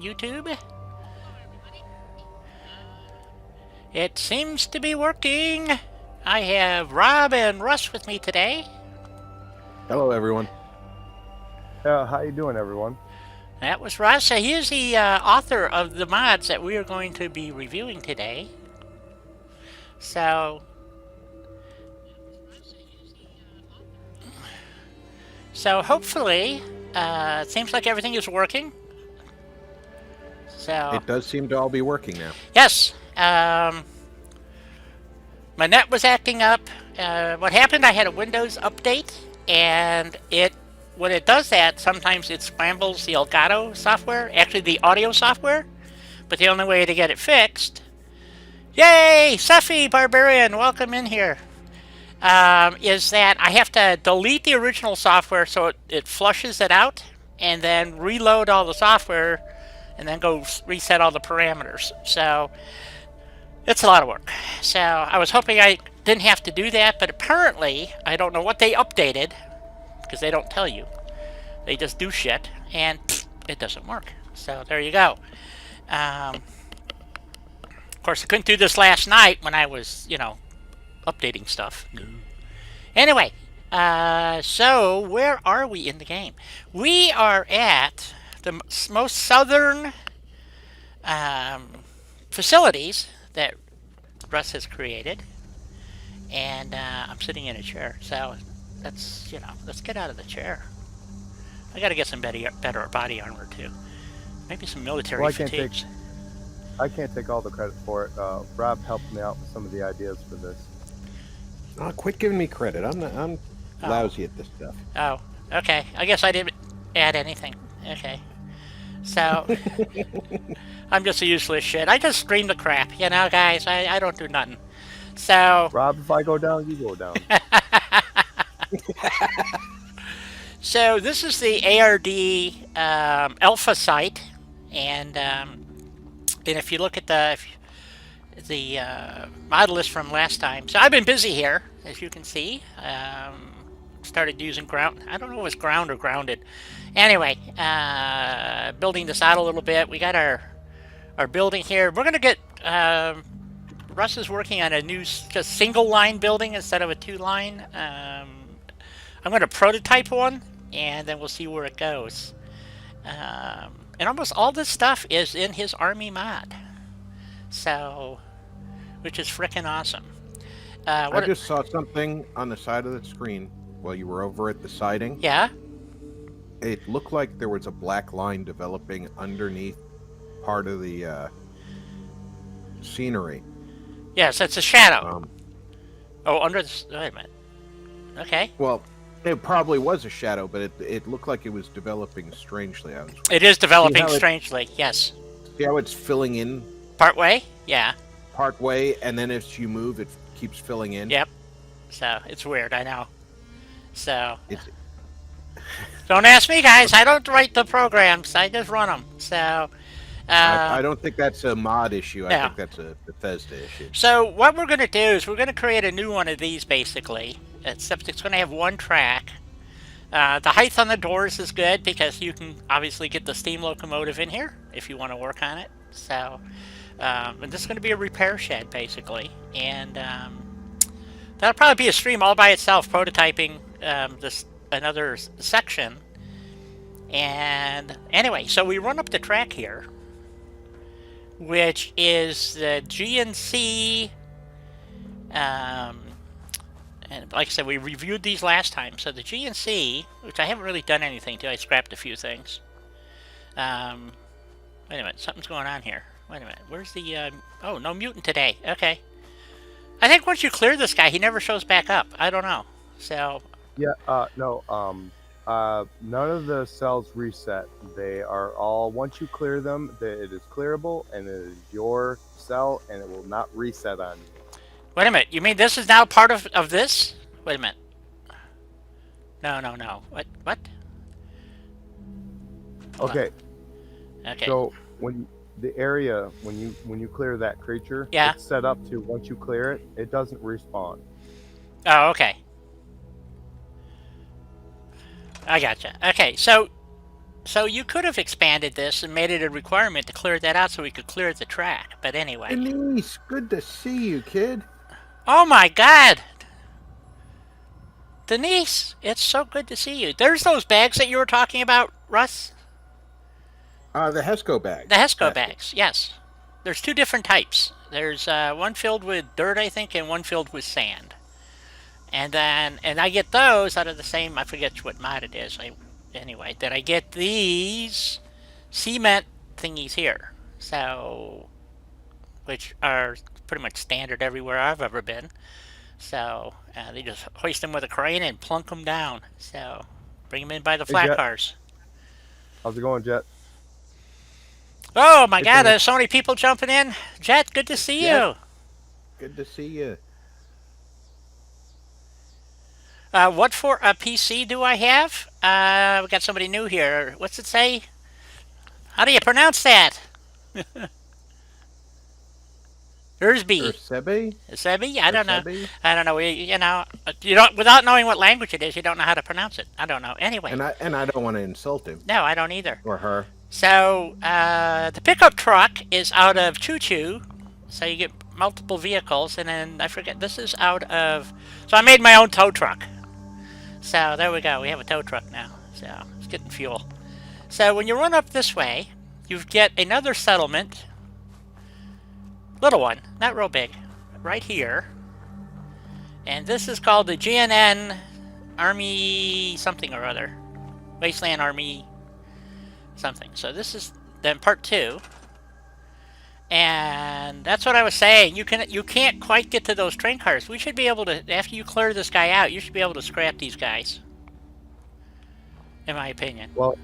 YouTube. It seems to be working. I have Rob and Russ with me today. Hello, everyone. How you doing, everyone? That was Russ. He is the author of the mods that we are going to be reviewing today. So, hopefully, it seems like everything is working. So It does seem to all be working now. yes, my net was acting up. What happened? I had a Windows update, and when it does that, sometimes it scrambles the Elgato software, actually the audio software. But the only way to get it fixed, yay, Suffy Barbarian, welcome in here, is that I have to delete the original software so it flushes it out, and then reload all the software, and then go reset all the parameters. So it's a lot of work. So I was hoping I didn't have to do that, but apparently I don't know what they updated, because they don't tell you. They just do shit, and it doesn't work. So there you go. Of course, I couldn't do this last night when I was, updating stuff. Anyway, so where are we in the game? We are at the most southern facilities that Russ has created, and I'm sitting in a chair. So let's get out of the chair. I got to get some better body armor too. Maybe some military fatigues. I can't take all the credit for it. Rob helped me out with some of the ideas for this. Oh, quit giving me credit. I'm lousy at this stuff. Oh, okay. I guess I didn't add anything. Okay. So, I'm just a useless shit. I just stream the crap, guys. I don't do nothing. So, Rob, if I go down, you go down. so this is the ARD alpha site, and if you look at the mod list from last time, so I've been busy here, as you can see. Started using ground. I don't know if it was ground or grounded. Anyway, building this out a little bit. We got our building here. We're gonna get. Russ is working on a new just single line building instead of a 2-line. I'm going to prototype one, and then we'll see where it goes. And almost all this stuff is in his army mod, so which is frickin' awesome. I just saw something on the side of the screen while you were over at the siding. Yeah. It looked like there was a black line developing underneath part of the scenery. Yes, it's a shadow. Under the... Wait a minute. Okay. Well, it probably was a shadow, but it looked like it was developing strangely. It is developing strangely, yes. See how it's filling in? Part way? Yeah. Part way, and then as you move, it keeps filling in? Yep. So, it's weird, I know. So... Don't ask me, guys. I don't write the programs. I just run them. So... I don't think that's a mod issue. No. I think that's a Bethesda issue. So what we're going to do is we're going to create a new one of these, basically. Except it's going to have one track. The height on the doors is good because you can obviously get the steam locomotive in here if you want to work on it. So, and this is going to be a repair shed, basically. And that'll probably be a stream all by itself, prototyping another section. And anyway, so we run up the track here, which is the GNC, and like I said, we reviewed these last time. So the GNC, which I haven't really done anything to, I scrapped a few things. Wait a minute, something's going on here. Wait a minute, where's the, oh, no mutant today, okay. I think once you clear this guy, he never shows back up. I don't know, so. Yeah, no, none of the cells reset. They are all, once you clear them, it is clearable, and it is your cell, and it will not reset on you. Wait a minute, you mean this is now part of this? Wait a minute. No. What? Okay. Okay. So when you clear that creature, yeah, it's set up to once you clear it, it doesn't respawn. Oh, okay. I gotcha. Okay, so So you could have expanded this and made it a requirement to clear that out so we could clear the track. But anyway. Denise, good to see you, kid. Oh my God! Denise, it's so good to see you. There's those bags that you were talking about, Russ. The Hesco bag. The Hesco bags, yes. There's two different types. There's one filled with dirt, I think, and one filled with sand. And I get those out of the same, I forget what mod it is. Anyway, then I get these cement thingies here. So, which are pretty much standard everywhere I've ever been. So, they just hoist them with a crane and plunk them down. So, bring them in by the Hey, flat Jet. cars. How's it going, Jet? Oh my Hey, God, Dennis. there's so many people jumping in. Jet, good to see Jet. you. Good to see you. What for a PC do I have? We got somebody new here. What's it say? How do you pronounce that? Ersby. Sebe? Sebi? I don't know. Sebe? I don't know. You don't. Without knowing what language it is, you don't know how to pronounce it. I don't know. Anyway. And I don't want to insult him No, I don't either. or her. So the pickup truck is out of Choo Choo. So you get multiple vehicles, and then I forget. This is out of. So I made my own tow truck. So there we go. We have a tow truck now. So it's getting fuel. So when you run up this way, you get another settlement. Little one, not real big. Right here. And this is called the GNN Army something or other. Wasteland Army something. So this is then part 2. And that's what I was saying. You can't quite get to those train cars. We should be able to, after you clear this guy out, you should be able to scrap these guys. In my opinion. Well,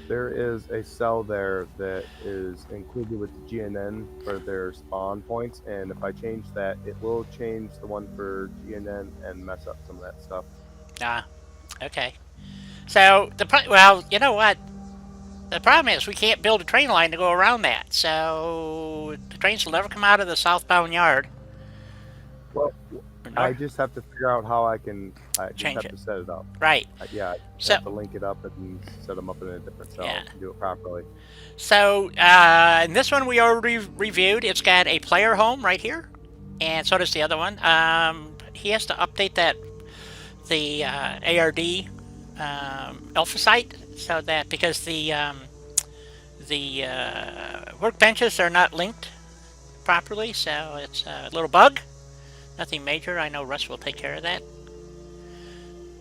there is a cell there that is included with the GNN for their spawn points, and if I change that, it will change the one for GNN and mess up some of that stuff. Ah, okay. So well, you know what? The problem is we can't build a train line to go around that, so the trains will never come out of the southbound yard. Well, I just have to figure out how I can. I just Change have it. to set it up. Right. Yeah, I So- have to link it up and set them up in a different cell Yeah. and do it properly. So, in this one we already reviewed. It's got a player home right here, and so does the other one. He has to update the ARD alpha site so that because the workbenches are not linked properly, so it's a little bug. Nothing major. I know Russ will take care of that.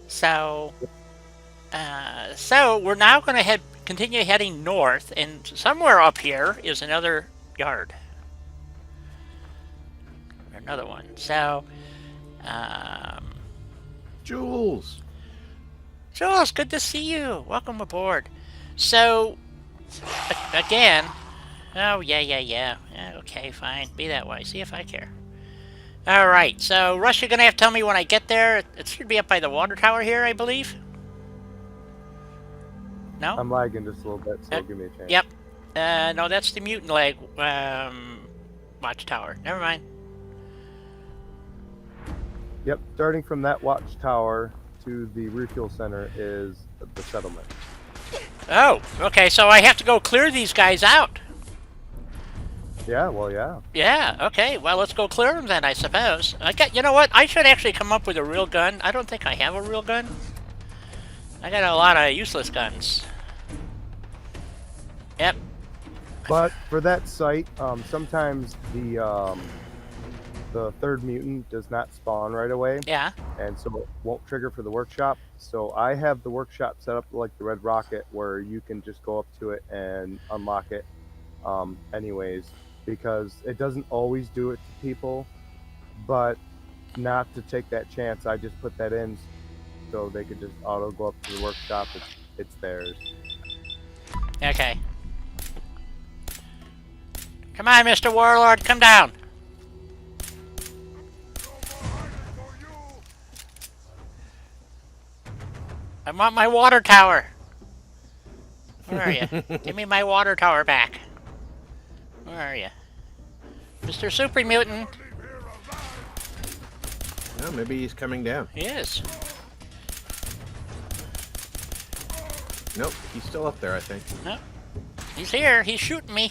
So we're now going to continue heading north, and somewhere up here is another yard. Another one. So, Jules. Jules, good to see you. Welcome aboard. So, again, oh, yeah. Okay, fine. Be that way. See if I care. All right, so Russ, you're going to have to tell me when I get there. It should be up by the water tower here, I believe. No? I'm lagging just a little bit, so give me a chance. Yep. No, that's the mutant leg watchtower. Never mind. Yep, starting from that watchtower to the refuel center is the settlement. Oh, okay, so I have to go clear these guys out. Yeah, well, yeah. Yeah, okay, well, let's go clear them then, I suppose. You know what? I should actually come up with a real gun. I don't think I have a real gun. I got a lot of useless guns. Yep. But for that site, sometimes the third mutant does not spawn right away, Yeah. and so it won't trigger for the workshop. So I have the workshop set up like the Red Rocket, where you can just go up to it and unlock it anyways, because it doesn't always do it to people, but not to take that chance, I just put that in so they could just auto go up to the workshop. It's theirs. Okay. Come on, Mr. Warlord, come down. I want my water tower. Where are you? Give me my water tower back. Where are you? Mr. Super Mutant. Well, maybe he's coming down. He is. Nope, he's still up there, I think. No, he's here. He's shooting me.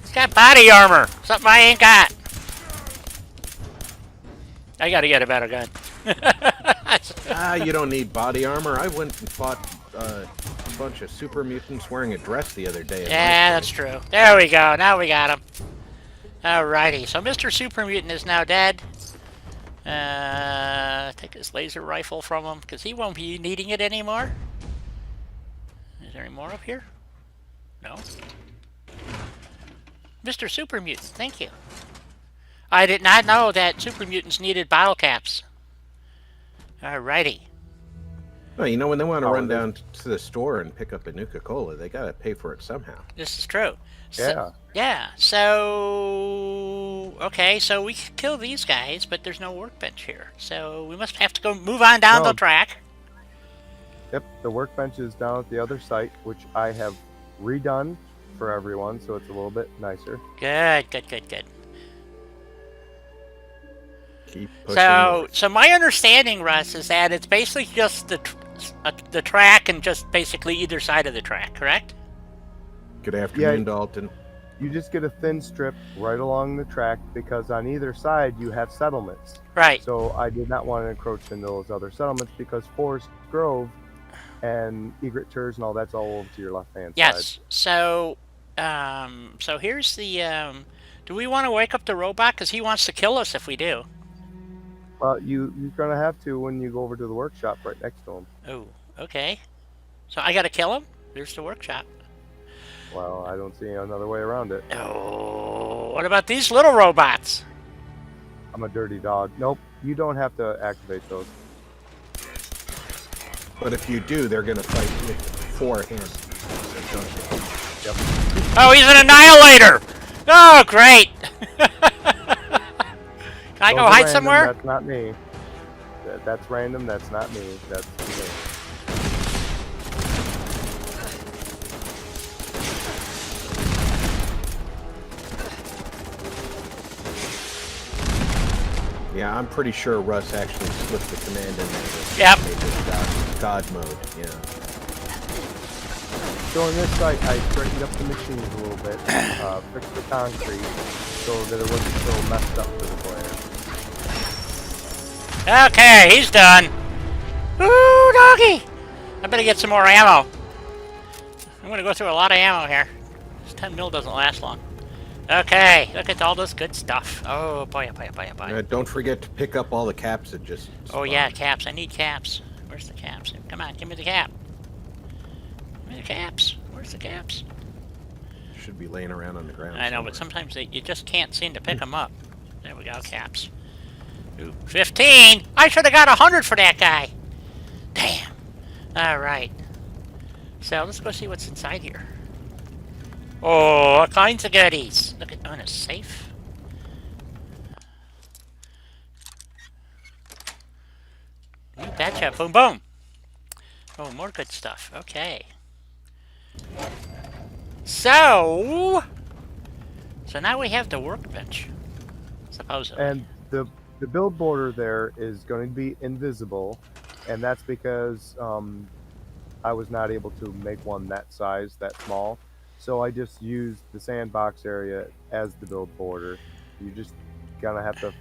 He's got body armor. Something I ain't got. I gotta get a better gun. You don't need body armor. I went and fought a bunch of super mutants wearing a dress the other day. Yeah, that's true. There we go. Now we got him. Alrighty. So Mr. Super Mutant is now dead. Take his laser rifle from him because he won't be needing it anymore. Is there any more up here? No. Mr. Super Mutant, thank you. I did not know that super mutants needed bottle caps. Alrighty. Well, you know, when they want to run down to the store and pick up a Nuka-Cola, they gotta pay for it somehow. This is true. Yeah. Yeah, so... Okay, so we can kill these guys, but there's no workbench here. So we must have to go move on down the track. Yep, the workbench is down at the other site, which I have redone for everyone, so it's a little bit nicer. Good, good, good, good. Keep pushing So my understanding, Russ, is that it's basically just the track and just basically either side of the track, correct? Good afternoon, Dalton. You just get a thin strip right along the track because on either side you have settlements. Right. So I did not want to encroach into those other settlements because Forest Grove and Egret Turs and all that's all over to your left-hand side. Yes. So, so here's the. Do we want to wake up the robot? Because he wants to kill us if we do. Well, you're gonna have to when you go over to the workshop right next to him. Oh, okay. So I gotta kill him? There's the workshop. Well, I don't see another way around it. Oh, what about these little robots? I'm a dirty dog. Nope, you don't have to activate those. But if you do, they're gonna fight for him. So don't you? Yep. Oh, he's an annihilator! Oh, great! Can I go hide random, somewhere? That's not me. That's random. That's not me. That's me. Yeah, I'm pretty sure Russ actually slipped the command in there. Yep. Made this God mode, yeah. So on this site, I straightened up the machines a little bit, fixed the concrete so that it wasn't so messed up for the player. Okay, he's done. Woo, doggy! I better get some more ammo. I'm gonna go through a lot of ammo here. This 10 mil doesn't last long. Okay, look at all this good stuff. Oh boy, oh boy, oh boy, oh boy. Don't forget to pick up all the caps that just Oh yeah, caps. I need caps. Where's the caps? Come on, give me the cap. Give me the caps. Where's the caps? should be laying around on the ground. I know, but sometimes you just can't seem to pick them up. There we go, caps. Ooh, 15! I should have got 100 for that guy! Damn. Alright. So, let's go see what's inside here. Oh, all kinds of goodies. Look at, on a safe. You betcha. Boom, boom. Oh, more good stuff. Okay. So now we have the workbench, supposedly. And the build border there is going to be invisible, and that's because I was not able to make one that size, that small. So I just used the sandbox area as the build border. You just gonna have to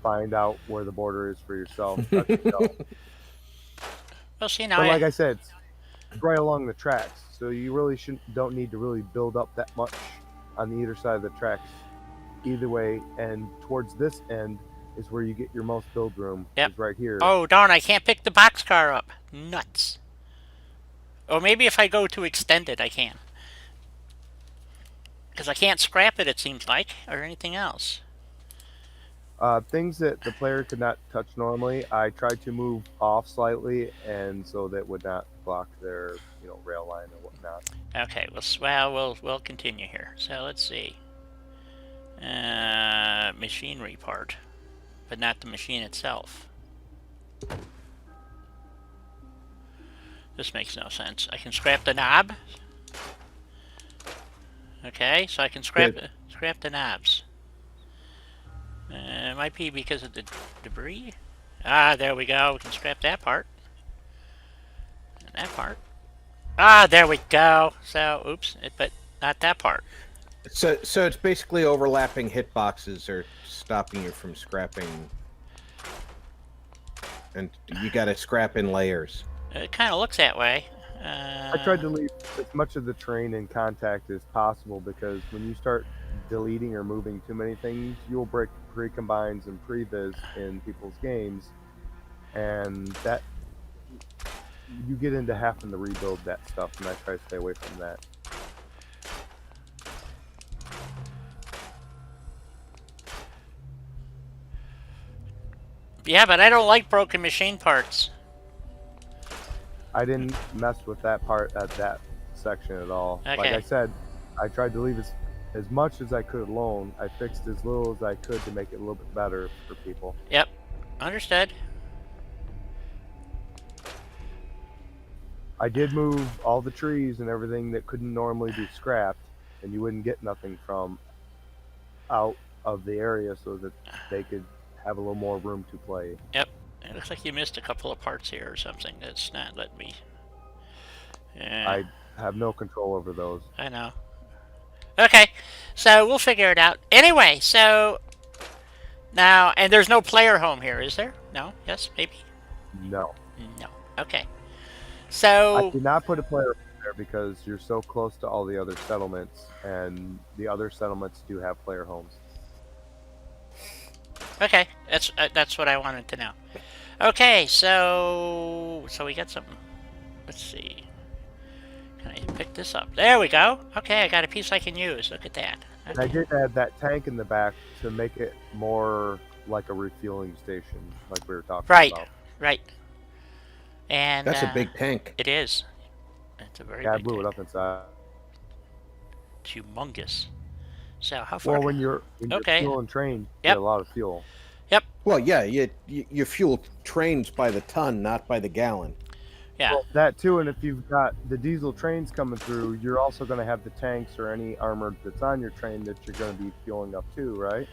find out where the border is for yourself. Well, see now. But like I said, it's right along the tracks, so you really don't need to really build up that much on the either side of the tracks. Either way, and towards this end is where you get your most build room. Yep. Is right here. Oh darn! I can't pick the boxcar up. Nuts. Or maybe if I go to extended, I can. Because I can't scrap it, it seems like, or anything else. Things that the player could not touch normally, I tried to move off slightly, and so that would not block their, rail line or whatnot. Okay, we'll continue here. So let's see. Machinery part, but not the machine itself. This makes no sense. I can scrap the knob. Okay, so I can scrap the knobs. It might be because of the debris. Ah, there we go. We can scrap that part. And that part. Ah, there we go. So, oops, but not that part. So it's basically overlapping hitboxes are stopping you from scrapping, and you got to scrap in layers. It kind of looks that way. I tried to leave as much of the terrain in contact as possible because when you start deleting or moving too many things, you'll break pre-combines and previs in people's games, and that you get into having to rebuild that stuff, and I try to stay away from that. Yeah, but I don't like broken machine parts. I didn't mess with that part at that section at all. Okay. Like I said, I tried to leave as much as I could alone. I fixed as little as I could to make it a little bit better for people. Yep, understood. I did move all the trees and everything that couldn't normally be scrapped, and you wouldn't get nothing from out of the area so that they could have a little more room to play. Yep, it looks like you missed a couple of parts here or something that's not letting me. Yeah. I have no control over those. I know. Okay, so we'll figure it out. Anyway, so now, and there's no player home here, is there? No? Yes? Maybe? No. No. Okay. So I did not put a player there because you're so close to all the other settlements, and the other settlements do have player homes. okay, that's what I wanted to know. Okay, so we got some. Let's see. Can I pick this up? There we go. Okay, I got a piece I can use. Look at that. And I did add that tank in the back to make it more like a refueling station, like we were talking about. Right. And That's a big tank. It is. It's a very Yeah, I big blew it tank. up inside. It's humongous. So how far? Well, when you're Okay. fueling trains, you Yep. get a lot of fuel. Yep. Well, yeah, you fuel trains by the ton, not by the gallon. Yeah. Well, that too, and if you've got the diesel trains coming through, you're also going to have the tanks or any armor that's on your train that you're going to be fueling up too, right?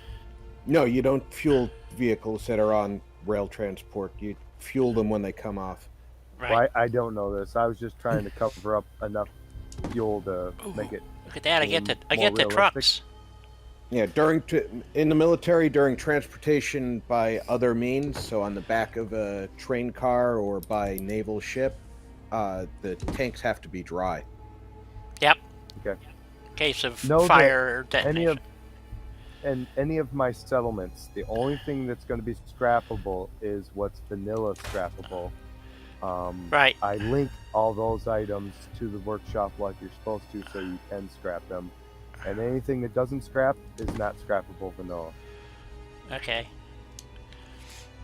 No, you don't fuel vehicles that are on rail transport. You fuel them when they come off. Right. Well, I don't know this. I was just trying to cover up enough fuel to make it. Look at that! I get more the realistic. trucks. Yeah, in the military, during transportation by other means, so on the back of a train car or by naval ship, the tanks have to be dry. Yep. Okay. In case of Know that fire or detonation. Any of my settlements, the only thing that's going to be scrappable is what's vanilla scrappable. Right. I link all those items to the workshop like you're supposed to, so you can scrap them. And anything that doesn't scrap is not scrappable vanilla. Okay.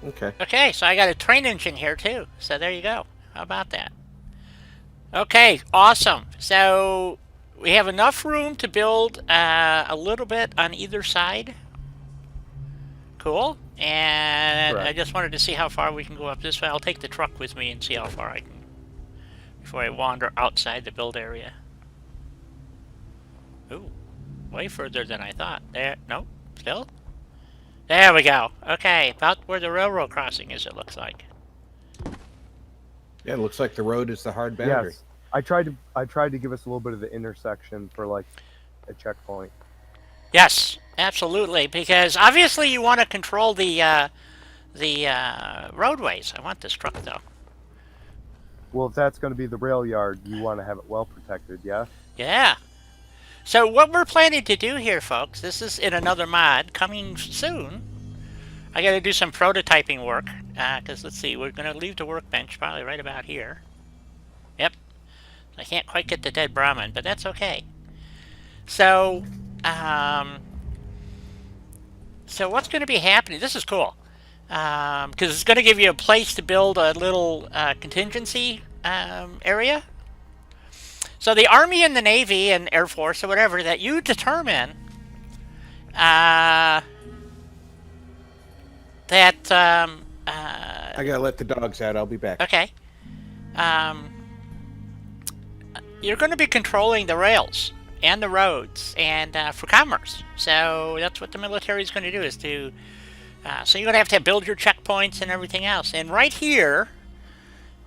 Okay. Okay, so I got a train engine here too. So there you go. How about that? Okay, awesome. So we have enough room to build a little bit on either side. Cool. And Correct. I just wanted to see how far we can go up this way. I'll take the truck with me and see how far I can before I wander outside the build area. Ooh, way further than I thought. There, no, still? There we go. Okay, about where the railroad crossing is, it looks like. Yeah, it looks like the road is the hard boundary. Yes, I tried to give us a little bit of the intersection for like a checkpoint. Yes, absolutely, because obviously you want to control the roadways. I want this truck, though. Well, if that's going to be the rail yard, you want to have it well protected, yeah? Yeah. So what we're planning to do here, folks, this is in another mod coming soon. I got to do some prototyping work, because let's see, we're going to leave the workbench probably right about here. Yep. I can't quite get the dead Brahmin, but that's okay. So, so what's going to be happening? This is cool, because it's going to give you a place to build a little contingency area. So the Army and the Navy and Air Force or whatever that you determine that I gotta let the dogs out. I'll be back. okay, you're going to be controlling the rails and the roads and for commerce. So that's what the military is going to do, is to so you're going to have build your checkpoints and everything else. And right here,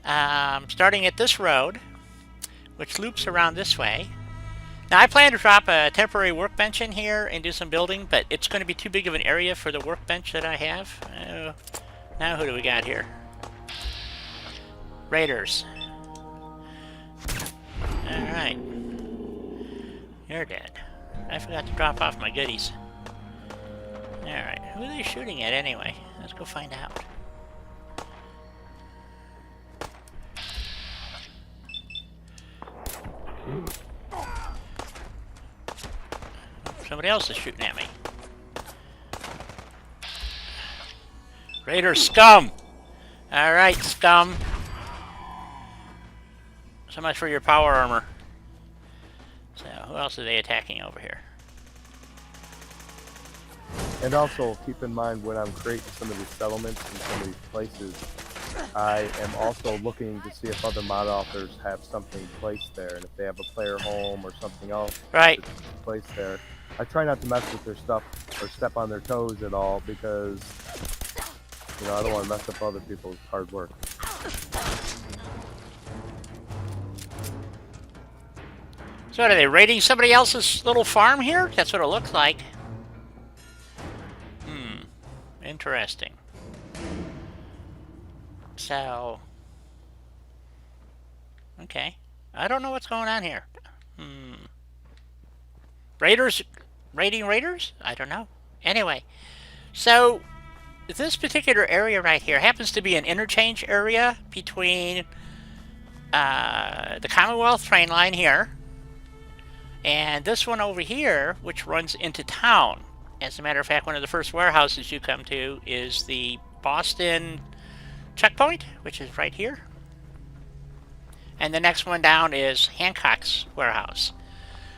starting at this road, which loops around this way. Now I plan to drop a temporary workbench in here and do some building, but it's going to be too big of an area for the workbench that I have. Now who do we got here? Raiders. Alright. You're dead. I forgot to drop off my goodies. Alright, who are they shooting at anyway? Let's go find out. Somebody else is shooting at me. Raider scum! Alright, scum. So much for your power armor. So, who else are they attacking over here? And also, keep in mind when I'm creating some of these settlements and some of these places, I am also looking to see if other mod authors have something placed there, and if they have a player home or something else Right. that's placed there. I try not to mess with their stuff or step on their toes at all because, you know, I don't want to mess up other people's hard work. So what, are they raiding somebody else's little farm here? That's what it looks like. Interesting. So... okay. I don't know what's going on here. Raiders... raiding raiders? I don't know. Anyway. So... this particular area right here happens to be an interchange area between the Commonwealth train line here and this one over here, which runs into town. As a matter of fact, one of the first warehouses you come to is the Boston checkpoint, which is right here. And the next one down is Hancock's warehouse.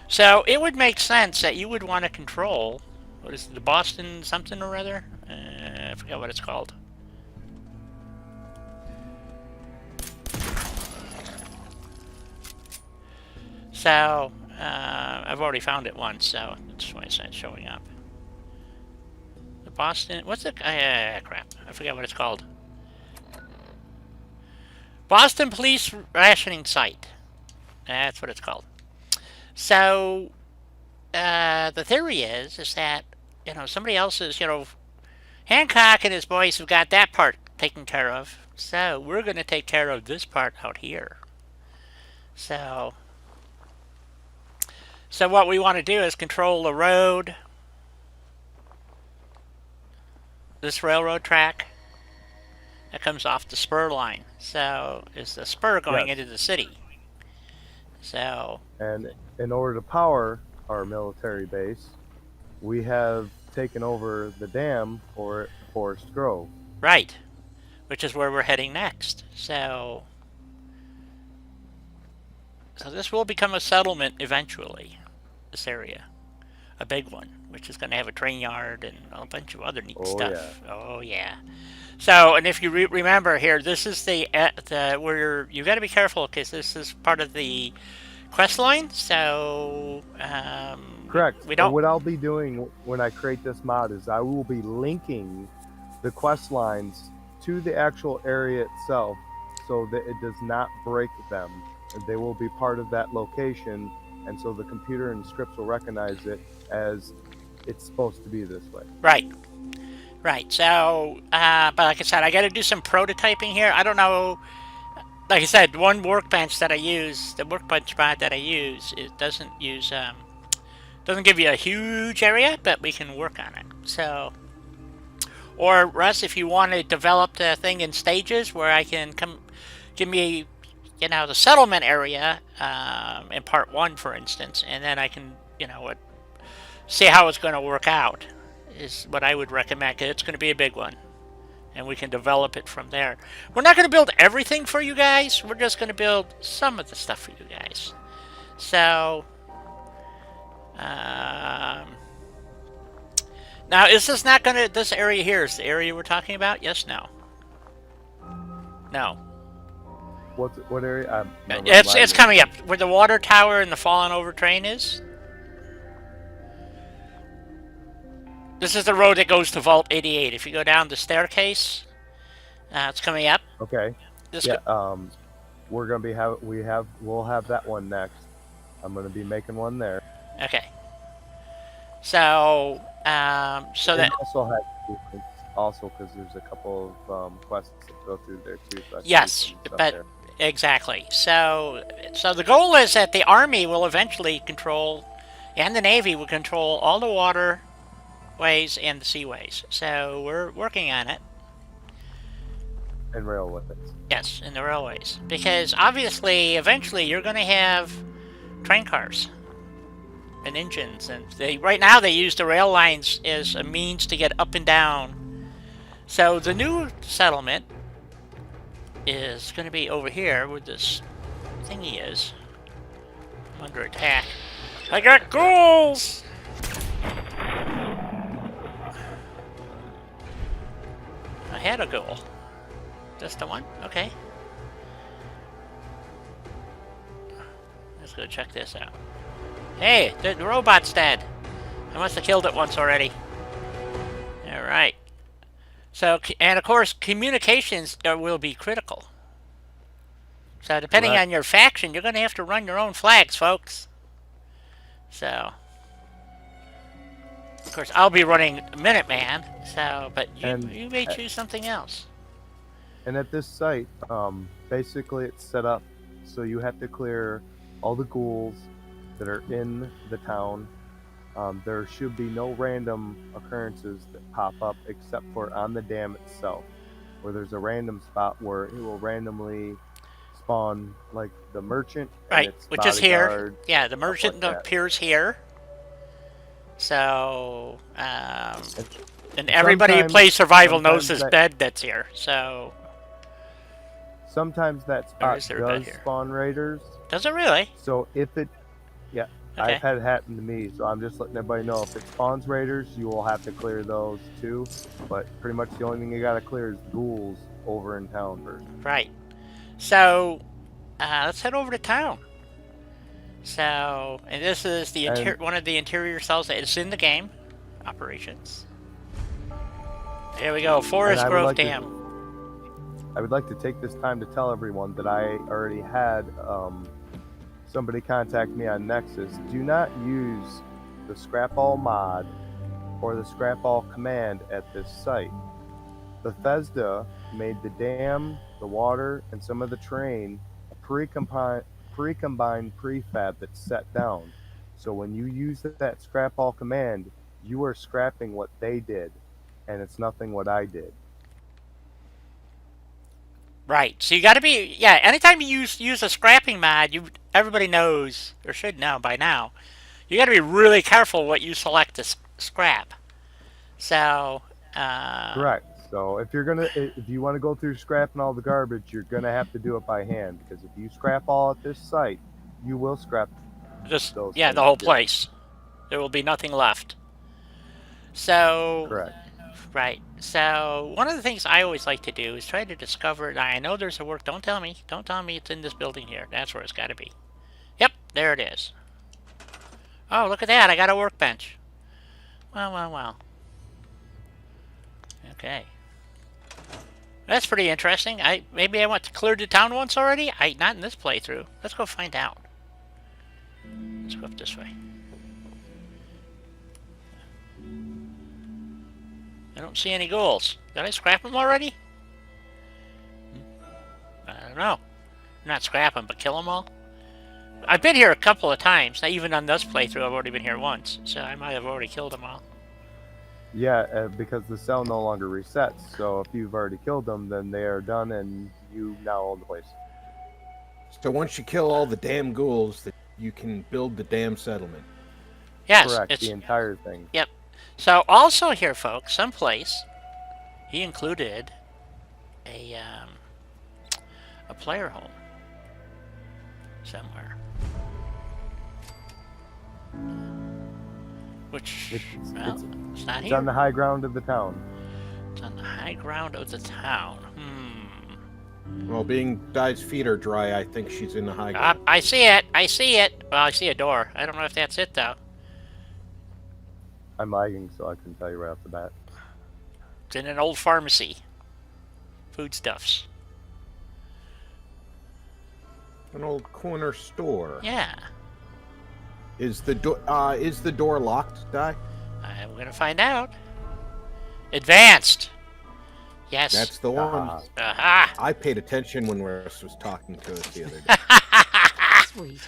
So it would make sense that you would want to control, what is it, the Boston something or other? I forgot what it's called. So, I've already found it once, so that's why it's not showing up. The Boston, what's it? Crap, I forget what it's called. Boston Police Rationing Site. That's what it's called. So, the theory is that, you know, somebody else's, you know, Hancock and his boys have got that part taken care of. So, we're going to take care of this part out here. So what we want to do is control the road, this railroad track that comes off the spur line. So is the spur going into the city. So, and in order to power our military base, we have taken over the dam for Forest Grove. Right, which is where we're heading next. So this will become a settlement eventually. This area, a big one, which is going to have a train yard and a bunch of other neat stuff. Yeah. Oh yeah. So, and if you remember here, this is the where you got to be careful because this is part of the quest line. So, correct. We don't. And what I'll be doing when I create this mod is I will be linking the quest lines to the actual area itself, so that it does not break them. They will be part of that location. And so the computer and scripts will recognize it as it's supposed to be this way. Right. Right. So, but like I said, I got to do some prototyping here. I don't know. Like I said, one workbench that I use, the workbench mod that I use, it doesn't use, doesn't give you a huge area, but we can work on it. So, or Russ, if you want to develop the thing in stages where I can give me, you know, the settlement area in part 1, for instance, and then I can, you know, see how it's going to work out is what I would recommend, because it's going to be a big one, and we can develop it from there. We're not going to build everything for you guys. We're just going to build some of the stuff for you guys. So, now, is this not going to, this area here is the area we're talking about? Yes, no? No. What area? It's coming up where the water tower and the fallen over train is. This is the road that goes to Vault 88. If you go down the staircase, it's coming up. Okay. This yeah. we're gonna be we'll have that one next. I'm gonna be making one there. Okay. So, so And that also have also because there's a couple of quests that go through there too. So I can do yes, some stuff but there. exactly. So the goal is that the Army will eventually control, and the Navy will control all the waterways and the seaways. So we're working on it. And railways. Yes, in the railways, because obviously, eventually, you're going to have train cars and engines, and right now they use the rail lines as a means to get up and down. So the new settlement is going to be over here where this thingy is. I'm under attack. I got ghouls! I had a ghoul. Just the one? Okay. Let's go check this out. Hey, the robot's dead. I must have killed it once already. Alright. So, and of course, communications will be critical. So, depending on your faction, you're going to have to run your own flags, folks. So, of course, I'll be running Minuteman. So, but you may choose something else. And at this site, basically it's set up so you have to clear all the ghouls that are in the town. There should be no random occurrences that pop up except for on the dam itself, where there's a random spot where it will randomly spawn like the merchant. Right, which is here. Yeah, the merchant appears here. So, and everybody who plays survival knows this bed that's here. So. Sometimes that spot does spawn raiders. Does it really? So if it, yeah, okay. I've had it happen to me. So I'm just letting everybody know if it spawns raiders, you will have to clear those too. But pretty much the only thing you got to clear is ghouls over in town first. Right. So let's head over to town. So, and this is the one of the interior cells that is in the game. Operations. There we go. Forest Grove Dam. I would like to take this time to tell everyone that I already had somebody contact me on Nexus. Do not use the Scrap All mod or the Scrap All command at this site. Bethesda made the dam, the water, and some of the terrain a pre-combined prefab that's set down. So when you use that Scrap All command, you are scrapping what they did, and it's nothing what I did. Right, so you got to be, yeah, anytime you use a scrapping mod, everybody knows, or should know by now, you got to be really careful what you select to scrap. So, correct. So if you want to go through scrapping all the garbage, you're going to have to do it by hand, because if you scrap all at this site, you will scrap those the whole place. There will be nothing left. So, correct. Right. So one of the things I always like to do is try to discover. I know there's a work. Don't tell me it's in this building here. That's where it's got to be. Yep, there it is. Oh, look at that! I got a workbench. Well. Okay. That's pretty interesting. Maybe I went to clear the town once already. Not in this playthrough. Let's go find out. Let's go up this way. I don't see any ghouls. Did I scrap them already? I don't know. Not scrap them, but kill them all? I've been here a couple of times. Even on this playthrough, I've already been here once. So I might have already killed them all. Yeah, because the cell no longer resets. So if you've already killed them, then they are done and you now own the place. So once you kill all the damn ghouls, you can build the damn settlement. Yes. Correct, the entire thing. Yep. So also here, folks, someplace he included a player home somewhere, which it's not here. It's on the high ground of the town. It's on the high ground of the town. Well, being Di's feet are dry, I think she's in the high ground. I see it. Well, I see a door. I don't know if that's it though. I'm lagging, so I can tell you right off the bat. It's in an old pharmacy. Foodstuffs. An old corner store. Yeah. Is the door locked, Di? I'm gonna find out. Advanced. Yes. That's the one. Aha. I paid attention when Russ was talking to us the other day. Sweet.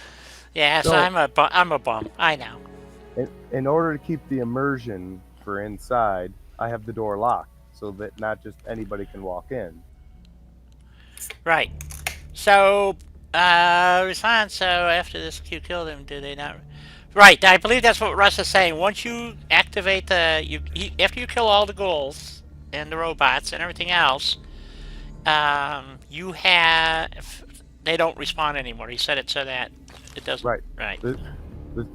Yes, So- I'm a bum. I know. In order to keep the immersion for inside, I have the door locked so that not just anybody can walk in. Right. So, response. So after this Q killed him, do they not? Right. I believe that's what Russ is saying. Once you activate after you kill all the ghouls and the robots and everything else, you have they don't respawn anymore. He said it so that it doesn't. Right. Right.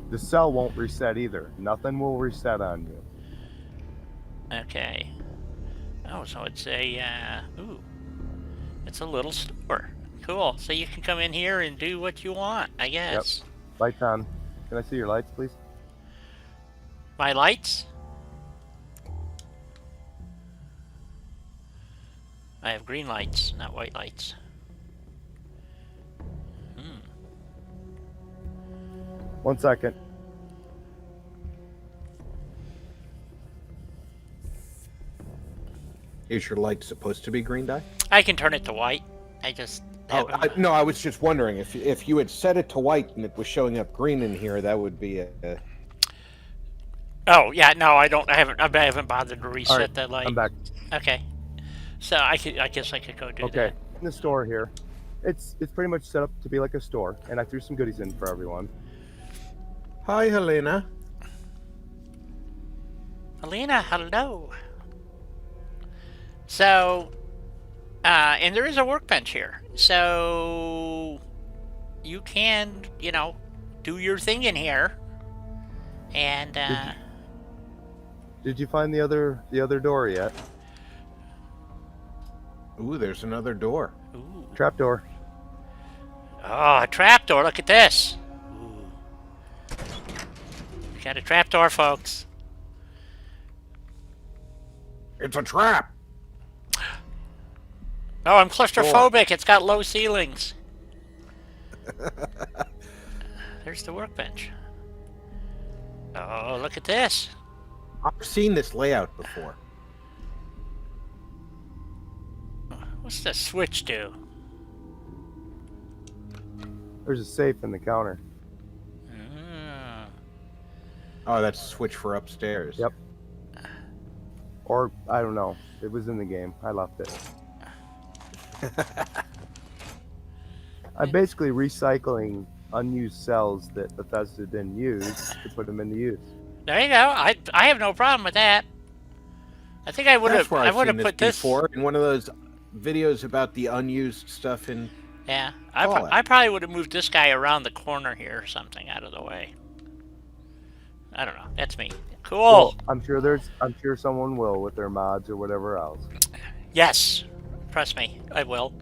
The cell won't reset either. Nothing will reset on you. Okay. Oh, so it's a it's a little store. Cool. So you can come in here and do what you want, I guess. Lights on. Can I see your lights, please? My lights? I have green lights, not white lights. Hmm. 1 second. Is your light supposed to be green, Di? I can turn it to white. I just No, I was just wondering if you had set it to white and it was showing up green in here, that would be a Oh yeah, no, I don't. I haven't bothered to reset All right, that light. I'm back. Okay. So I guess I could go do Okay, that. in the store here, it's pretty much set up to be like a store, and I threw some goodies in for everyone. Hi, Helena. Alina, hello. So, and there is a workbench here, so you can, do your thing in here. And Did you find the other door yet? Ooh, there's another door. ooh. Trap door. Oh, a trapdoor! Look at this. Ooh. We got a trapdoor, folks. It's a trap. Oh, I'm claustrophobic. It's got low ceilings. There's the workbench. Oh, look at this. I've seen this layout before. What's the switch do? There's a safe in the counter. Mm. Oh, that's a switch for upstairs. Yep. Or I don't know. It was in the game. I left it. I'm basically recycling unused cells that Bethesda didn't use to put them into use. There you go. I have no problem with that. I think I would That's have where I've seen put this before in one of those videos about the unused stuff in. Yeah, Fallout. I probably would have moved this guy around the corner here or something out of the way. I don't know. That's me. Cool. Well, I'm sure someone will with their mods or whatever else. Yes. Trust me. I will.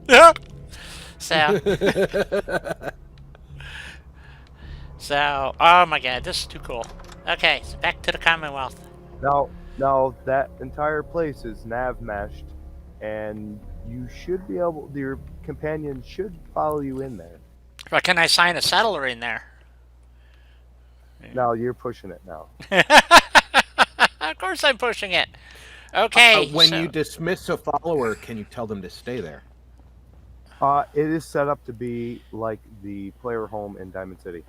So, oh my god, this is too cool. Okay, so back to the Commonwealth. Now that entire place is nav meshed, and you should be able. Your companion should follow you in there. But can I sign a settler in there? Now you're pushing it now. Of course I'm pushing it. Okay. When so- you dismiss a follower, can you tell them to stay there? It is set up to be like the player home in Diamond City.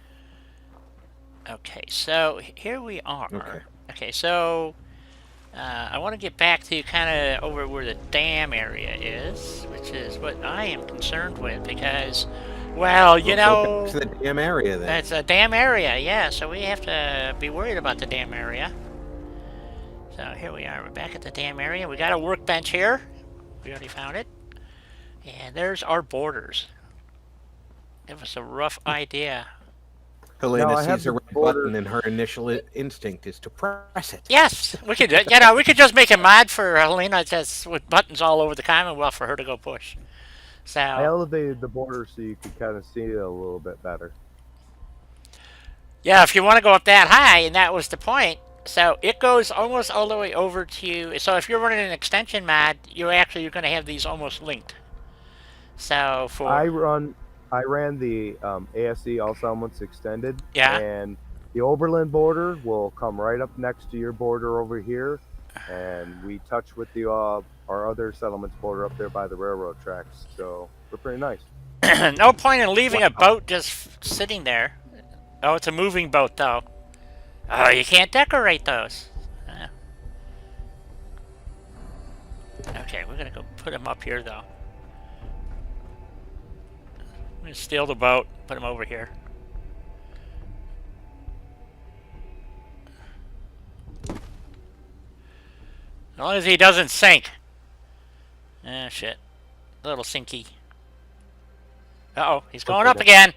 Okay, so here we are. Okay. Okay, so I want to get back to kind of over where the dam area is, which is what I am concerned with because, well, you know, Go back to the damn area then. that's a dam area, yeah, so we have to be worried about the dam area. So here we are, we're back at the dam area. We got a workbench here. We already found it. And there's our borders. Give us a rough idea. Helena Now, I have sees a the red border- button, and her initial instinct is to press it. Yes, we could. We could just make a mod for Helena just with buttons all over the Commonwealth for her to go push. So I elevated the border so you could kind of see it a little bit better. yeah, if you want to go up that high, and that was the point. So it goes almost all the way over to. So if you're running an extension mod, you're going to have these almost linked. So for I run I ran the ASE All Settlements Extended, Yeah. and the Oberlin border will come right up next to your border over here, and we touch with the our other settlements border up there by the railroad tracks. So we're pretty nice. No point in leaving a Wow. boat just sitting there. Oh, it's a moving boat, though. Oh, you can't decorate those. Okay, we're gonna go put them up here, though. I'm gonna steal the boat, put them over here. As long as he doesn't sink. Ah, shit. A little sinky. Uh-oh, he's going up again.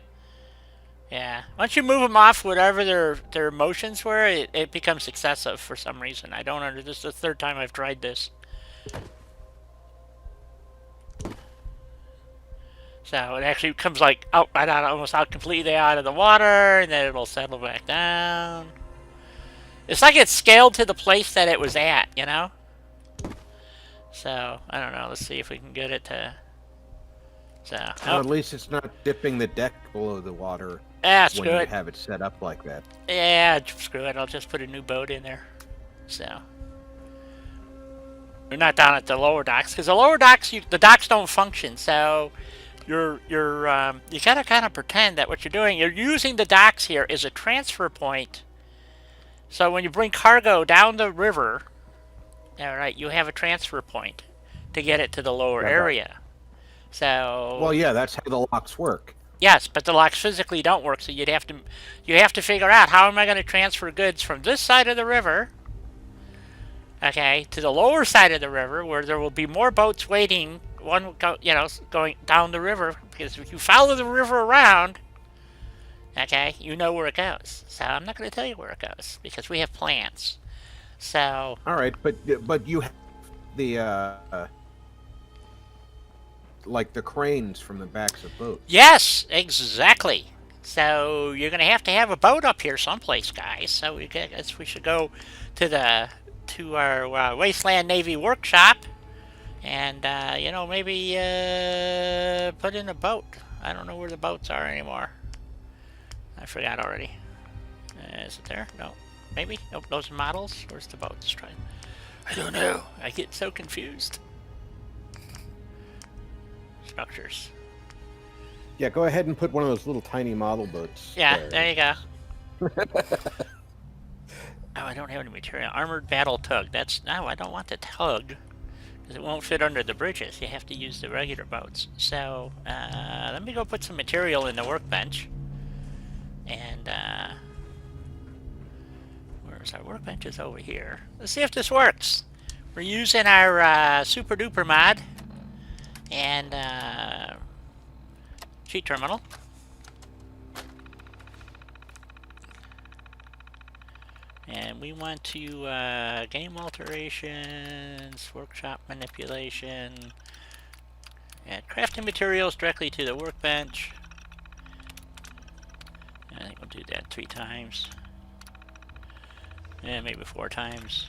Yeah. Once you move them off whatever their motions were, it becomes excessive for some reason. I don't understand. This is the third time I've tried this. So it actually comes like out, right out, almost out completely out of the water, and then it'll settle back down. It's like it's scaled to the place that it was at, you know? So, I don't know. Let's see if we can get it to... So, Well, at least it's not dipping the deck below the water ah, when screw you it. have it set up like that. Yeah, screw it. I'll just put a new boat in there. So... We're not down at the lower docks, because the lower docks, the docks don't function, so... you gotta kind of pretend that what you're doing, you're using the docks here as a transfer point. So when you bring cargo down the river, all right, you have a transfer point to get it to the lower area. So Well, yeah, that's how the locks work. yes, but the locks physically don't work. So you have to figure out how am I going to transfer goods from this side of the river, okay, to the lower side of the river where there will be more boats waiting. One, going down the river, because if you follow the river around, okay, you know where it goes. So I'm not going to tell you where it goes because we have plans. So All right, but you have the like the cranes from the backs of boats. yes, exactly. So you're going to have a boat up here someplace, guys. So I guess we should go to our Wasteland Navy workshop. And, maybe put in a boat. I don't know where the boats are anymore. I forgot already. Is it there? No. Maybe? Nope, those are models. Where's the boats? Try. I don't know. I get so confused. Structures. Yeah, go ahead and put one of those little tiny model boats. Yeah, there you go. Oh, I don't have any material. Armored battle tug. No, I don't want the tug. It won't fit under the bridges. You have to use the regular boats. So, let me go put some material in the workbench. And, where's our workbench? Is over here. Let's see if this works. We're using our super duper mod and cheat terminal. And we want to game alterations, workshop manipulation, and crafting materials directly to the workbench. I think we'll do that 3 times. And maybe 4 times.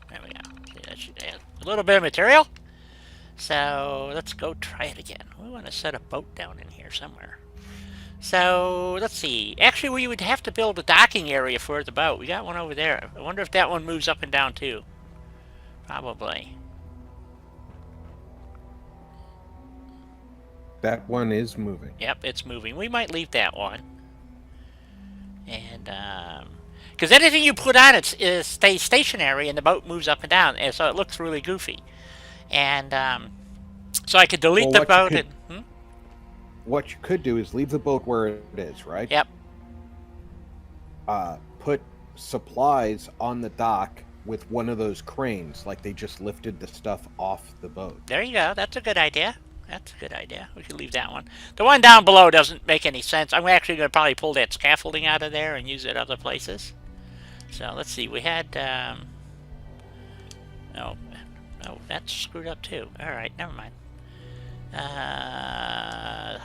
There we go. See, that should add a little bit of material. So let's go try it again. We want to set a boat down in here somewhere. So, let's see. Actually, we would have to build a docking area for the boat. We got one over there. I wonder if that one moves up and down, too. Probably. That one is moving. Yep, it's moving. We might leave that one. And, because anything you put on it stays stationary and the boat moves up and down. And so it looks really goofy. And, so I could delete the boat and... What you could do is leave the boat where it is, right? Yep. Put supplies on the dock with one of those cranes, like they just lifted the stuff off the boat. There you go. That's a good idea. That's a good idea. We could leave that one. The one down below doesn't make any sense. I'm actually going to probably pull that scaffolding out of there and use it other places. So let's see. We had... Oh, that's screwed up too. All right, never mind.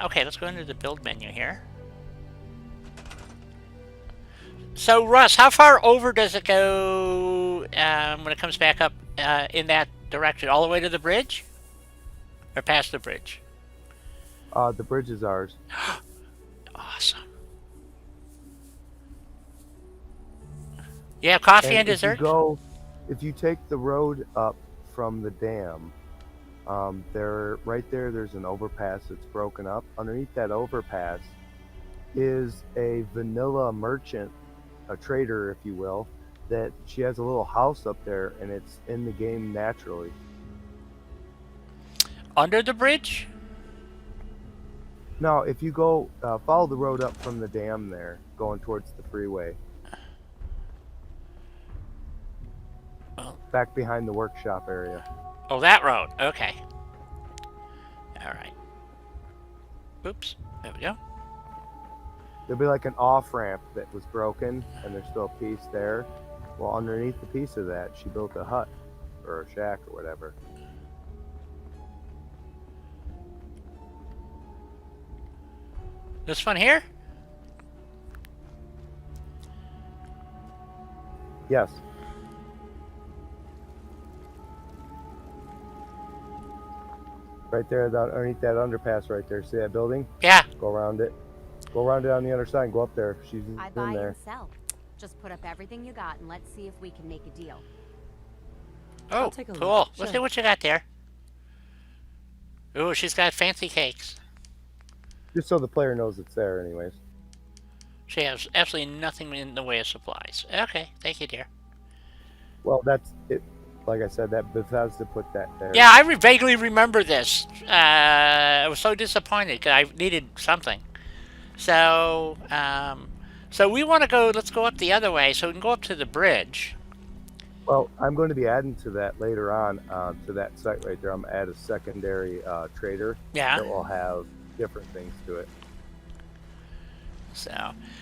Okay, let's go into the build menu here. So, Russ, how far over does it go when it comes back up in that direction? All the way to the bridge? Or past the bridge? The bridge is ours. Awesome. Yeah, coffee and If you dessert? go, if you take the road up from the dam, right there, there's an overpass that's broken up. Underneath that overpass is a vanilla merchant, a trader, if you will, that she has a little house up there, and it's in the game naturally. Under the bridge? Now, if you go follow the road up from the dam there, going towards the freeway, Oh, back behind the workshop area. oh, that road. Okay. All right. Oops. There we go. There'll be like an off ramp that was broken, and there's still a piece there. Well, underneath the piece of that, she built a hut or a shack or whatever. This one here? Yes. Right there, underneath that underpass right there. See that building? Yeah. Go around it. Go around it on the other side and go up there. She's I in buy there. and sell. Just put up everything you got and let's see if we can make a deal. Oh, I'll take a look. cool. Sure. Let's see what you got there. Ooh, she's got fancy cakes. Just so the player knows it's there anyways. She has absolutely nothing in the way of supplies. Okay, thank you, dear. Well, that's it. Like I said, that Bethesda put that there. Yeah, I vaguely remember this. I was so disappointed because I needed something. So, so we want to go. Let's go up the other way, so we can go up to the bridge. Well, I'm going to be adding to that later on to that site right there. I'm going to add a secondary trader Yeah. that will have different things to it.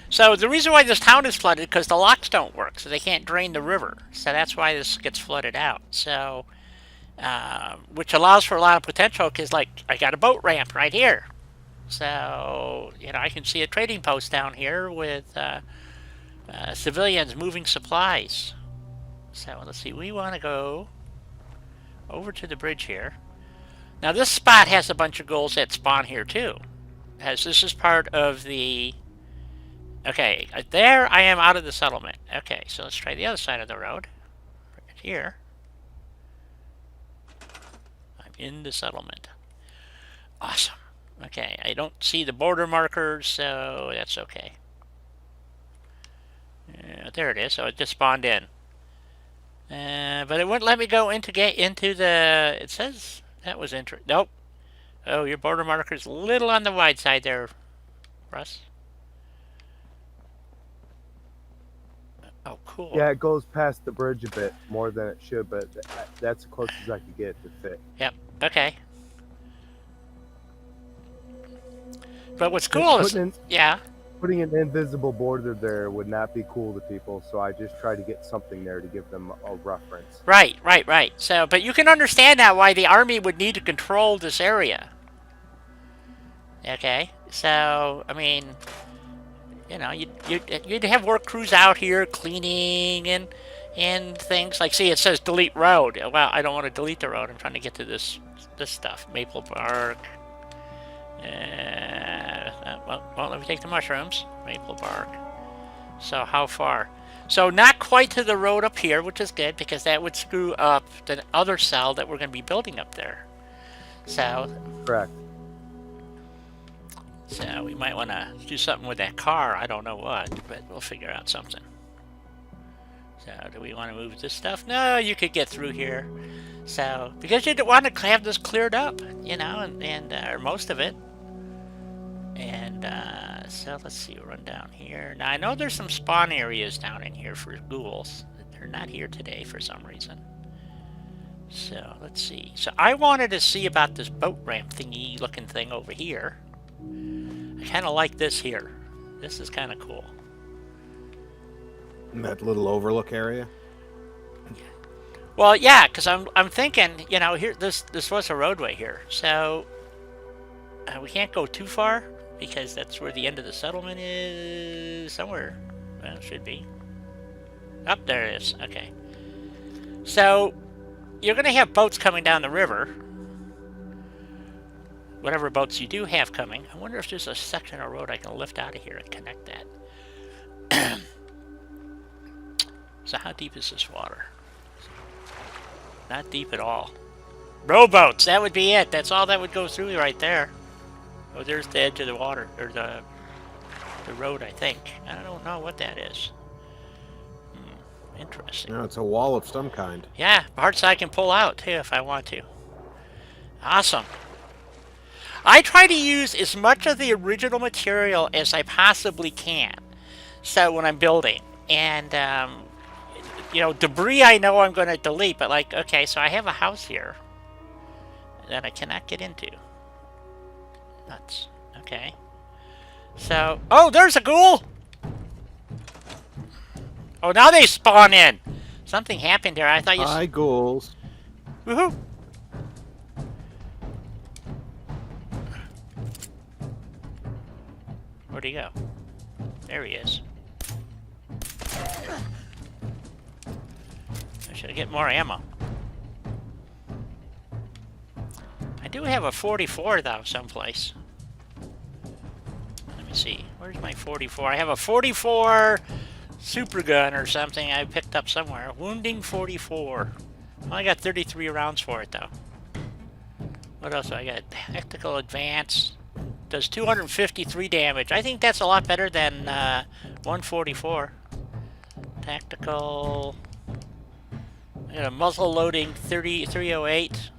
So the reason why this town is flooded because the locks don't work, so they can't drain the river. So that's why this gets flooded out. So, which allows for a lot of potential because, like, I got a boat ramp right here. So, you know, I can see a trading post down here with civilians moving supplies. So let's see, we want to go over to the bridge here. Now this spot has a bunch of goals that spawn here too. As this is part of the... Okay, there I am out of the settlement. Okay, so let's try the other side of the road. Right here. I'm in the settlement. Awesome. Okay, I don't see the border markers, so that's okay. There it is, so it just spawned in. But it wouldn't let me go into the... It says that was nope. Oh, your border marker's a little on the wide side there, Russ. Oh, cool. Yeah, it goes past the bridge a bit more than it should, but that's as close as I could get to fit. Yep. Okay. But what's cool is... Yeah. Putting an invisible border there would not be cool to people, so I just try to get something there to give them a reference. Right. So, but you can understand now why the army would need to control this area. Okay, so, I mean, you know, you'd have work crews out here cleaning and things. Like, see, it says delete road. Well, I don't want to delete the road. I'm trying to get to this stuff. Maple bark. Well, let me take the mushrooms. Maple bark. So how far? So not quite to the road up here, which is good because that would screw up the other cell that we're going to be building up there. So Correct. So we might want to do something with that car. I don't know what, but we'll figure out something. So do we want to move this stuff? No, you could get through here. So because you want to have this cleared up, you know, and or most of it. And so let's see, we'll run down here. Now I know there's some spawn areas down in here for ghouls. They're not here today for some reason. So let's see. So I wanted to see about this boat ramp thingy looking thing over here. I kind of like this here. This is kind of cool. That little overlook area. Well, yeah, because I'm thinking, you know, here this was a roadway here, so we can't go too far because that's where the end of the settlement is. Somewhere, well, it should be. Up there it is. Okay. So you're gonna have boats coming down the river. whatever boats you do have coming. I wonder if there's a section of road I can lift out of here and connect that. So how deep is this water? Not deep at all. Rowboats, that would be it. That's all that would go through right there. Oh, there's the edge of the water, or the road, I think. I don't know what that is. Interesting. No, it's a wall of some kind. Yeah, parts I can pull out, too, if I want to. Awesome. I try to use as much of the original material as I possibly can. So when I'm building. And, you know, debris I know I'm going to delete. But, like, okay, so I have a house here that I cannot get into. Nuts. Okay. So, oh, there's a ghoul! Oh, now they spawn in! Something happened here. I thought you... Hi, ghouls. Woohoo! Where'd he go? There he is. I should get more ammo. I do have a 44 though, someplace. Let me see. Where's my 44? I have a 44 super gun or something I picked up somewhere. Wounding 44. Well, I got 33 rounds for it though. What else do I got? Tactical advance. Does 253 damage. I think that's a lot better than 144. Tactical. I got a muzzle loading 308.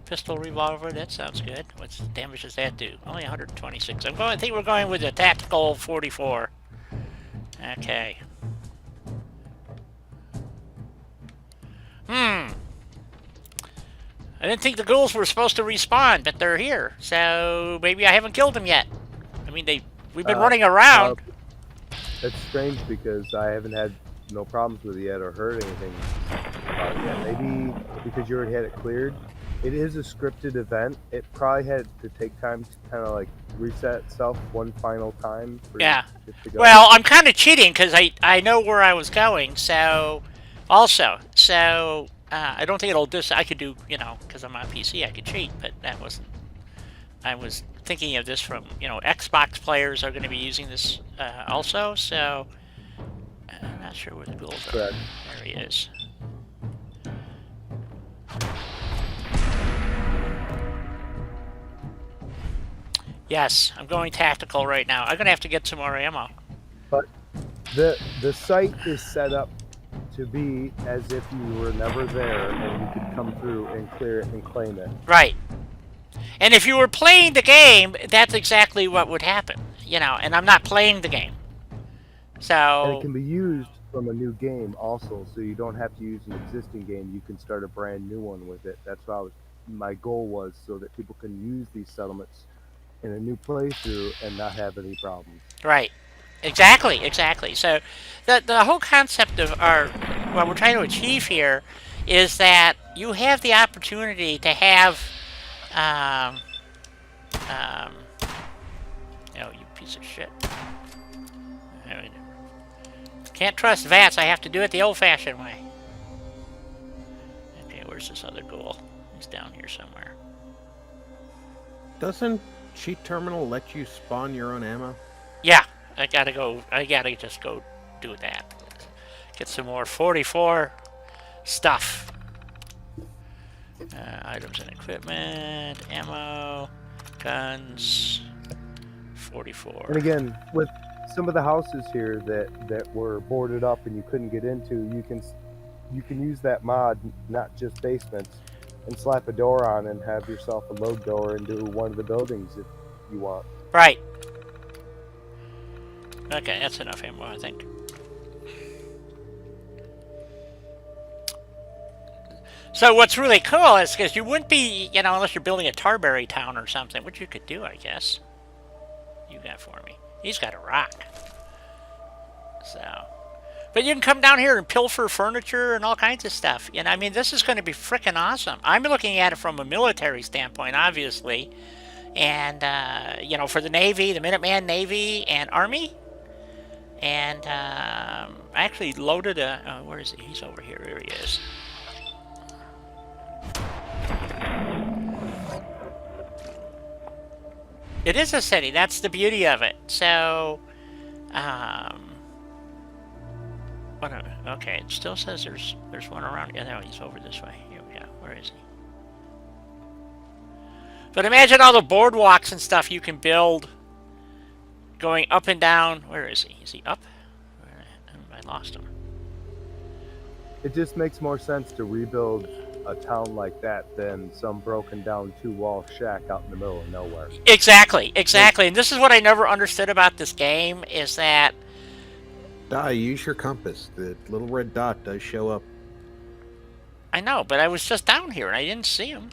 Pistol revolver, that sounds good. What damage does that do? Only 126. I think we're going with a tactical 44. Okay. I didn't think the ghouls were supposed to respawn, but they're here. So maybe I haven't killed them yet. I mean, we've been running around. It's strange because I haven't had no problems with it yet or heard anything about it yet. Maybe because you already had it cleared. It is a scripted event. It probably had to take time to kind of like reset itself one final time. For Yeah. it to go. Well, I'm kind of cheating because I know where I was going. So, also, I don't think it'll I could do, you know, because I'm on PC, I could cheat, but that wasn't. I was thinking of this from, you know, Xbox players are going to be using this also. So, I'm not sure where the ghouls are. Correct. There he is. Yes, I'm going tactical right now. I'm gonna have to get some more ammo. But the site is set up to be as if you were never there and you could come through and clear it and claim it. Right. And if you were playing the game, that's exactly what would happen. You know, and I'm not playing the game. So... And it can be used from a new game also, so you don't have to use an existing game. You can start a brand new one with it. That's what my goal was, so that people can use these settlements in a new playthrough and not have any problems. Right. Exactly. So the whole concept of what we're trying to achieve here is that you have the opportunity to have oh, you piece of shit. Can't trust VATS. I have to do it the old-fashioned way. Okay, where's this other ghoul? He's down here somewhere. Doesn't Cheat Terminal let you spawn your own ammo? Yeah, I gotta just go do that. Get some more 44 stuff. Items and equipment, ammo, guns, 44. And again, with some of the houses here that were boarded up and you couldn't get into, you can use that mod, not just basements, and slap a door on and have yourself a load door into one of the buildings if you want. Right. Okay, that's enough ammo, I think. So what's really cool is because you wouldn't be, you know, unless you're building a Tarberry town or something, which you could do, I guess. You got for me. He's got a rock. So, but you can come down here and pilfer furniture and all kinds of stuff. And I mean, this is going to be freaking awesome. I'm looking at it from a military standpoint, obviously. And, you know, for the Navy, the Minuteman Navy and Army. And I actually loaded a... where is he? He's over here. Here he is. It is a city. That's the beauty of it. So, okay, it still says there's one around. Yeah, no, he's over this way. Here we go. Where is he? But imagine all the boardwalks and stuff you can build going up and down. Where is he? Is he up? I lost him. It just makes more sense to rebuild a town like that than some broken down 2-wall shack out in the middle of nowhere. Exactly. And this is what I never understood about this game is that Use your compass. The little red dot does show up. I know, but I was just down here and I didn't see him.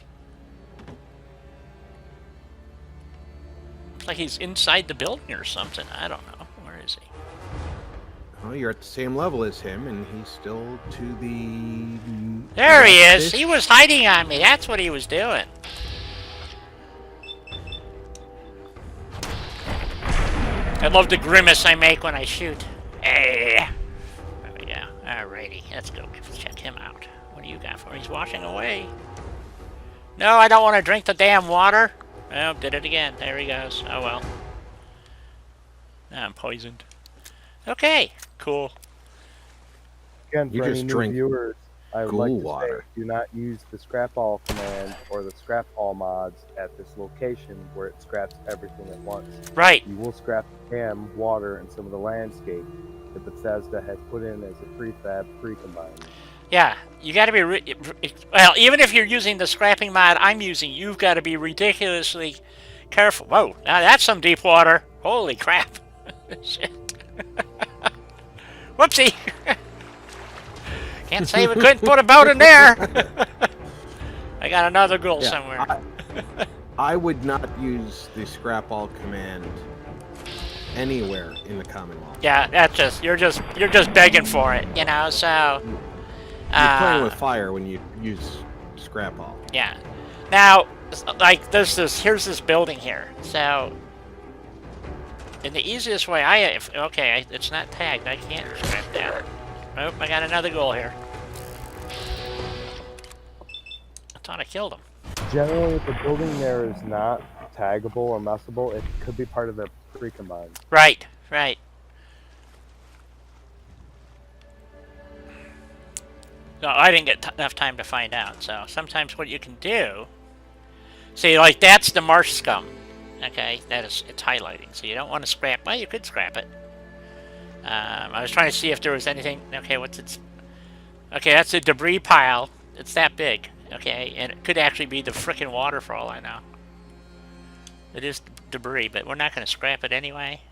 It's like he's inside the building or something. I don't know. Where is he? Oh, you're at the same level as him, and he's still to the... There he is! He was hiding on me. That's what he was doing. I love the grimace I make when I shoot. Hey! There we go. Alrighty. Let's go check him out. What do you got for me? He's washing away. No, I don't want to drink the damn water. Oh, did it again. There he goes. Oh well. I'm poisoned. Okay, cool. Again, You for just any new drink viewers, I would cool like to water. say, do not use the scrap all command or the scrap all mods at this location where it scraps everything at once. Right. You will scrap cam, water, and some of the landscape that Bethesda has put in as a prefab pre-combined. Yeah, you got to be... well, even if you're using the scrapping mod I'm using, you've got to be ridiculously careful. Whoa, now that's some deep water. Holy crap. Shit. Whoopsie. Can't say we couldn't put a boat in there. I got another ghoul somewhere. I would not use the scrap all command anywhere in the Commonwealth. Yeah, that's just you're just begging for it, you know. So You're playing with fire when you use scrap all. yeah. Now, like here's this building here. So, in the easiest way, it's not tagged. I can't scrap that. Nope, I got another goal here. I thought I killed him. Generally, if the building there is not taggable or messable, it could be part of the pre-combined. Right. No, I didn't get enough time to find out. So sometimes what you can do, see, like that's the marsh scum. Okay, it's highlighting, so you don't want to scrap. Well, you could scrap it. I was trying to see if there was anything. Okay, okay, that's a debris pile. It's that big. Okay, and it could actually be the frickin' water for all I know. It is debris, but we're not going to scrap it anyway.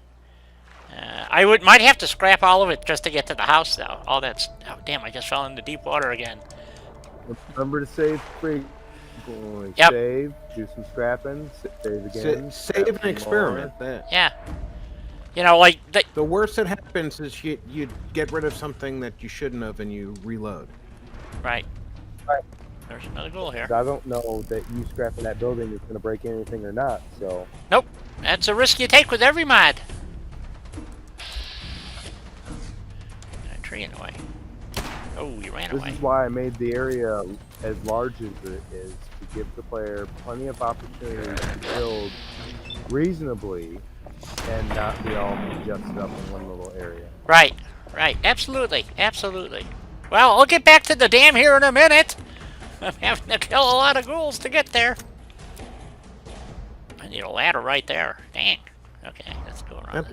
I might have to scrap all of it just to get to the house, though. Oh, damn! I just fell into deep water again. Remember to save free. Yep. Save, do some scrapping, save again. Save and experiment. Yeah. You know, like the worst that happens is you get rid of something that you shouldn't have, and you reload. Right. There's another goal here. I don't know that you scrapping that building is going to break anything or not. So. Nope. That's a risk you take with every mod. A tree in the way. Oh, you ran away. This is why I made the area as large as it is, to give the player plenty of opportunity to build reasonably and not be all congested up in one little area. Right. Absolutely. Well, I'll get back to the dam here in a minute. I'm having to kill a lot of ghouls to get there. I need a ladder right there. Dang. Okay, let's go around.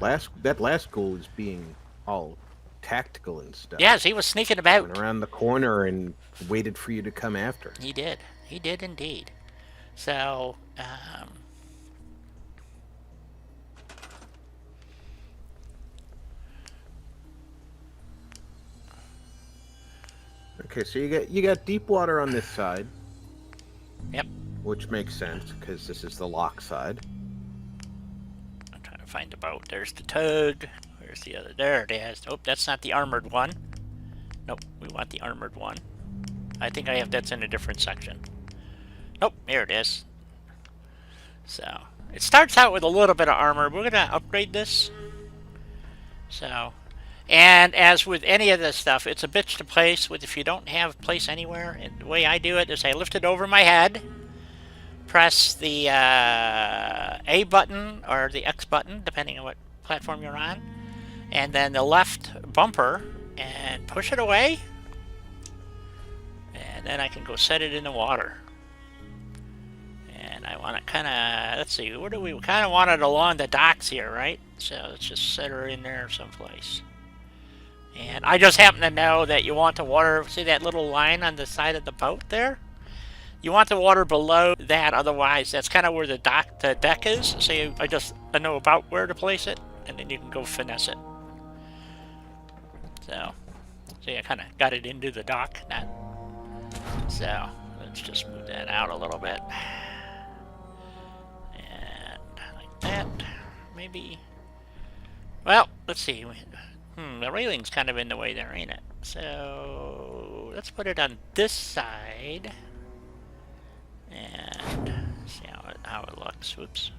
That last ghoul is being all tactical and stuff. Yes, he was sneaking about. Went around the corner and waited for you to come after. He did indeed. So, Okay, so you got deep water on this side. Yep. Which makes sense because this is the lock side. I'm trying to find the boat. There's the tug. Where's the other? There it is. Oh, that's not the armored one. Nope, we want the armored one. I think that's in a different section. Nope, here it is. So, it starts out with a little bit of armor. We're going to upgrade this. So, and as with any of this stuff, it's a bitch to place with if you don't have place anywhere. And the way I do it is I lift it over my head, press the A button or the X button, depending on what platform you're on, and then the left bumper, and push it away, and then I can go set it in the water. And I want to kind of, let's see, what do we kind of want it along the docks here, right? So let's just set her in there someplace. And I just happen to know that you want the water, see that little line on the side of the boat there? You want the water below that, otherwise that's kind of where the deck is. So I know about where to place it, and then you can go finesse it. So see, I kind of got it into the dock. So let's just move that out a little bit. And like that, maybe. Well, let's see. The railing's kind of in the way there, ain't it? So let's put it on this side. And see how it looks. Whoops.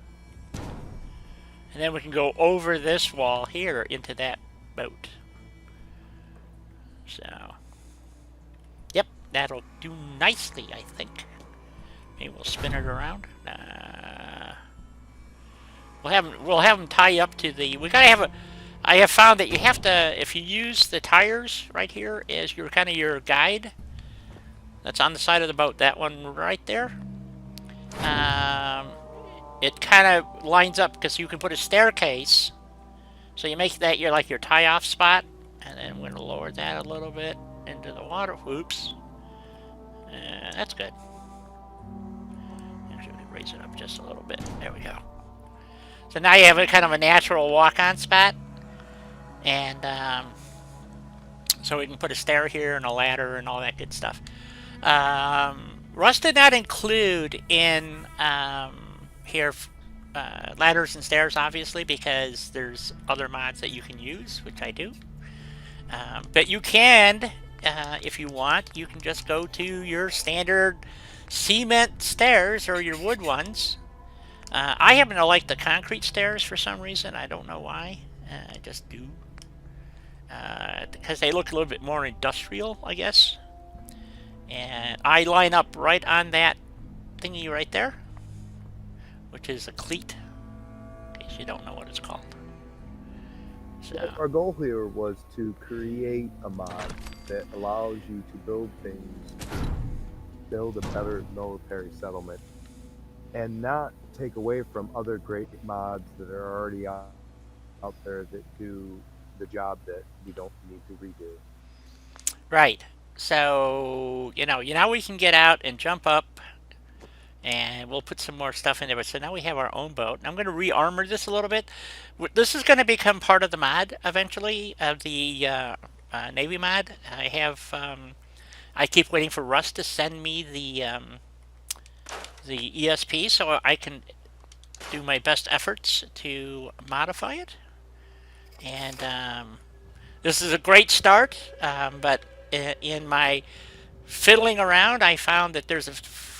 And then we can go over this wall here into that boat. So, yep, that'll do nicely, I think. Maybe we'll spin it around. We'll have them tie up to the. We gotta have a. I have found that you have to, if you use the tires right here as your kind of your guide. That's on the side of the boat. That one right there. It kind of lines up because you can put a staircase. So you make that your tie-off spot, and then we're gonna lower that a little bit into the water. Whoops. That's good. Actually, raise it up just a little bit. There we go. So now you have a kind of a natural walk-on spot, and so we can put a stair here and a ladder and all that good stuff. Rust did not include in here ladders and stairs, obviously, because there's other mods that you can use, which I do. But you can, if you want, you can just go to your standard cement stairs or your wood ones. I happen to like the concrete stairs for some reason. I don't know why. I just do. Because they look a little bit more industrial, I guess. And I line up right on that thingy right there, which is a cleat, in case you don't know what it's called. So our goal here was to create a mod that allows you to build things, build a better military settlement, and not take away from other great mods that are already out there that do the job that we don't need to redo. right. So, now we can get out and jump up, and we'll put some more stuff in there. But so now we have our own boat. I'm going to re-armor this a little bit. This is going to become part of the mod eventually, of the Navy mod. I keep waiting for Rust to send me the ESP so I can do my best efforts to modify it. And this is a great start, but in my fiddling around, I found that there's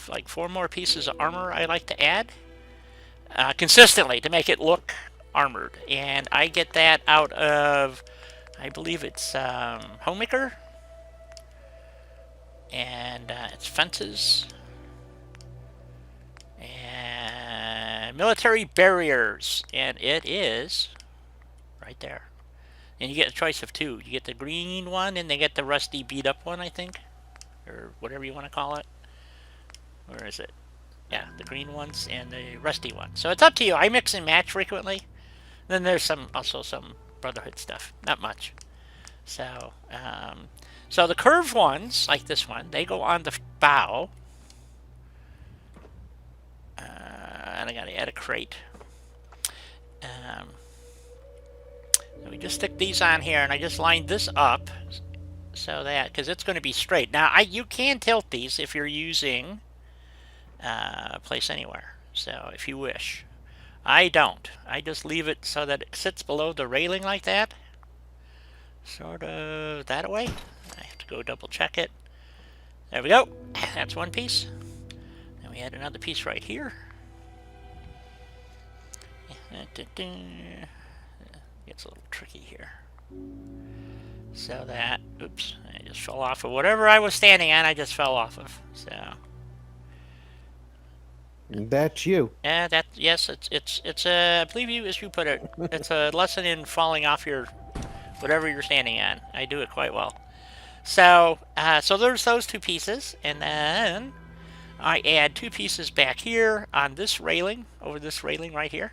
like 4 more pieces of armor I like to add consistently to make it look armored. And I get that out of, I believe it's Homemaker, and it's fences and military barriers, and it is right there. And you get a choice of 2. You get the green one, and they get the rusty beat up one, I think, or whatever you want to call it. Where is it? Yeah, the green ones and the rusty one. So it's up to you. I mix and match frequently. Then there's also some Brotherhood stuff. Not much. So, so the curved ones, like this one, they go on the bow. And I gotta add a crate. We just stick these on here, and I just lined this up so that, because it's going to be straight. Now, you can tilt these if you're using Place Anywhere, so if you wish. I don't. I just leave it so that it sits below the railing like that. Sort of that way. I have to go double check it. There we go. That's one piece. Then we add another piece right here. Gets a little tricky here. So that, oops, I just fell off of whatever I was standing on, I just fell off of. So, That's you. Yeah, that yes, it's I believe you as you put it, it's a lesson in falling off your whatever you're standing on. I do it quite well. So so there's those two pieces, and then I add two pieces back here on this railing, over this railing right here.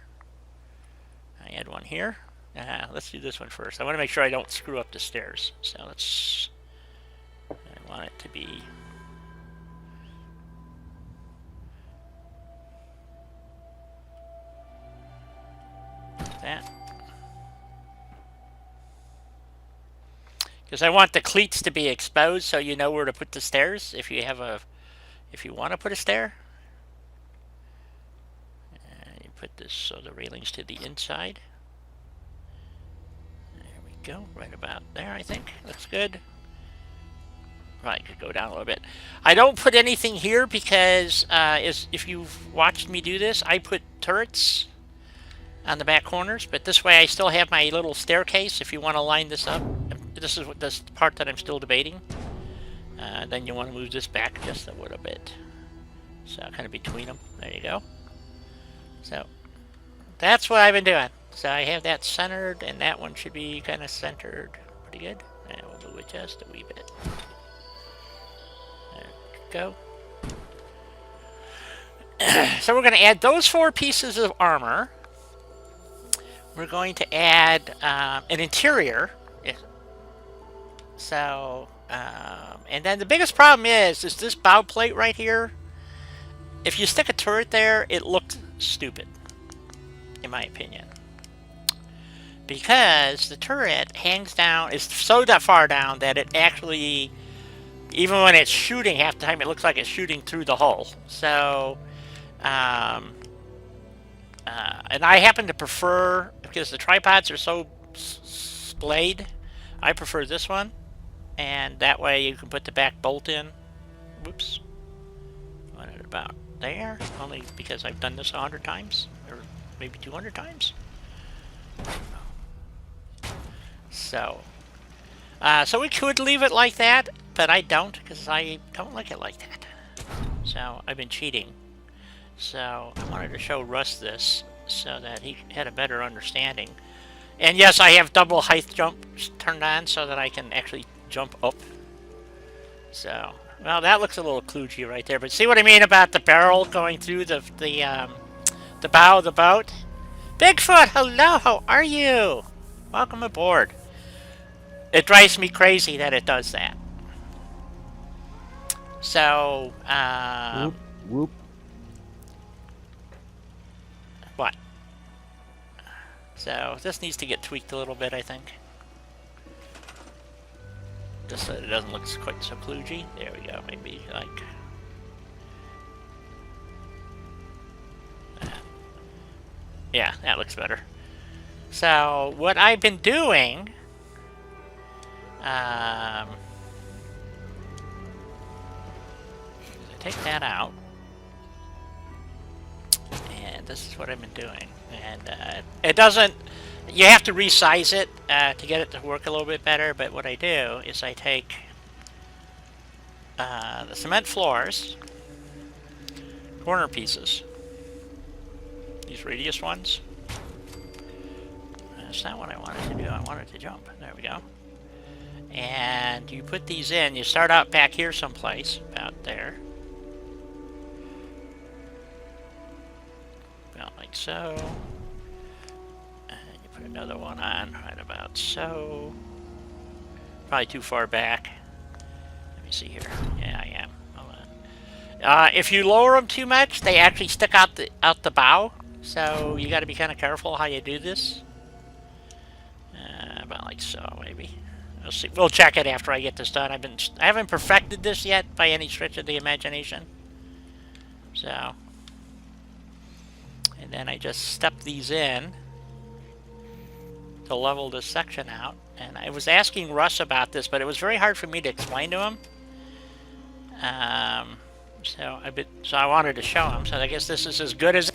I add one here. Let's do this one first. I want to make sure I don't screw up the stairs. So let's. I want it to be. That. Because I want the cleats to be exposed so you know where to put the stairs if you have a. If you want to put a stair. You put this so the railing's to the inside. There we go, right about there, I think. Looks good. Right, could go down a little bit. I don't put anything here because if you've watched me do this, I put turrets on the back corners, but this way I still have my little staircase if you want to line this up. This is this part that I'm still debating. Then you want to move this back just a little bit. So kind of between them. There you go. So that's what I've been doing. So I have that centered, and that one should be kind of centered pretty good. And we'll move it just a wee bit. There we go. So we're going to add those 4 pieces of armor. We're going to add an interior. So, and then the biggest problem is this bow plate right here. If you stick a turret there, it looks stupid, in my opinion. Because the turret hangs down, is so that far down that it actually, even when it's shooting half the time, it looks like it's shooting through the hull. So, and I happen to prefer, because the tripods are so splayed, I prefer this one. And that way you can put the back bolt in. Whoops. What it about there? Only because I've done this 100 times, or maybe 200 times. So, so we could leave it like that, but I don't, because I don't like it like that. So I've been cheating. So I wanted to show Russ this so that he had a better understanding. And yes, I have double height jump turned on so that I can actually jump up. So, well, that looks a little kludgy right there. But see what I mean about the barrel going through the bow of the boat? Bigfoot, hello, how are you? Welcome aboard. It drives me crazy that it does that. So, Whoop, whoop. What? So, this needs to get tweaked a little bit, I think. Just so it doesn't look quite so kludgy. There we go, maybe like that. Yeah, that looks better. So what I've been doing, I take that out, and this is what I've been doing. And it doesn't. You have to resize it to get it to work a little bit better, but what I do is I take the cement floors, corner pieces, these radius ones. That's not what I wanted to do. I wanted to jump. There we go. And you put these in. You start out back here someplace, about there. About like so. Put another one on right about so. Probably too far back. Let me see here. Yeah, I am. Hold on. If you lower them too much, they actually stick out the bow. So you got to be kind of careful how you do this. About like so, maybe. We'll see. We'll check it after I get this done. I haven't perfected this yet by any stretch of the imagination. So, and then I just step these in to level this section out. And I was asking Russ about this, but it was very hard for me to explain to him. So I wanted to show him. So I guess this is as good as.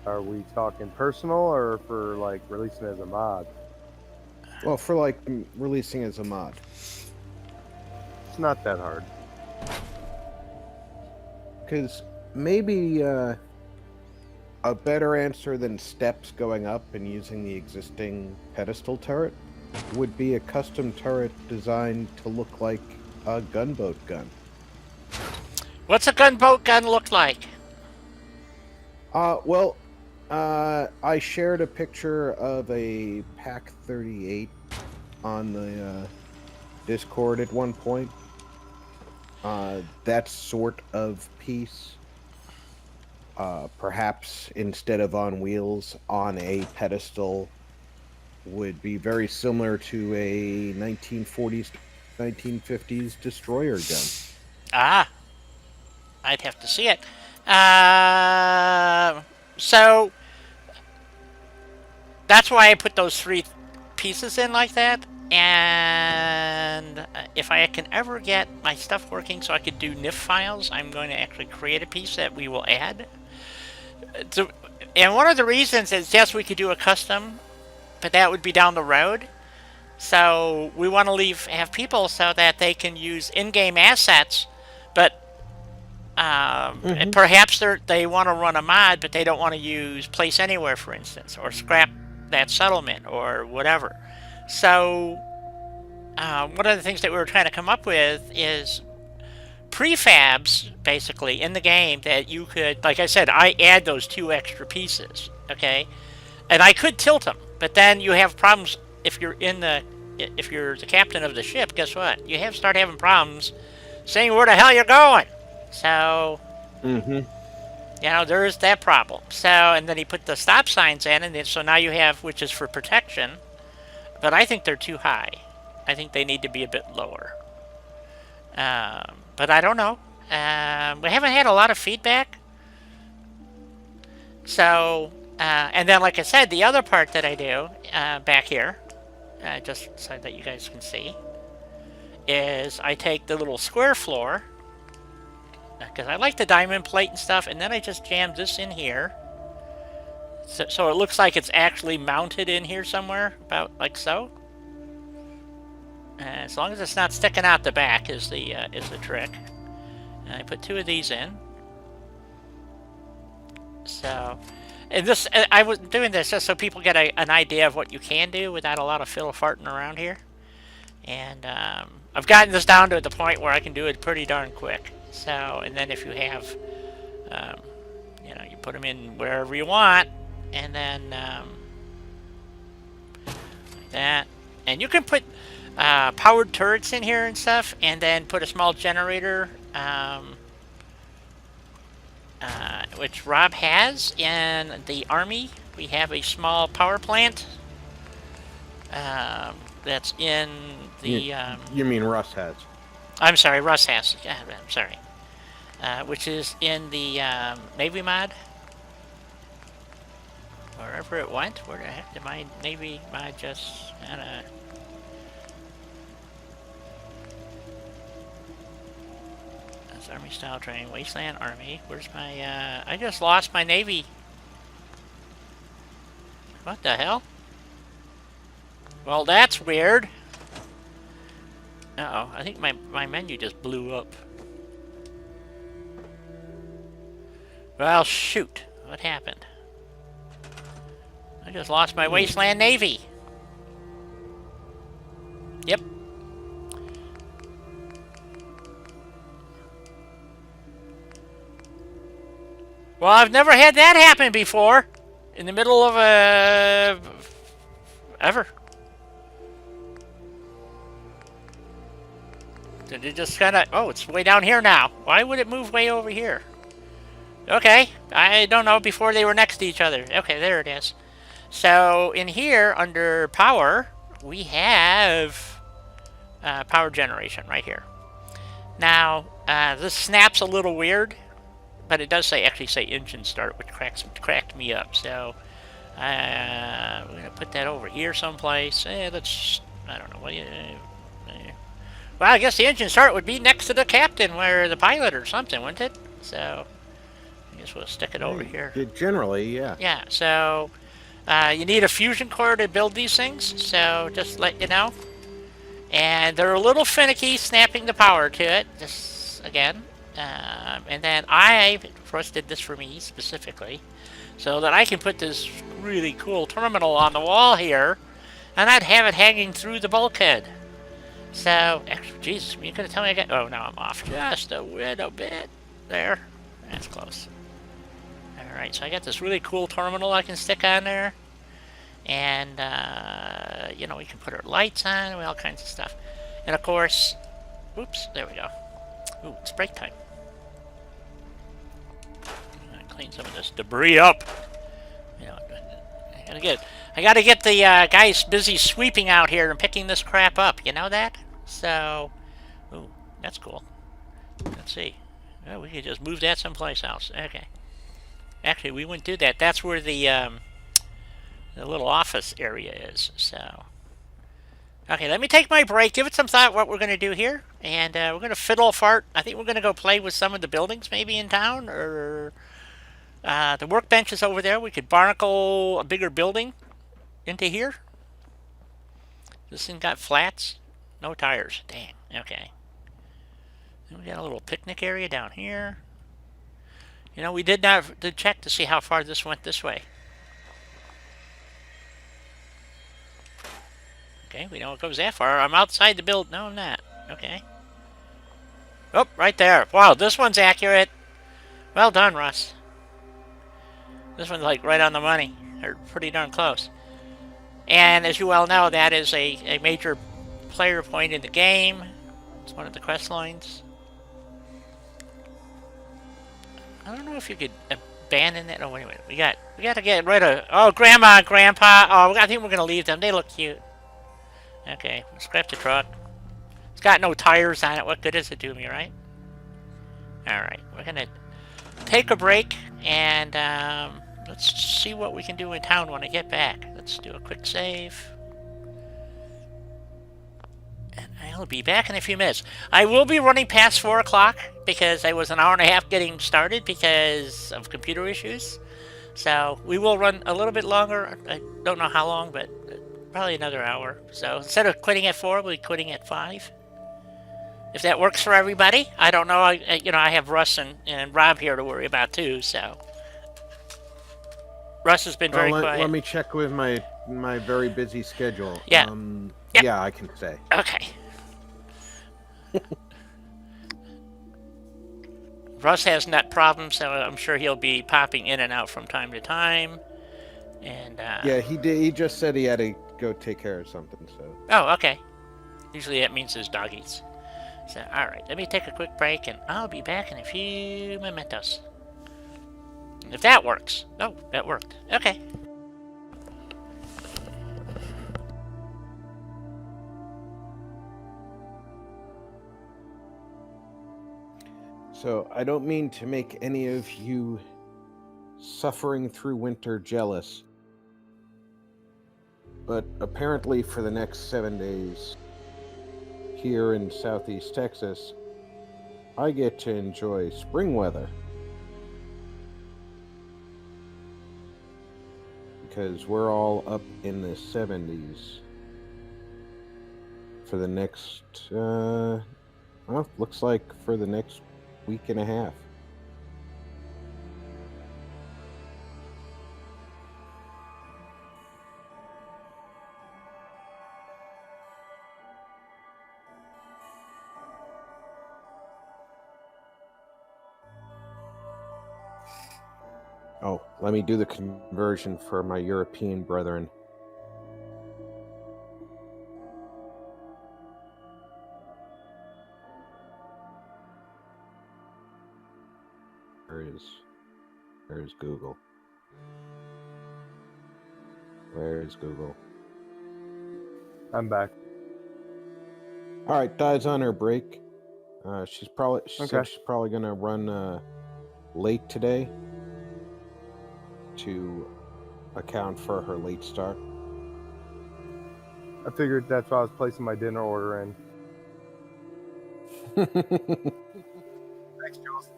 Are we talking personal or for like releasing as a mod? Well, for like releasing as a mod. It's not that hard. Because maybe A better answer than steps going up and using the existing pedestal turret would be a custom turret designed to look like a gunboat gun. What's a gunboat gun look like? Well, I shared a picture of a Pac 38 on the Discord at one point. That sort of piece. Perhaps instead of on wheels, on a pedestal, would be very similar to a 1940s, 1950s destroyer gun. Ah, I'd have to see it. So that's why I put those 3 pieces in like that. And if I can ever get my stuff working so I could do NIF files, I'm going to actually create a piece that we will add. And one of the reasons is, yes, we could do a custom, but that would be down the road. So we want to have people so that they can use in-game assets, but and perhaps they want to run a mod, but they don't want to use Place Anywhere, for instance, or scrap that settlement or whatever. So one of the things that we were trying to come up with is prefabs, basically, in the game that you could, like I said, I add those 2 extra pieces, okay? And I could tilt them, but then you have problems if you're the captain of the ship. Guess what? You start having problems saying where the hell you're going. So, there's that problem. So, and then he put the stop signs in, and so now you have, which is for protection, but I think they're too high. I think they need to be a bit lower. But I don't know. We haven't had a lot of feedback. So, and then, like I said, the other part that I do back here, just so that you guys can see, is I take the little square floor, because I like the diamond plate and stuff, and then I just jam this in here. So it looks like it's actually mounted in here somewhere, about like so. As long as it's not sticking out the back is the trick. And I put 2 of these in. So, and this, I was doing this just so people get an idea of what you can do without a lot of fiddle farting around here. And I've gotten this down to the point where I can do it pretty darn quick. So, and then if you have, you put them in wherever you want, and then like that. And you can put powered turrets in here and stuff, and then put a small generator, which Rob has in the army. We have a small power plant that's in the... you mean Russ has? I'm sorry, Russ has. Yeah, I'm sorry. Which is in the Navy mod. Wherever it went. Where the heck did my Navy mod just... That's Army style training. Wasteland Army. Where's my... I just lost my Navy. What the hell? Well, that's weird. Uh-oh, I think my menu just blew up. Well, shoot. What happened? I just lost my Wasteland Navy. Yep. Well, I've never had that happen before. In the middle of a... ever. Did it just kind of... Oh, it's way down here now. Why would it move way over here? Okay. I don't know. Before they were next to each other. Okay, there it is. So, in here, under power, we have power generation right here. Now, this snaps a little weird, but it does actually say engine start, which cracked me up. So, we're going to put that over here someplace. Let's... I don't know. What do you... Well, I guess the engine start would be next to the captain, or the pilot, or something, wouldn't it? So, I guess we'll stick it over here. Generally, yeah. Yeah, so you need a fusion core to build these things, so just let you know. And they're a little finicky snapping the power to it, just again. And then of course, did this for me specifically. so that I can put this really cool terminal on the wall here, and I'd have it hanging through the bulkhead. So, actually, Jesus, you gonna tell me I got? Oh, now I'm off just a little bit. There, that's close. All right, so I got this really cool terminal I can stick on there, and you know, we can put our lights on, all kinds of stuff, and of course, oops, there we go. Ooh, it's break time. Clean some of this debris up. You know, I gotta get the guys busy sweeping out here and picking this crap up. You know that? So, ooh, that's cool. Let's see. Oh, we could just move that someplace else. Okay. Actually, we wouldn't do that. That's where the little office area is. So, okay, let me take my break. Give it some thought what we're gonna do here, and we're gonna fiddle fart. I think we're gonna go play with some of the buildings maybe in town, or the workbench is over there. We could barnacle a bigger building into here. This thing got flats, no tires. Dang. Okay. Then we got a little picnic area down here. You know, we did check to see how far this went this way. Okay, we know it goes that far. I'm outside the build. No, I'm not. Okay. Oh, right there. Wow, this one's accurate. Well done, Russ. This one's like right on the money, or pretty darn close. And as you well know, that is a major player point in the game. It's one of the quest lines. I don't know if you could abandon that. Oh, wait a minute. We got to get rid of. Oh, Grandma and Grandpa. Oh, I think we're gonna leave them. They look cute. Okay, scrap the truck. It's got no tires on it. What good does it do me, right? All right, we're gonna take a break and let's see what we can do in town when I get back. Let's do a quick save. And I'll be back in a few minutes. I will be running past 4 o'clock because I was an hour and a half getting started because of computer issues. So we will run a little bit longer. I don't know how long, but probably another hour. So instead of quitting at 4, we'll be quitting at 5. If that works for everybody, I don't know. I have Russ and Rob here to worry about too. So Russ has been very quiet. Let me check with my very busy schedule. Yeah. Yep. Yeah, I can stay. Okay. Russ has nut problems, so I'm sure he'll be popping in and out from time to time. And yeah, he did. He just said he had to go take care of something. So. Oh, okay. Usually that means his doggies. So, all right, let me take a quick break, and I'll be back in a few momentos. If that works. Oh, that worked. Okay. So, I don't mean to make any of you suffering through winter jealous, but apparently for the next 7 days here in Southeast Texas, I get to enjoy spring weather. Because we're all up in the 70s for the next, well, looks like for the next week and a half. Oh, let me do the conversion for my European brethren. Where is Google? Where is Google? I'm back. All right, Di's on her break. She said she's probably gonna run late today to account for her late start. I figured that's why I was placing my dinner order in. Thanks, Jules.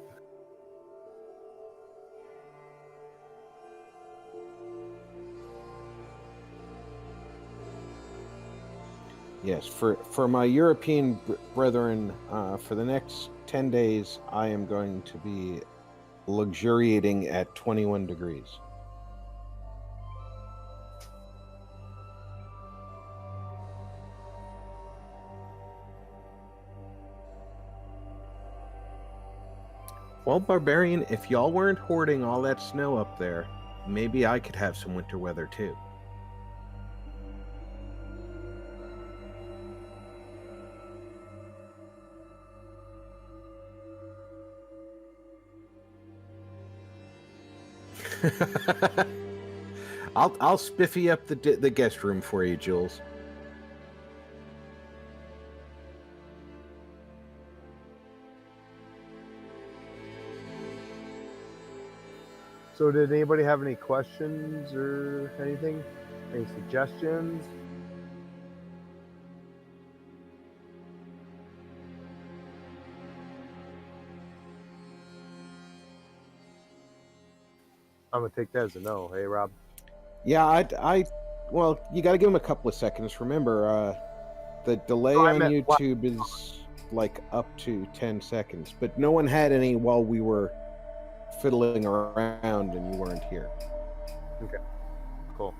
Yes, for my European brethren, for the next 10 days, I am going to be luxuriating at 21 degrees. Well, Barbarian, if y'all weren't hoarding all that snow up there, maybe I could have some winter weather too. I'll spiffy up the guest room for you, Jules. So did anybody have any questions or anything? Any suggestions? I'm gonna take that as a no. Hey, Rob. Yeah, well, you got to give him a couple of seconds. Remember, the delay on YouTube is like up to 10 seconds, but no one had any while we were fiddling around and you weren't here. Okay, cool.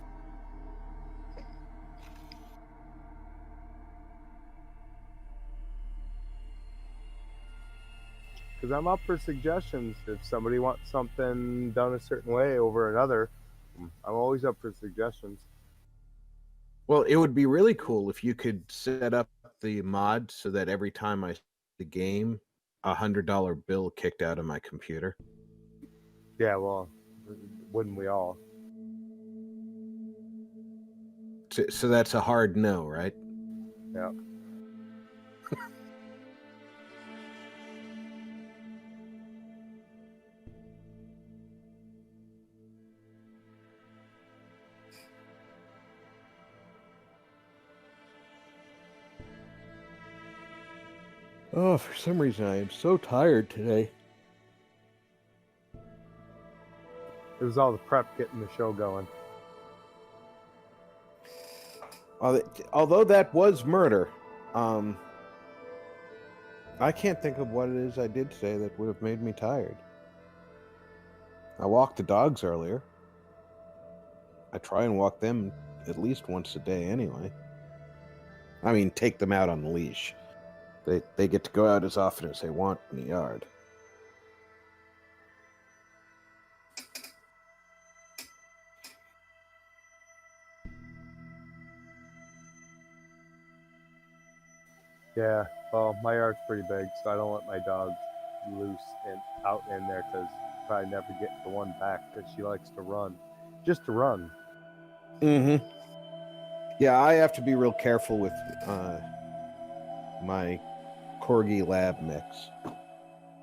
Because I'm up for suggestions. If somebody wants something done a certain way over another, I'm always up for suggestions. Well, it would be really cool if you could set up the mod so that every time I the game, $100 bill kicked out of my computer. Yeah, well, wouldn't we all? So that's a hard no, right? Yeah. Oh, for some reason I am so tired today. It was all the prep getting the show going. Although that was murder, I can't think of what it is I did say that would have made me tired. I walked the dogs earlier. I try and walk them at least once a day anyway. I mean, take them out on the leash. They get to go out as often as they want in the yard. Yeah, well, my yard's pretty big, so I don't let my dog loose and out in there because probably never get the one back because she likes to run, just to run. Mm-hmm. Yeah, I have to be real careful with my Corgi Lab mix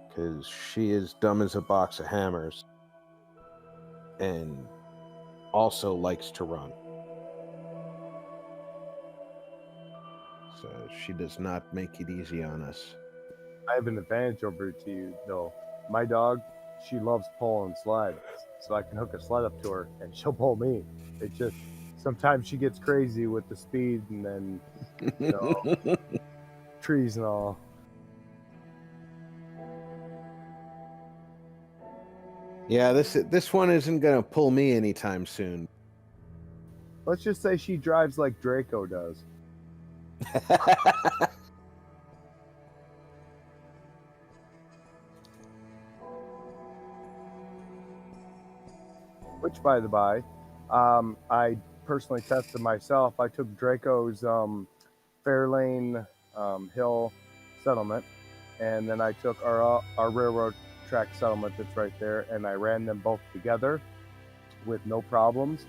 because she is dumb as a box of hammers and also likes to run. So she does not make it easy on us. I have an advantage over to you, though. My dog, she loves pulling slides, so I can hook a sled up to her and she'll pull me. It's just sometimes she gets crazy with the speed and then, you know, trees and all. Yeah, this one isn't gonna pull me anytime soon. Let's just say she drives like Draco does. Which, by the by, I personally tested myself. I took Draco's Fairlane Hill settlement, and then I took our railroad track settlement that's right there, and I ran them both together with no problems,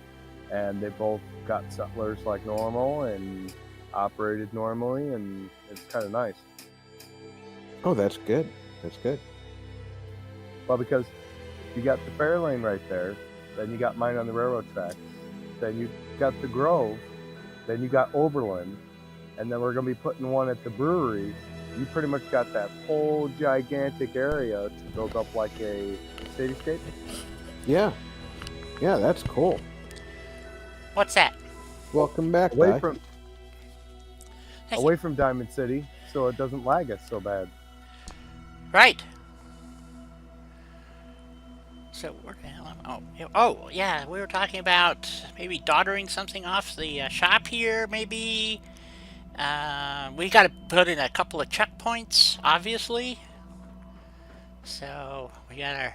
and they both got settlers like normal and operated normally, and it's kind of nice. Oh, that's good. That's good. Well, because you got the Fairlane right there, then you got mine on the railroad track, then you got the Grove, then you got Oberlin, and then we're going to be putting one at the brewery. You pretty much got that whole gigantic area to build up like a cityscape. Yeah, that's cool. What's that? Welcome back, Away Guy. from Diamond City, so it doesn't lag us so bad. Right. So where the hell am I? Oh, yeah, we were talking about maybe doddering something off the shop here, maybe. We got to put in a couple of checkpoints, obviously. So we got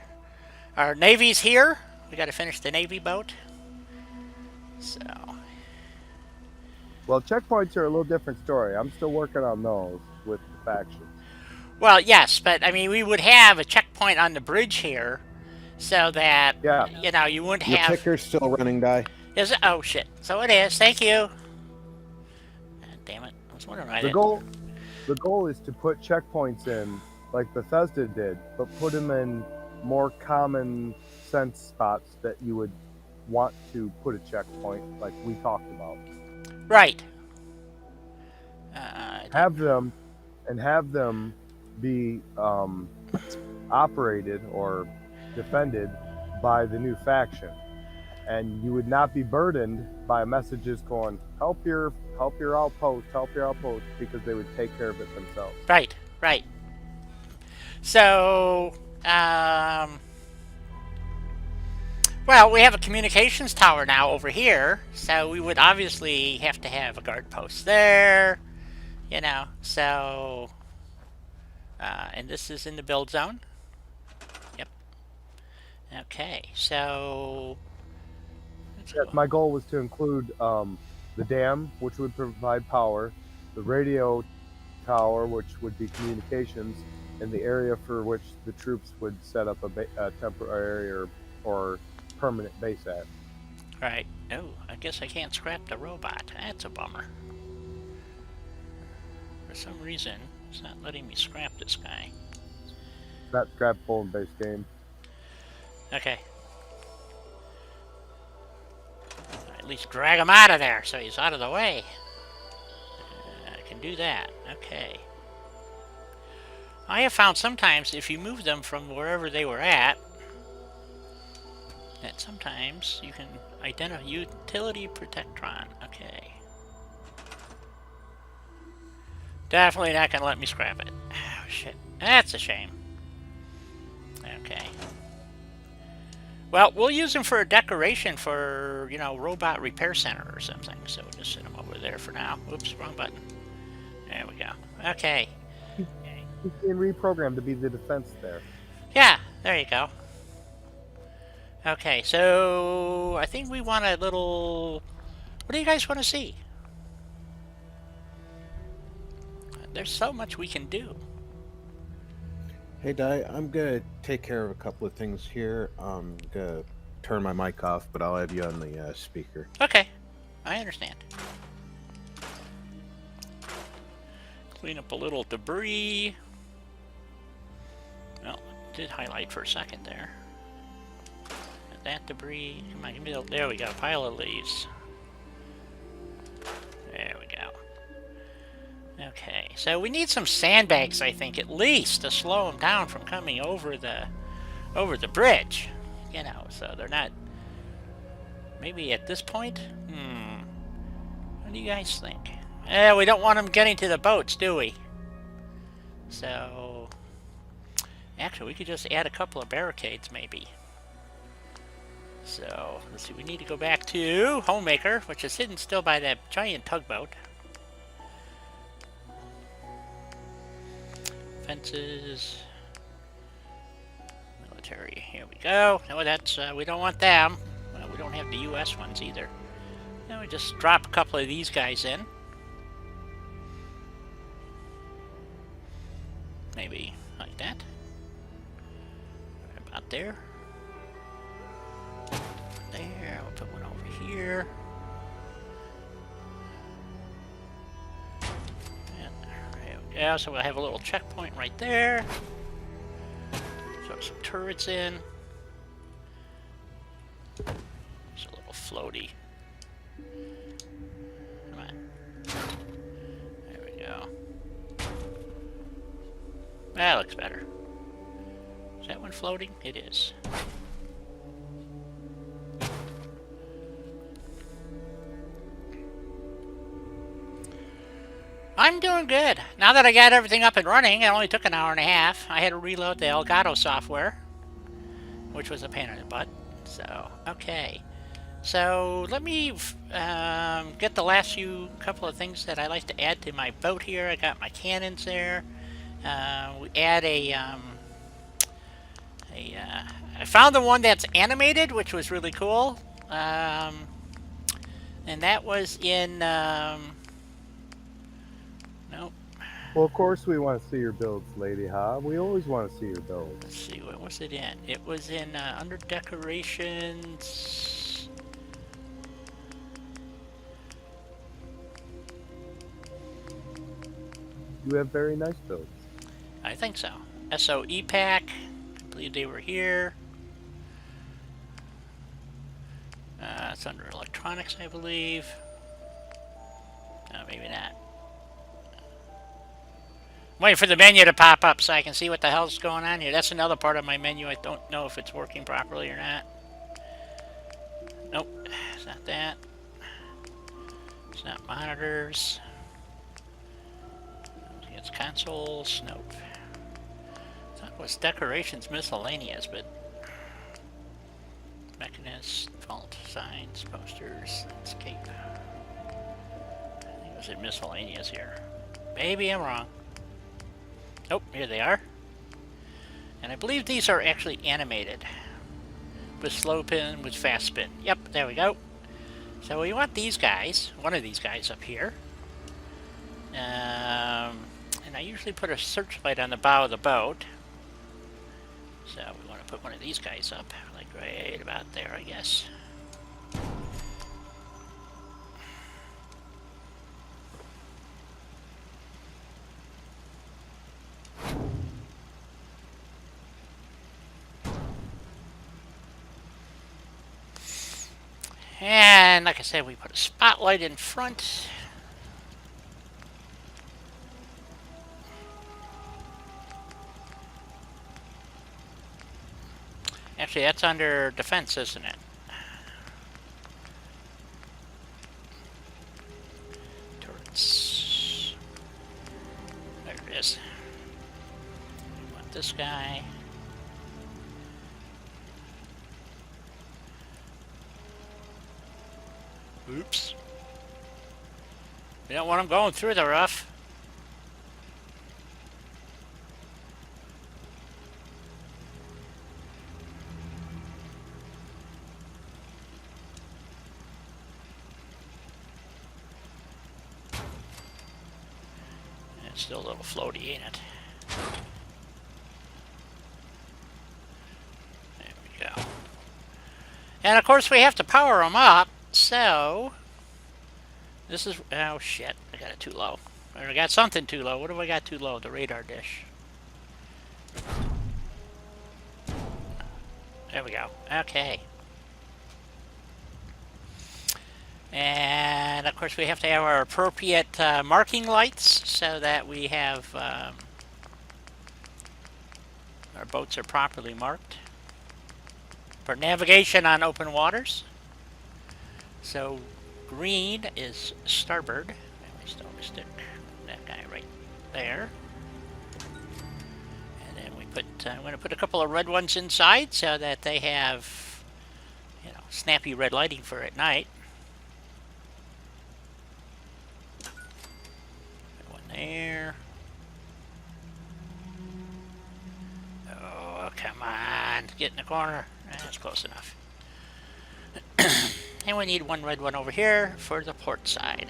our Navy's here. We got to finish the Navy boat. So. Well, checkpoints are a little different story. I'm still working on those with the factions. Well, yes, but I mean, we would have a checkpoint on the bridge here, so that you wouldn't Your have. picker's still running, Die. Is it? Oh shit! So it is. Thank you. God damn it! I was wondering why. The goal is to put checkpoints in like Bethesda did, but put them in more common sense spots that you would want to put a checkpoint, like we talked about. Right. Have them be operated or defended by the new faction, and you would not be burdened by messages going help your outpost, because they would take care of it themselves. Right. So, well, we have a communications tower now over here, so we would obviously have to have a guard post there, so, and this is in the build zone. Yep. Okay, so... Yes, my goal was to include the dam, which would provide power, the radio tower, which would be communications, and the area for which the troops would set up a temporary or permanent base at. Right. Oh, I guess I can't scrap the robot. That's a bummer. For some reason, it's not letting me scrap this guy. Not scrappable in base game. Okay. At least drag him out of there so he's out of the way. I can do that. Okay. I have found sometimes if you move them from wherever they were at, that sometimes you can identify utility protectron. Okay. Definitely not gonna let me scrap it. Oh shit. That's a shame. Okay. Well, we'll use them for a decoration for, robot repair center or something. So we'll just set them over there for now. Oops, wrong button. There we go. Okay. He's being reprogrammed to be the defense there. Yeah, there you go. Okay, so I think we want a little... What do you guys want to see? There's so much we can do. Hey, Di, I'm going to take care of a couple of things here. I'm going to turn my mic off, but I'll have you on the speaker. Okay, I understand. Clean up a little debris. Well, it did highlight for a second there. And that debris, come on, give me there we go, pile of leaves. There we go. Okay, so we need some sandbags, I think, at least, to slow them down from coming over the bridge. So they're not... Maybe at this point? What do you guys think? We don't want them getting to the boats, do we? So... Actually, we could just add a couple of barricades, maybe. So, let's see, we need to go back to Homemaker, which is hidden still by that giant tugboat. Fences. Military, here we go. No, that's, we don't want them. Well, we don't have the US ones either. Now we just drop a couple of these guys in. Maybe like that. Right about there. There, we'll put one over here. Yeah, so we'll have a little checkpoint right there. Throw some turrets in. It's a little floaty. Come on. There we go. That looks better. Is that one floating? It is. I'm doing good. Now that I got everything up and running, it only took an hour and a half. I had to reload the Elgato software, which was a pain in the butt. So, okay. So, let me get the last couple of things that I like to add to my boat here. I got my cannons there. We add a I found the one that's animated, which was really cool. And that was in... nope. Well, of course we want to see your builds, Lady Ha. We always want to see your builds. Let's see, what was it in? It was in under decorations. You have very nice builds. I think so. SOE pack. I believe they were here. It's under electronics, I believe. No, maybe not. I'm waiting for the menu to pop up so I can see what the hell's going on here. That's another part of my menu. I don't know if it's working properly or not. Nope, it's not that. It's not monitors. It's consoles. Nope. That was decorations miscellaneous, but mechanist, font, signs, posters, escape. I think it was in miscellaneous here. Maybe I'm wrong. Oh, here they are. And I believe these are actually animated. With slow spin, with fast spin. Yep, there we go. So we want these guys, one of these guys up here. And I usually put a searchlight on the bow of the boat. So we want to put one of these guys up, like right about there, I guess. And like I said, we put a spotlight in front. Actually, that's under defense, isn't it? Turrets. There it is. We want this guy. Oops. We don't want him going through the rough. It's still a little floaty, ain't it? There we go. And of course we have to power them up. So, this is, oh shit, I got it too low. Or I got something too low. What have I got too low? The radar dish. There we go. Okay. And of course we have to have our appropriate marking lights so that we have, our boats are properly marked for navigation on open waters. So green is starboard. And we still stick that guy right there. And then we put, I'm going to put a couple of red ones inside so that they have, you know, snappy red lighting for at night. Put one there. Oh, come on. Get in the corner. That's close enough. And we need one red one over here for the port side.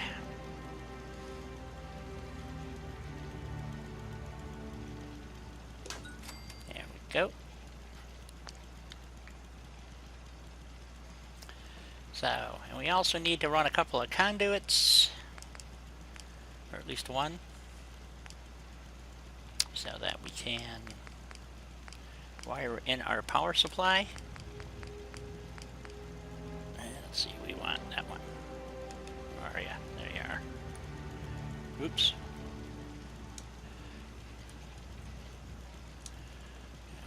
There we go. So, and we also need to run a couple of conduits, or at least one, so that we can wire in our power supply. Let's see, we want that one. Where are you? There you are. Oops.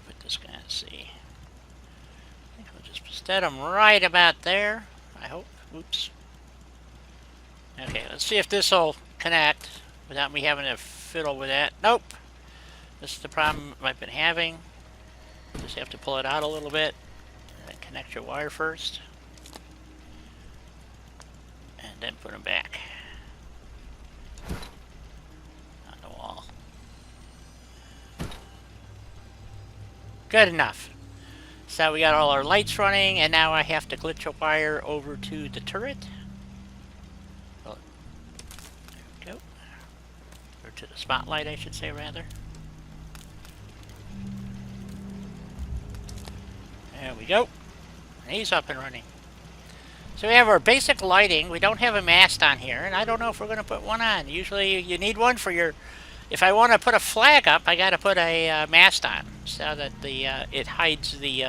Put this guy, let's see. I think we'll just set him right about there, I hope. Oops. Okay, let's see if this will connect without me having to fiddle with that. Nope. This is the problem I've been having. Just have to pull it out a little bit and connect your wire first. And then put them back on the wall. Good enough. So we got all our lights running, and now I have to glitch a wire over to the turret. Well, there we go. Or to the spotlight, I should say, rather. There we go. He's up and running. So we have our basic lighting. We don't have a mast on here, and I don't know if we're going to put one on. Usually you need one for your... If I want to put a flag up, I got to put a mast on so that the it hides the...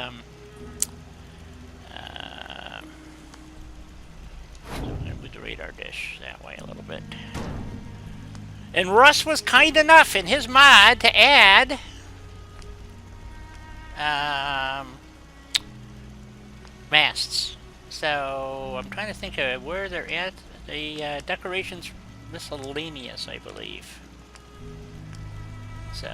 with the radar dish that way a little bit. And Russ was kind enough in his mod to add... masts. So I'm trying to think of where they're at. The decorations miscellaneous, I believe. So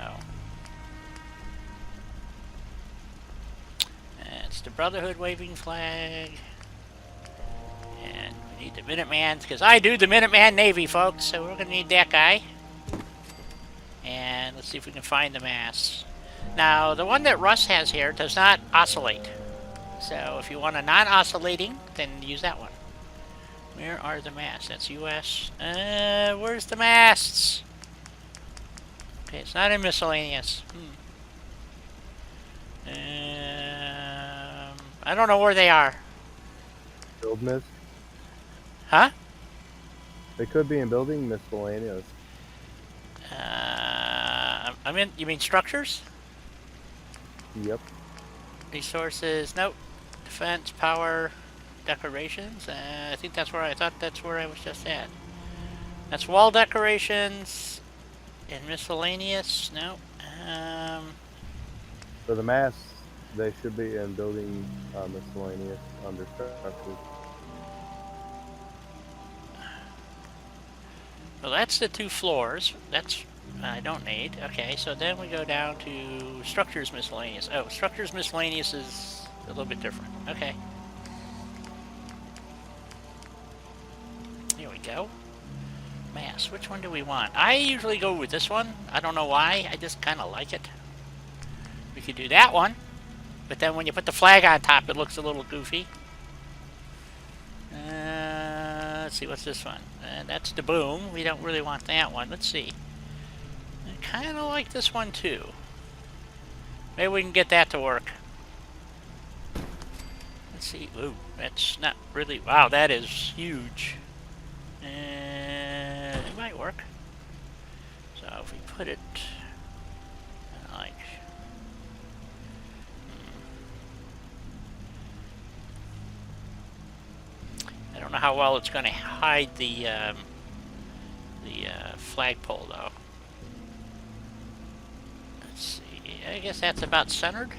it's the Brotherhood waving flag, and we need the Minutemans because I do the Minuteman Navy, folks. So we're gonna need that guy. And let's see if we can find the masts. Now the one that Russ has here does not oscillate. So if you want a non-oscillating, then use that one. Where are the masts? That's US. Where's the masts? Okay, it's not in miscellaneous. I don't know where they are. Build miss. Huh? They could be in building miscellaneous. I mean, you mean structures? Yep. Resources, nope. Defense, power, decorations. I think that's where I thought that's where I was just at. That's wall decorations and miscellaneous. Nope. For the masts, they should be in building miscellaneous under structures. Well, that's the 2 floors. That's I don't need. Okay, so then we go down to structures miscellaneous. Oh, structures miscellaneous is a little bit different. Okay. Here we go. Mass. Which one do we want? I usually go with this one. I don't know why. I just kind of like it. We could do that one. But then when you put the flag on top, it looks a little goofy. Let's see, what's this one? That's the boom. We don't really want that one. Let's see. I kind of like this one too. Maybe we can get that to work. Let's see. Ooh, that's not really... Wow, that is huge. It might work. So if we put it... like... I don't know how well it's going to hide the flagpole, though. Let's see. I guess that's about centered.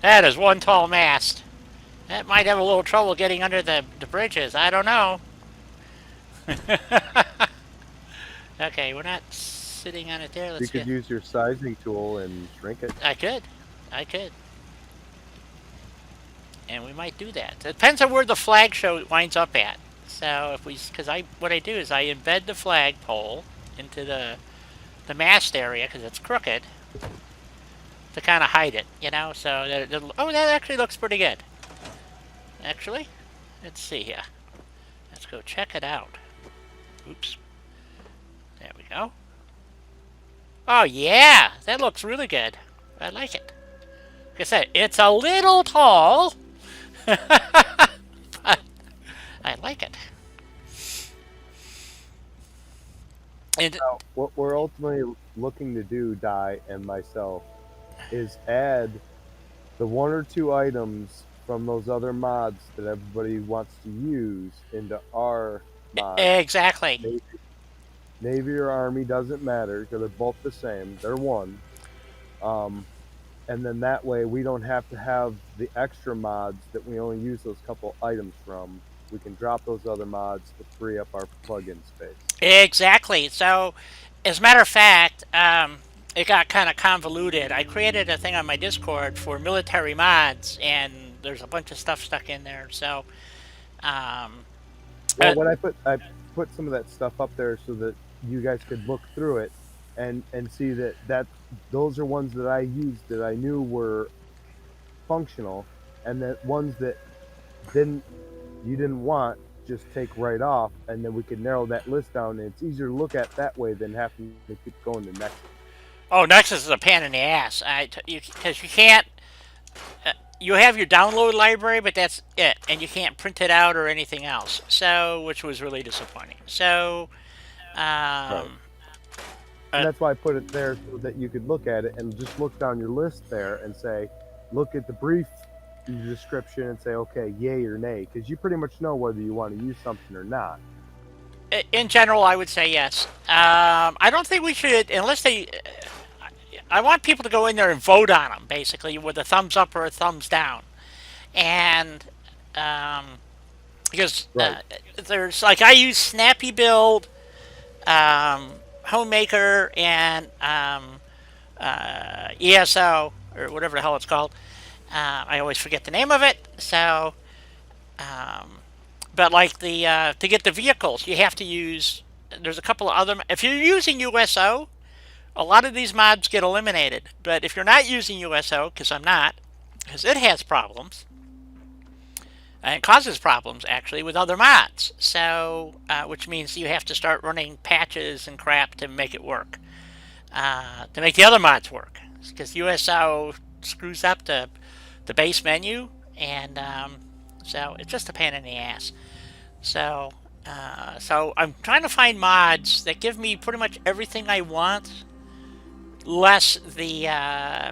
That is one tall mast. That might have a little trouble getting under the bridges. I don't know. Okay, we're not sitting on it there. Let's you could use your sizing tool and shrink it. I could. And we might do that. It depends on where the flag show winds up at. So if we, what I do is I embed the flagpole into the mast area because it's crooked to kind of hide it, you know. So that that actually looks pretty good. Actually, let's see here. Let's go check it out. Oops. There we go. Oh yeah, that looks really good. I like it. Like I said, it's a little tall. But I like it. And now, what we're ultimately looking to do, Di and myself, is add the 1 or 2 items from those other mods that everybody wants to use into our mod. Exactly. Navy or Army doesn't matter because they're both the same. They're one. And then that way we don't have to have the extra mods that we only use those couple items from. We can drop those other mods to free up our plug-in space. Exactly. So, as a matter of fact, it got kind of convoluted. I created a thing on my Discord for military mods, and there's a bunch of stuff stuck in there. So, well, when I put some of that stuff up there so that you guys could look through it and see that those are ones that I used that I knew were functional, and then ones that you didn't want, just take right off, and then we can narrow that list down, and it's easier to look at that way than having to keep going to next. Oh, Nexus is a pain in the ass. Because you can't. You have your download library, but that's it, and you can't print it out or anything else. So, which was really disappointing. So, Right. And that's why I put it there so that you could look at it and just look down your list there and say, look at the brief description and say, okay, yay or nay, because you pretty much know whether you want to use something or not. in general, I would say yes. I don't think we should, unless they. I want people to go in there and vote on them, basically, with a thumbs up or a thumbs down, and because Right. there's like I use Snappy Build, Homemaker, and ESO or whatever the hell it's called. I always forget the name of it. So, but like the to get the vehicles, you have to use. There's a couple of other. If you're using USO, a lot of these mods get eliminated. But if you're not using USO, because I'm not, because it has problems, and it causes problems actually with other mods. So, which means you have to start running patches and crap to make it work, to make the other mods work. Because USO screws up the base menu, and so it's just a pain in the ass. So, so I'm trying to find mods that give me pretty much everything I want, less the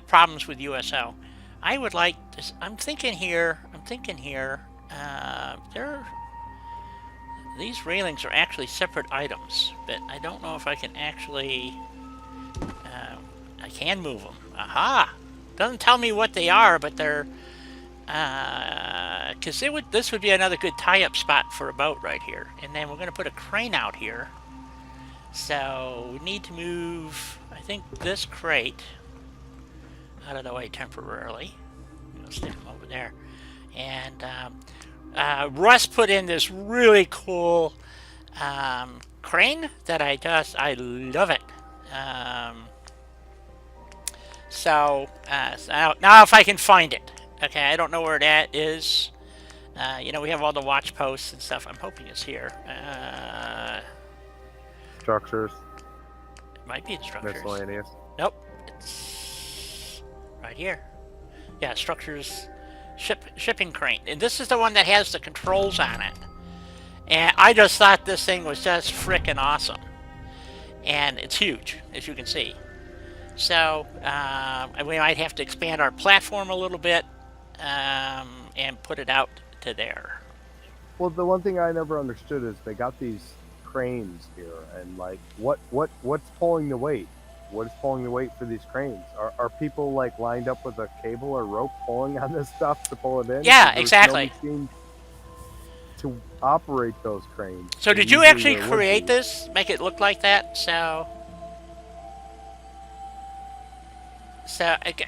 problems with USO. I would like this. I'm thinking here. These railings are actually separate items, but I don't know if I can actually. I can move them. Aha! Doesn't tell me what they are, but they're. Because this would be another good tie-up spot for a boat right here, and then we're going to put a crane out here. So we need to move, I think, this crate out of the way temporarily. We'll stick them over there. And Russ put in this really cool crane that I love it. So now if I can find it. Okay, I don't know where that is. You know, we have all the watch posts and stuff. I'm hoping it's here. Structures. It might be in structures. Miscellaneous. Nope. It's right here. Yeah, structures, shipping crane. And this is the one that has the controls on it. And I just thought this thing was just freaking awesome. And it's huge, as you can see. So, we might have to expand our platform a little bit and put it out to there. Well, the one thing I never understood is they got these cranes here, and like, what's pulling the weight? What is pulling the weight for these cranes? Are people like lined up with a cable or rope pulling on this stuff to pull it in? Yeah, There's exactly. No machine to operate those cranes. So did you actually create this? Make it look like that? So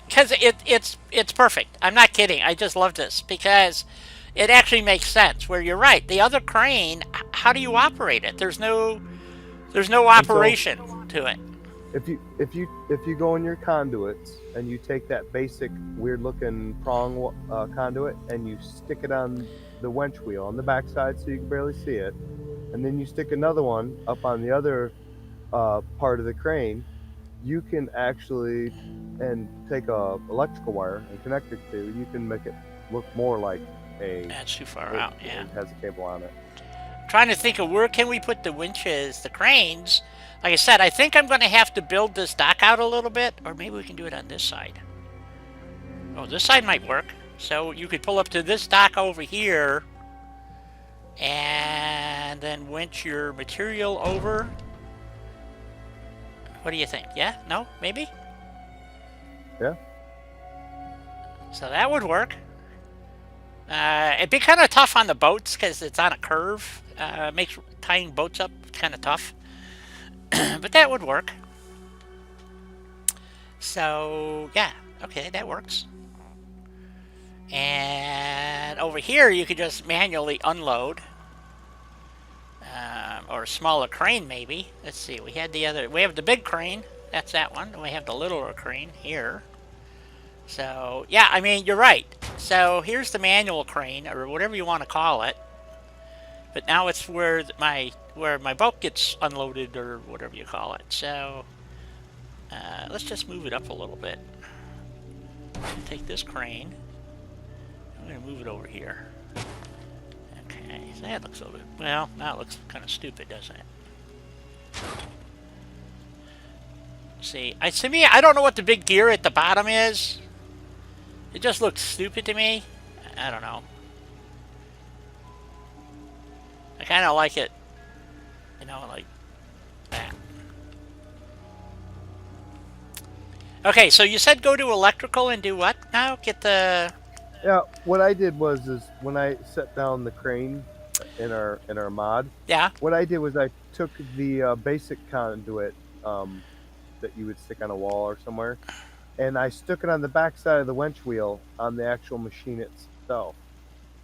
because it's perfect. I'm not kidding. I just love this because it actually makes sense. Where you're right, the other crane, how do you operate it? There's no operation to it. If you go in your conduits and you take that basic weird looking prong conduit and you stick it on the winch wheel on the backside so you can barely see it, and then you stick another one up on the other part of the crane, you can actually take a electrical wire and connect it to. You can make it look more like a. That's too far out. Yeah. It has a cable on it. Trying to think of where can we put the winches, the cranes. Like I said, I think I'm going to have to build this dock out a little bit, or maybe we can do it on this side. Oh, this side might work. So you could pull up to this dock over here, and then winch your material over. What do you think? Yeah? No? Maybe? Yeah. So that would work. It'd be kind of tough on the boats because it's on a curve. Makes tying boats up kind of tough. But that would work. So, yeah. Okay, that works. And over here, you could just manually unload. Or a smaller crane, maybe. Let's see. We have the big crane. That's that one. And we have the littler crane here. So, yeah, I mean, you're right. So here's the manual crane, or whatever you want to call it. But now it's where my boat gets unloaded, or whatever you call it. So let's just move it up a little bit. Take this crane. I'm going to move it over here. Okay, so that looks a little bit... Well, now it looks kind of stupid, doesn't it? See, to me, I don't know what the big gear at the bottom is. It just looks stupid to me. I don't know. I kind of like it, you know, like that. Okay, so you said go to electrical and do what now? Get the... Yeah, what I did was when I set down the crane in our mod. Yeah. What I did was I took the basic conduit that you would stick on a wall or somewhere, and I stuck it on the back side of the winch wheel on the actual machine itself.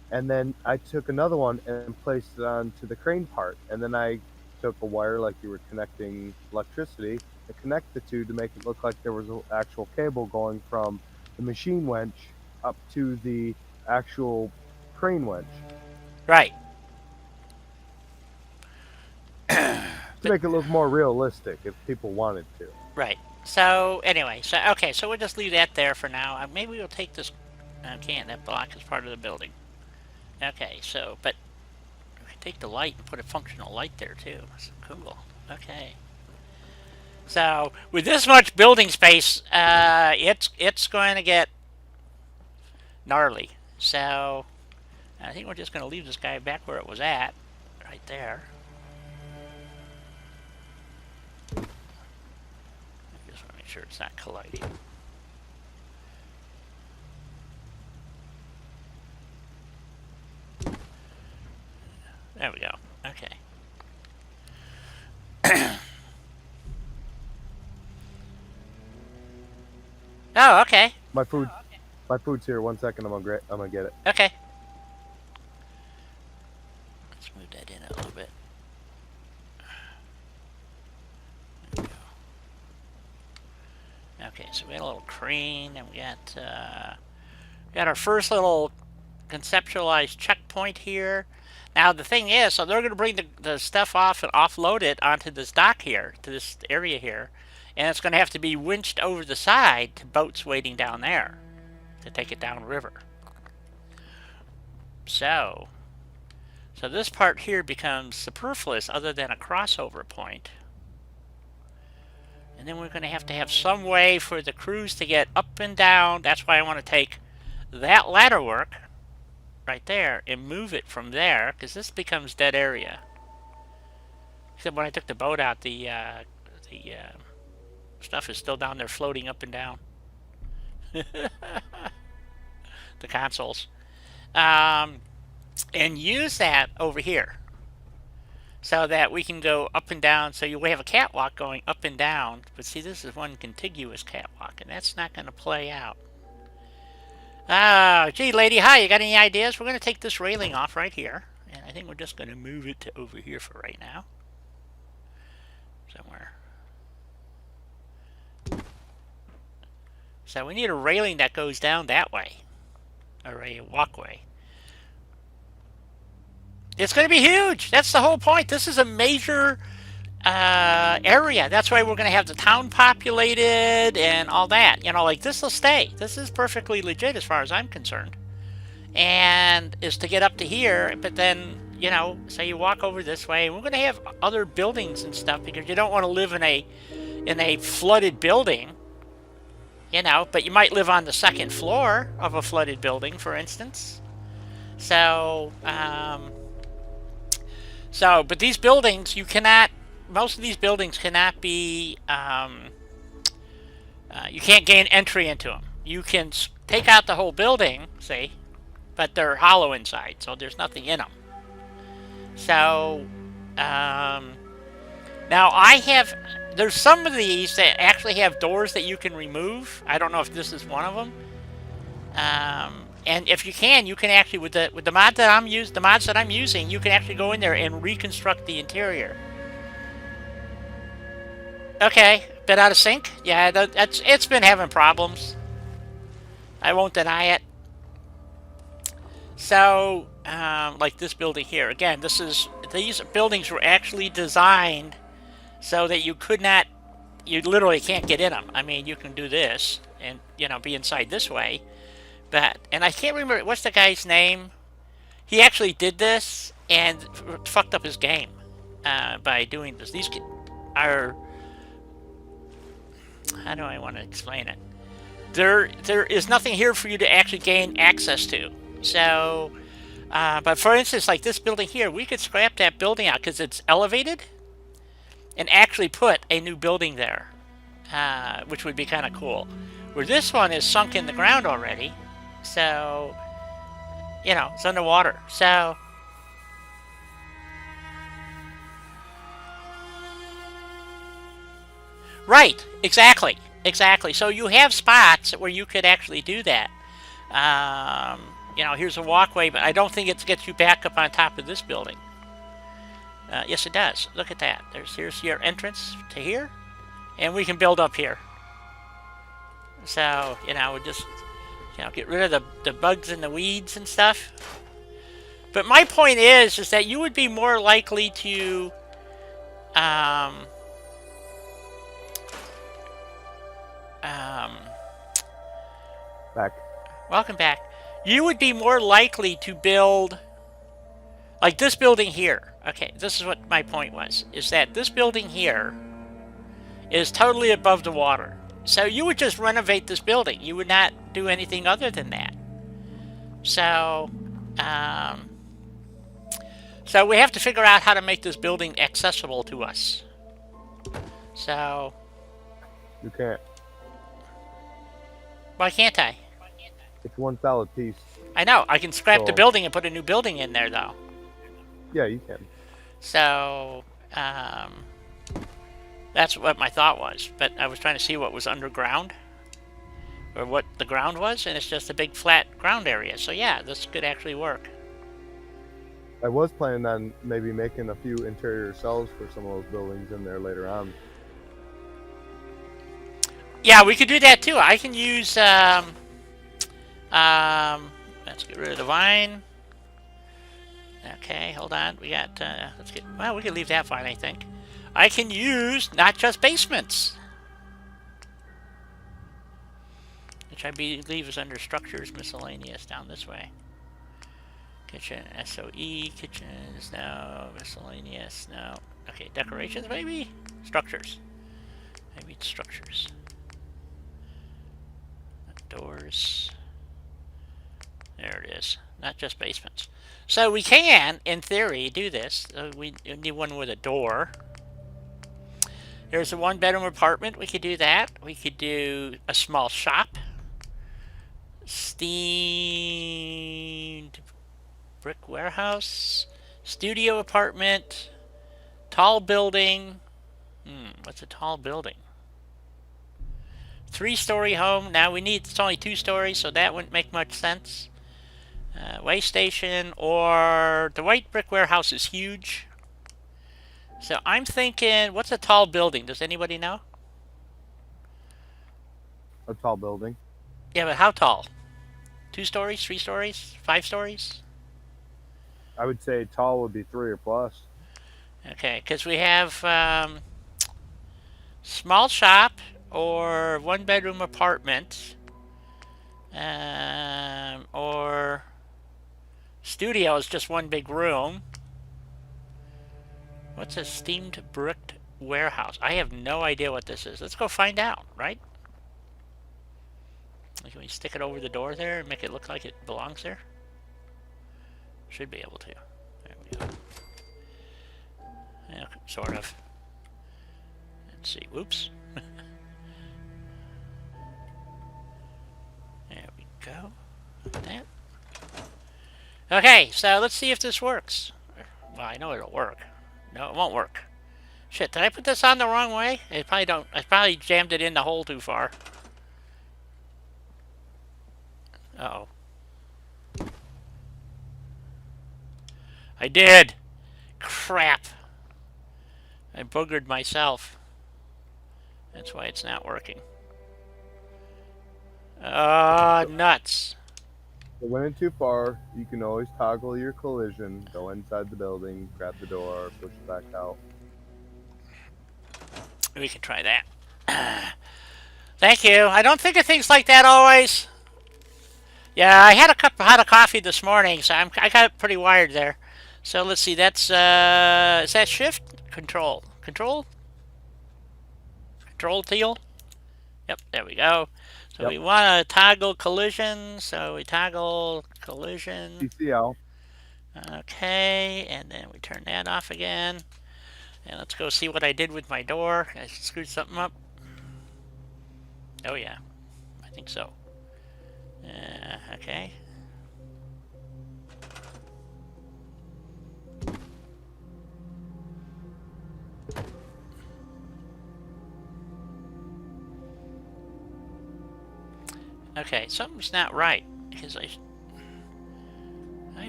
And then I took another one and placed it onto the crane part. And then I took a wire like you were connecting electricity and connect the two to make it look like there was an actual cable going from the machine winch up to the actual crane winch. Right. To make it look more realistic if people wanted to. Right. So, anyway, okay, so we'll just leave that there for now. Maybe we'll take this... can't, that block is part of the building. Okay, so, but... we can take the light and put a functional light there, too. That's cool. Okay. So, with this much building space, it's going to get gnarly. So, I think we're just going to leave this guy back where it was at. Right there. Sure it's not colliding. There we go. Okay. Oh, okay. My food's here. 1 second, I'm gonna get it. Okay. Let's move that in a little bit. Okay, so we got a little crane, and we got our first little conceptualized checkpoint here. Now the thing is, so they're going to bring the stuff off and offload it onto this dock here, to this area here, and it's going to have to be winched over the side to boats waiting down there to take it downriver. So this part here becomes superfluous other than a crossover point. And then we're going to have some way for the crews to get up and down. That's why I want to take that ladder work right there and move it from there, because this becomes dead area. Except when I took the boat out, the stuff is still down there floating up and down. The consoles. And use that over here, so that we can go up and down. So you have a catwalk going up and down. But see, this is one contiguous catwalk, and that's not going to play out. Gee, lady, hi, you got any ideas? We're going to take this railing off right here. And I think we're just going to move it to over here for right now. Somewhere. So we need a railing that goes down that way. Or a walkway. It's going to be huge. That's the whole point. This is a major area. That's why we're going to have the town populated and all that. You know, like, this will stay. This is perfectly legit as far as I'm concerned. And is to get up to here, but then, you know, so you walk over this way. We're going to have other buildings and stuff because you don't want to live in a flooded building. You know, but you might live on the second floor of a flooded building, for instance. So, but these buildings, you cannot, most of these buildings cannot be, you can't gain entry into them. You can take out the whole building, see, but they're hollow inside, so there's nothing in them. So, now there's some of these that actually have doors that you can remove. I don't know if this is one of them. And if you can actually, with the mods that I'm using, you can actually go in there and reconstruct the interior. Okay, bit out of sync. Yeah, it's been having problems. I won't deny it. So, like this building here. Again, these buildings were actually designed so that you could not, you literally can't get in them. I mean, you can do this and, you know, be inside this way. But, and I can't remember, what's the guy's name? He actually did this and fucked up his game by doing this. These are, how do I want to explain it? There is nothing here for you to actually gain access to. So, but for instance, like this building here, we could scrap that building out because it's elevated and actually put a new building there, which would be kind of cool. Where this one is sunk in the ground already, so, you know, it's underwater. So, right, exactly. So you have spots where you could actually do that. You know, here's a walkway, but I don't think it gets you back up on top of this building. Yes, it does. Look at that. Here's your entrance to here, and we can build up here. So, you know, we'll just, you know, get rid of the bugs and the weeds and stuff. But my point is that you would be more likely to, Back. welcome back. You would be more likely to build, like this building here. Okay, this is what my point was, is that this building here is totally above the water. So you would just renovate this building. You would not do anything other than that. So, so we have to figure out how to make this building accessible to us. So, You can't. why can't I? It's one solid piece. I know. I can scrap the So- building and put a new building in there, though. Yeah, you can. So, that's what my thought was. But I was trying to see what was underground, or what the ground was, and it's just a big flat ground area. So yeah, this could actually work. I was planning on maybe making a few interior cells for some of those buildings in there later on. Yeah, we could do that too. I can use, let's get rid of the vine. Okay, hold on. We got, well, we can leave that fine, I think. I can use not just basements, which I believe is under structures miscellaneous down this way. Kitchen, SOE, kitchens, no. Miscellaneous, no. Okay, decorations, maybe? Structures. Maybe it's structures. Doors. There it is. Not just basements. So we can, in theory, do this. We need one with a door. There's a one-bedroom apartment. We could do that. We could do a small shop. Steamed brick warehouse. Studio apartment. Tall building. What's a tall building? 3-story home. Now it's only 2 stories, so that wouldn't make much sense. Way station, or the white brick warehouse is huge. So I'm thinking, what's a tall building? Does anybody know? A tall building. Yeah, but how tall? 2 stories, 3 stories, 5 stories? I would say tall would be 3 or plus. Okay, because we have small shop or 1-bedroom apartment, or studio is just one big room. What's a steamed brick warehouse? I have no idea what this is. Let's go find out, right? Can we stick it over the door there and make it look like it belongs there? Should be able to. There we go. Yeah, sort of. Let's see. Whoops. There we go. Like that. Okay, so let's see if this works. Well, I know it'll work. No, it won't work. Shit, did I put this on the wrong way? I probably jammed it in the hole too far. Uh-oh. I did! Crap! I boogered myself. That's why it's not working. Oh, nuts. If it went in too far, you can always toggle your collision, go inside the building, grab the door, push it back out. We can try that. Thank you. I don't think of things like that always. Yeah, I had a cup of hot coffee this morning, so I got it pretty wired there. So let's see, that's, is that shift? Control. Control? Control teal? Yep, there we go. So Yep. we want to toggle collision, so we toggle collision. TCL. Okay, and then we turn that off again. And let's go see what I did with my door. I screwed something up. Oh yeah, I think so. Okay. Okay, something's not right because I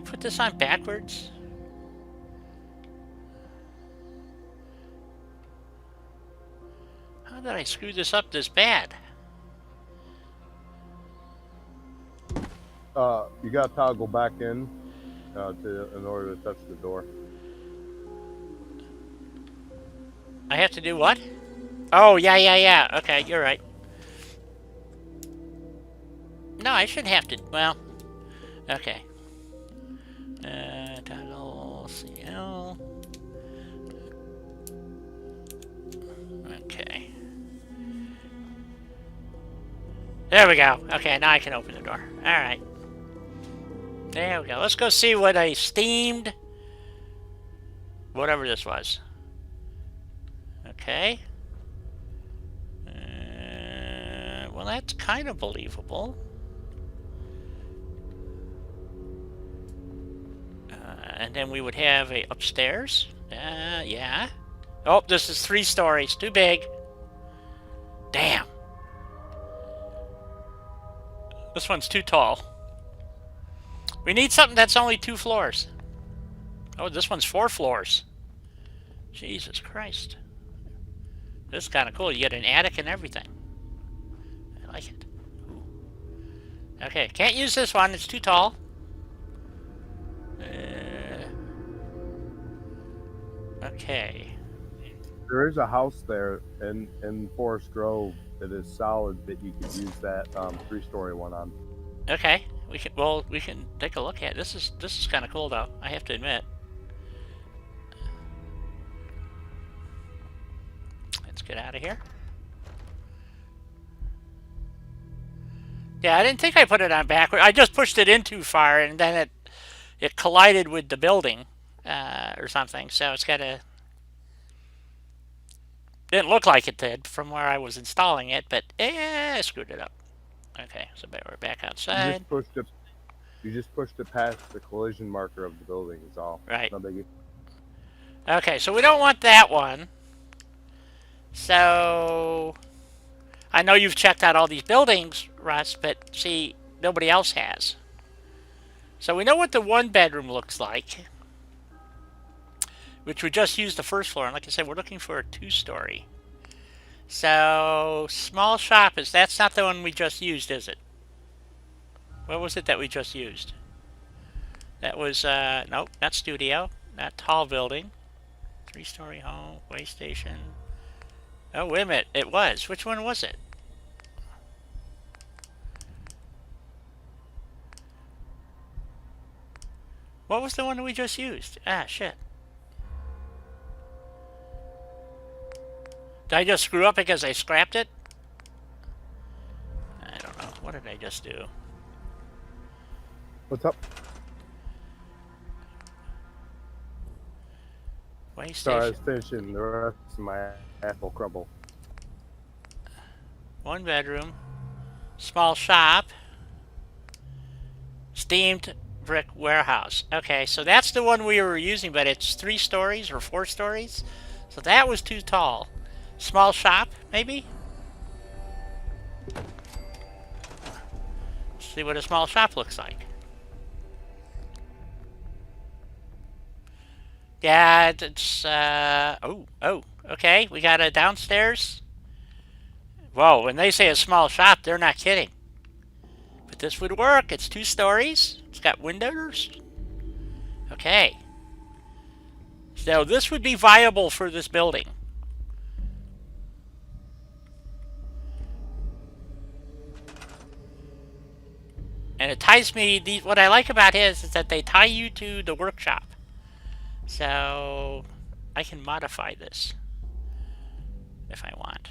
put this on backwards. How did I screw this up this bad? You gotta toggle back in in order to touch the door. I have to do what? Oh, yeah. Okay, you're right. No, I shouldn't have to. Well, okay. Toggle CL. Okay. There we go. Okay, now I can open the door. Alright. There we go. Let's go see what I steamed. Whatever this was. Okay. Well, that's kind of believable. And then we would have a upstairs. Yeah. Oh, this is 3 stories. Too big. Damn. This one's too tall. We need something that's only 2 floors. Oh, this one's 4 floors. Jesus Christ. This is kind of cool. You get an attic and everything. I like it. Ooh. Okay, can't use this one. It's too tall. Okay. There is a house there in Forest Grove that is solid that you could use that 3-story one on. Okay. We can take a look at it. This is kind of cool though, I have to admit. Let's get out of here. Yeah, I didn't think I put it on backward. I just pushed it in too far and then it collided with the building or something. So it's got a... Didn't look like it did from where I was installing it, but I screwed it up. Okay, so we're back outside. You just pushed it past the collision marker of the building is all. Right. No biggie. Okay, so we don't want that one. So I know you've checked out all these buildings, Russ, but see, nobody else has. So we know what the 1-bedroom looks like, which we just used the 1st floor. And like I said, we're looking for a 2-story. So small shop that's not the one we just used, is it? What was it that we just used? That was nope, not studio, not tall building. 3-story home, way station. Oh, wait a minute, it was. Which one was it? What was the one that we just used? Ah, shit. Did I just screw up because I scrapped it? I don't know. What did I just do? What's up? Way Sorry, I station. was finishing the rest of my apple crumble. 1-bedroom. Small shop. Steamed brick warehouse. Okay, so that's the one we were using, but it's 3 stories or 4 stories. So that was too tall. Small shop, maybe? Let's see what a small shop looks like. Yeah, it's, oh, okay. We got a downstairs. Whoa, when they say a small shop, they're not kidding. But this would work. It's 2 stories. It's got windows. Okay. So this would be viable for this building. And it ties me, what I like about his is that they tie you to the workshop. So I can modify this if I want.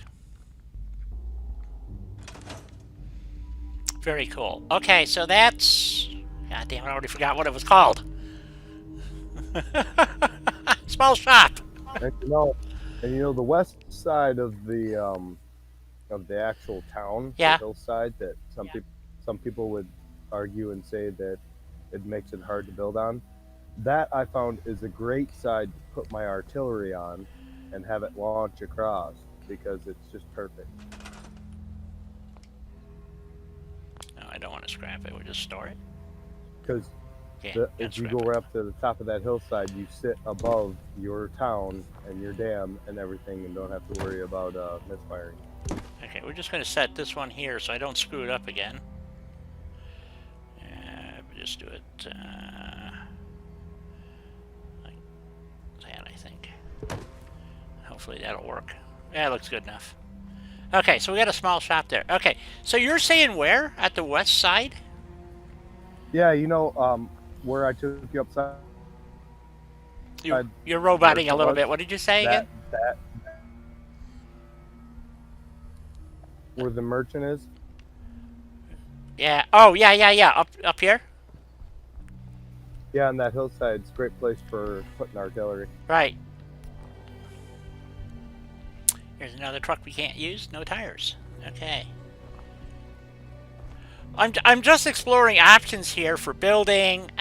Very cool. Okay, so that's... God damn, I already forgot what it was called. Small shop. And you know the west side of the actual town, Yeah. the hillside that some people would argue and say that it makes it hard to build on. That I found is a great side to put my artillery on and have it launch across because it's just perfect. No, I don't want to scrap it. We'll just store it. Because Yeah, if you go right up to the top of that hillside, you sit above your town and your dam and everything and don't have to worry about misfiring. Okay, we're just going to set this one here so I don't screw it up again. We'll just do it like that, I think. Hopefully that'll work. Yeah, it looks good enough. Okay, so we got a small shop there. Okay, so you're saying where? At the west side? Yeah, you know where I took you upside. You're roboting a little bit. What did you say again? That where the merchant is. Yeah. Oh, yeah. Up here? Yeah, on that hillside, it's a great place for putting artillery. Right. Here's another truck we can't use. No tires. Okay. I'm just exploring options here for building. Like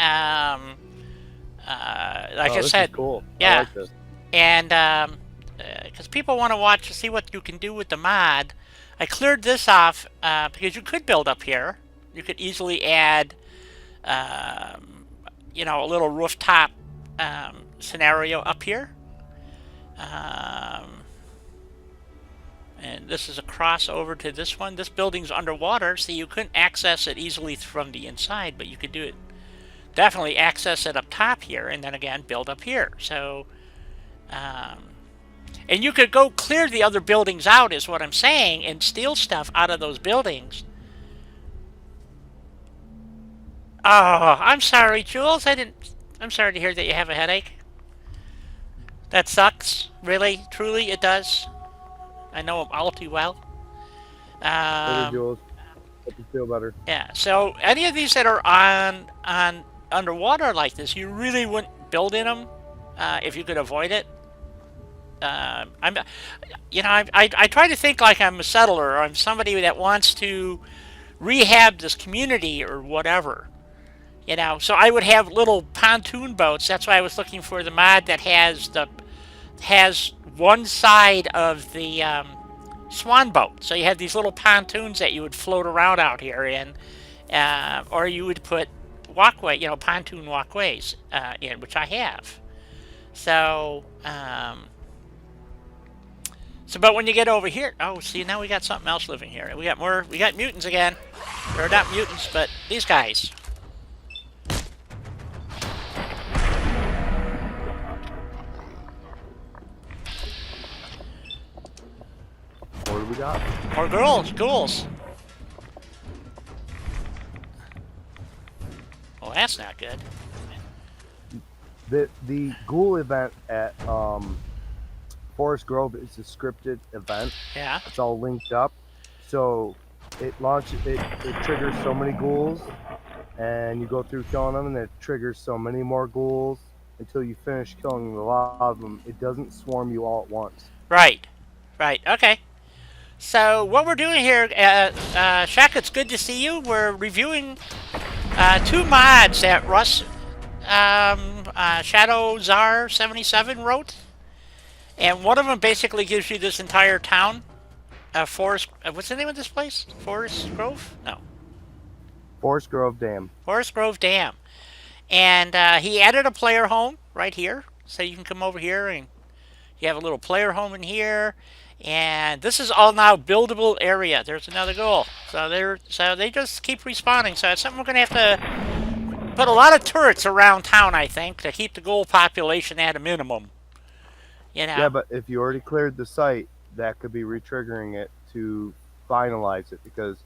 I this said, is cool. yeah. I like this. And because people want to watch to see what you can do with the mod, I cleared this off because you could build up here. You could easily add, you know, a little rooftop scenario up here. And this is a crossover to this one. This building's underwater, so you couldn't access it easily from the inside, but you could do it. Definitely access it up top here, and then again build up here. So, and you could go clear the other buildings out, is what I'm saying, and steal stuff out of those buildings. Oh, I'm sorry, Jules. I'm sorry to hear that you have a headache. That sucks. Really, truly, it does. I know him all too well. Hey, Jules. Hope you feel better. Yeah. So any of these that are on underwater like this, you really wouldn't build in them if you could avoid it. I try to think like I'm a settler or I'm somebody that wants to rehab this community or whatever. You know, so I would have little pontoon boats. That's why I was looking for the mod that has one side of the swan boat. So you have these little pontoons that you would float around out here in, or you would put pontoon walkways in, which I have. So, but when you get over here, oh, see, now we got something else living here. We got mutants again. Or not mutants, but these guys. What do we got? More ghouls. Well, that's not good. The ghoul event at Forest Grove is a scripted event. Yeah. It's all linked up. So it triggers so many ghouls, and you go through killing them, and it triggers so many more ghouls until you finish killing a lot of them. It doesn't swarm you all at once. Right. Okay. So what we're doing here, Shaq, it's good to see you. We're reviewing 2 mods that Russ Shadowzhar77 wrote, and one of them basically gives you this entire town. Forest. What's the name of this place? Forest Grove? No. Forest Grove Dam. Forest Grove Dam. And he added a player home right here, so you can come over here and you have a little player home in here. And this is all now buildable area. There's another goal. So they just keep respawning. So it's something we're gonna have to put a lot of turrets around town, I think, to keep the goal population at a minimum. You know. Yeah, but if you already cleared the site, that could be re-triggering it to finalize it. Because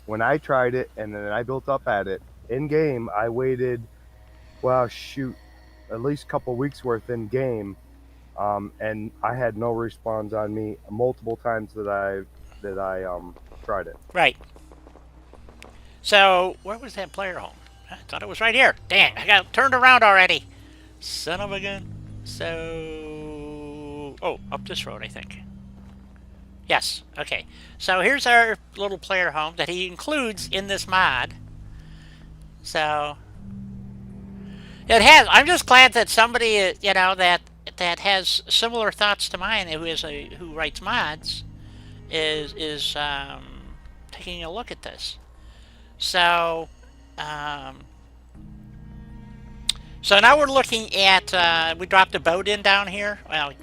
when I tried it and then I built up at it in game, I waited, well, shoot, at least a couple weeks worth in game, and I had no respawns on me multiple times that I tried it. Right. So where was that player home? I thought it was right here. Dang, I got turned around already. Son of a gun. So, oh, up this road, I think. Yes, okay. So here's our little player home that he includes in this mod. So, it has, I'm just glad that somebody, you know, that has similar thoughts to mine, who writes mods, is taking a look at this. So, so now we're looking at, we dropped a boat in down here. Well,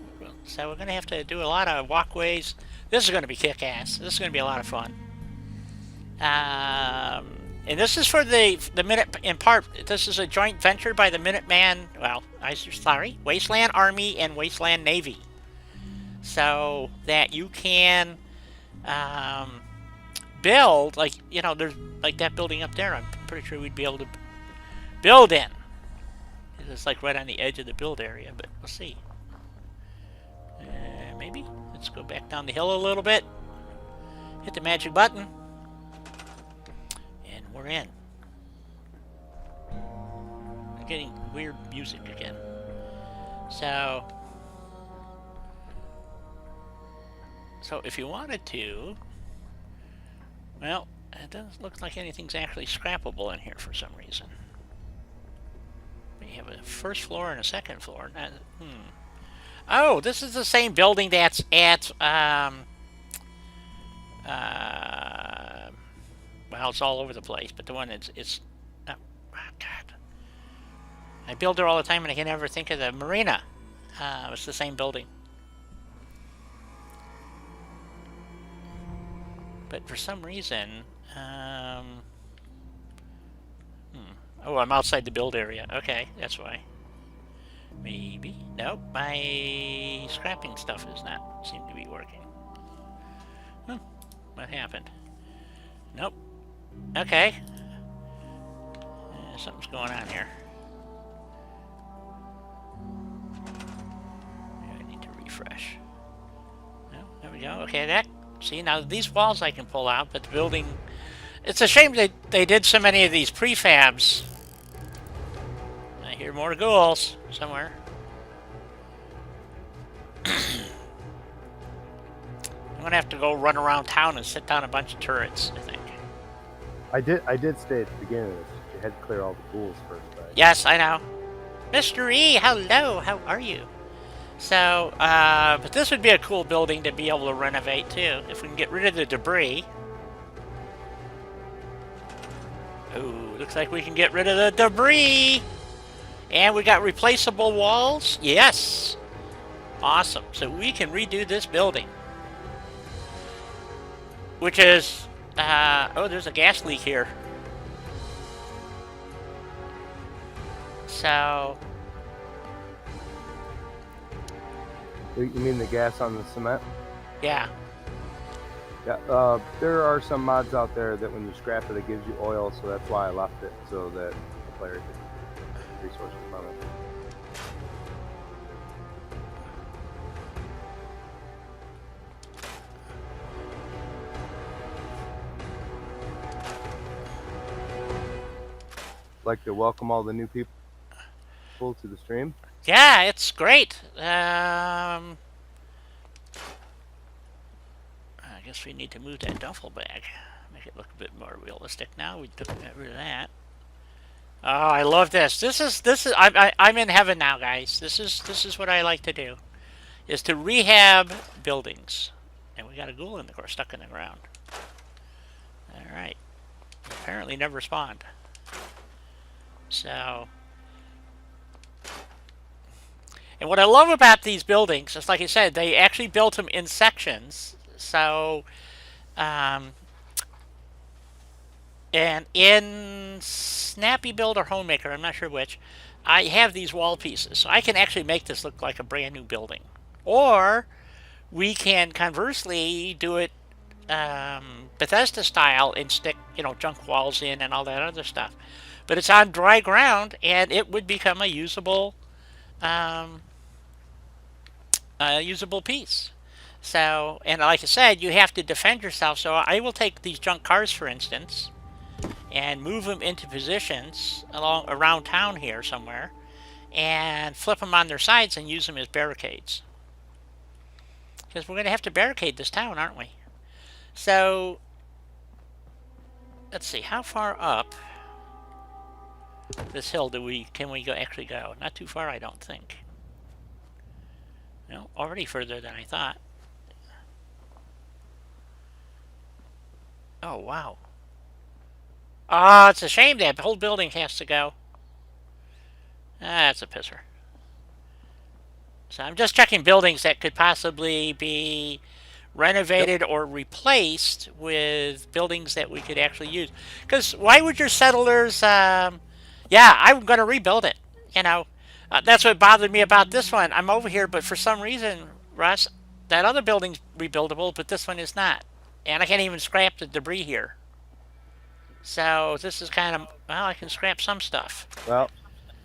so we're going to have to do a lot of walkways. This is going to be kick-ass. This is going to be a lot of fun. And this is for the Minute, in part, this is a joint venture by the Minuteman, well, Wasteland Army and Wasteland Navy. So that you can build, like, you know, there's like that building up there, I'm pretty sure we'd be able to build in. It's like right on the edge of the build area, but we'll see. Maybe? Let's go back down the hill a little bit. Hit the magic button. And we're in. I'm getting weird music again. So if you wanted to, well, it doesn't look like anything's actually scrappable in here for some reason. We have a first floor and a second floor. Oh, this is the same building that's at, well, it's all over the place, but the one it's oh, God. I build there all the time and I can never think of the marina. It's the same building. But for some reason, oh, I'm outside the build area. Okay, that's why. Maybe. Nope, my scrapping stuff does not seem to be working. What happened? Nope. Okay. Something's going on here. Maybe I need to refresh. No, there we go. Okay, that. See, now these walls I can pull out, but the building... It's a shame that they did so many of these prefabs. I hear more ghouls somewhere. I'm gonna have to go run around town and sit down a bunch of turrets, I think. I did stay at the beginning of this. You had to clear all the ghouls first, right? Yes, I know. Mr. E, hello, how are you? So, but this would be a cool building to be able to renovate too, if we can get rid of the debris. Ooh, looks like we can get rid of the debris! And we got replaceable walls? Yes! Awesome. So we can redo this building. Which is... oh, there's a gas leak here. So... You mean the gas on the cement? Yeah. Yeah, there are some mods out there that when you scrap it, it gives you oil, so that's why I left it, so that the player can get resources from it. Like to welcome all the new people to the stream. Yeah, it's great. I guess we need to move that duffel bag. Make it look a bit more realistic now. We took rid of that. Oh, I love this. This is I'm in heaven now, guys. This is what I like to do. Is to rehab buildings. And we got a ghoul in the core stuck in the ground. Alright. Apparently never spawned. So And what I love about these buildings, just like I said, they actually built them in sections. So, um, and in Snappy Build or Homemaker, I'm not sure which, I have these wall pieces. So I can actually make this look like a brand new building. Or we can conversely do it Bethesda style and stick, junk walls in and all that other stuff. But it's on dry ground and it would become a um, usable piece. So, and like I said, you have to defend yourself. So I will take these junk cars, for instance, and move them into positions around town here somewhere, and flip them on their sides and use them as barricades. Because we're going to have to barricade this town, aren't we? So, let's see, how far up this hill can we actually go? Not too far, I don't think. No, already further than I thought. Oh, wow. Ah, it's a shame that whole building has to go. That's a pisser. So I'm just checking buildings that could possibly be renovated or replaced with buildings that we could actually use. Because why would your settlers... yeah, I'm going to rebuild it. That's what bothered me about this one. I'm over here, but for some reason, Russ, that other building's rebuildable, but this one is not. And I can't even scrap the debris here. So this is kind of... Well, I can scrap some stuff. Well,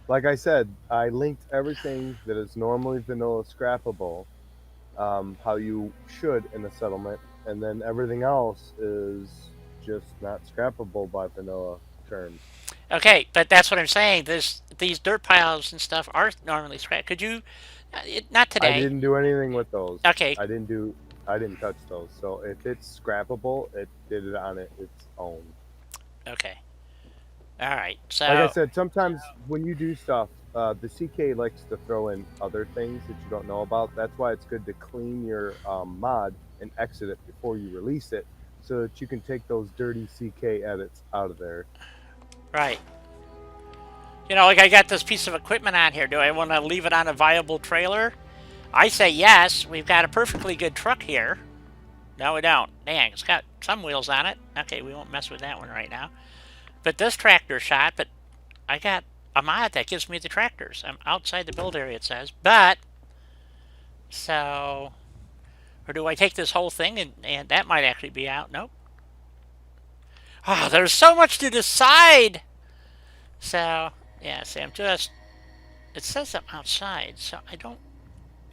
like I said, I linked everything that is normally vanilla scrappable, how you should in a settlement, and then everything else is just not scrappable by vanilla terms. Okay, but that's what I'm saying. These dirt piles and stuff are normally scrapped. Could you... not today. I didn't do anything with those. Okay. I didn't touch those. So if it's scrappable, it did it on its own. Okay. All right. So, like I said, sometimes when you do stuff, the CK likes to throw in other things that you don't know about. That's why it's good to clean your mod and exit it before you release it, so that you can take those dirty CK edits out of there. Right. Like I got this piece of equipment on here. Do I want to leave it on a viable trailer? I say yes. We've got a perfectly good truck here. No, we don't. Dang, it's got some wheels on it. Okay, we won't mess with that one right now. But this tractor shot, but I got a mod that gives me the tractors. I'm outside the build area, it says. But, so, or do I take this whole thing and that might actually be out? Nope. Oh, there's so much to decide. So, yeah, see, it says I'm outside, so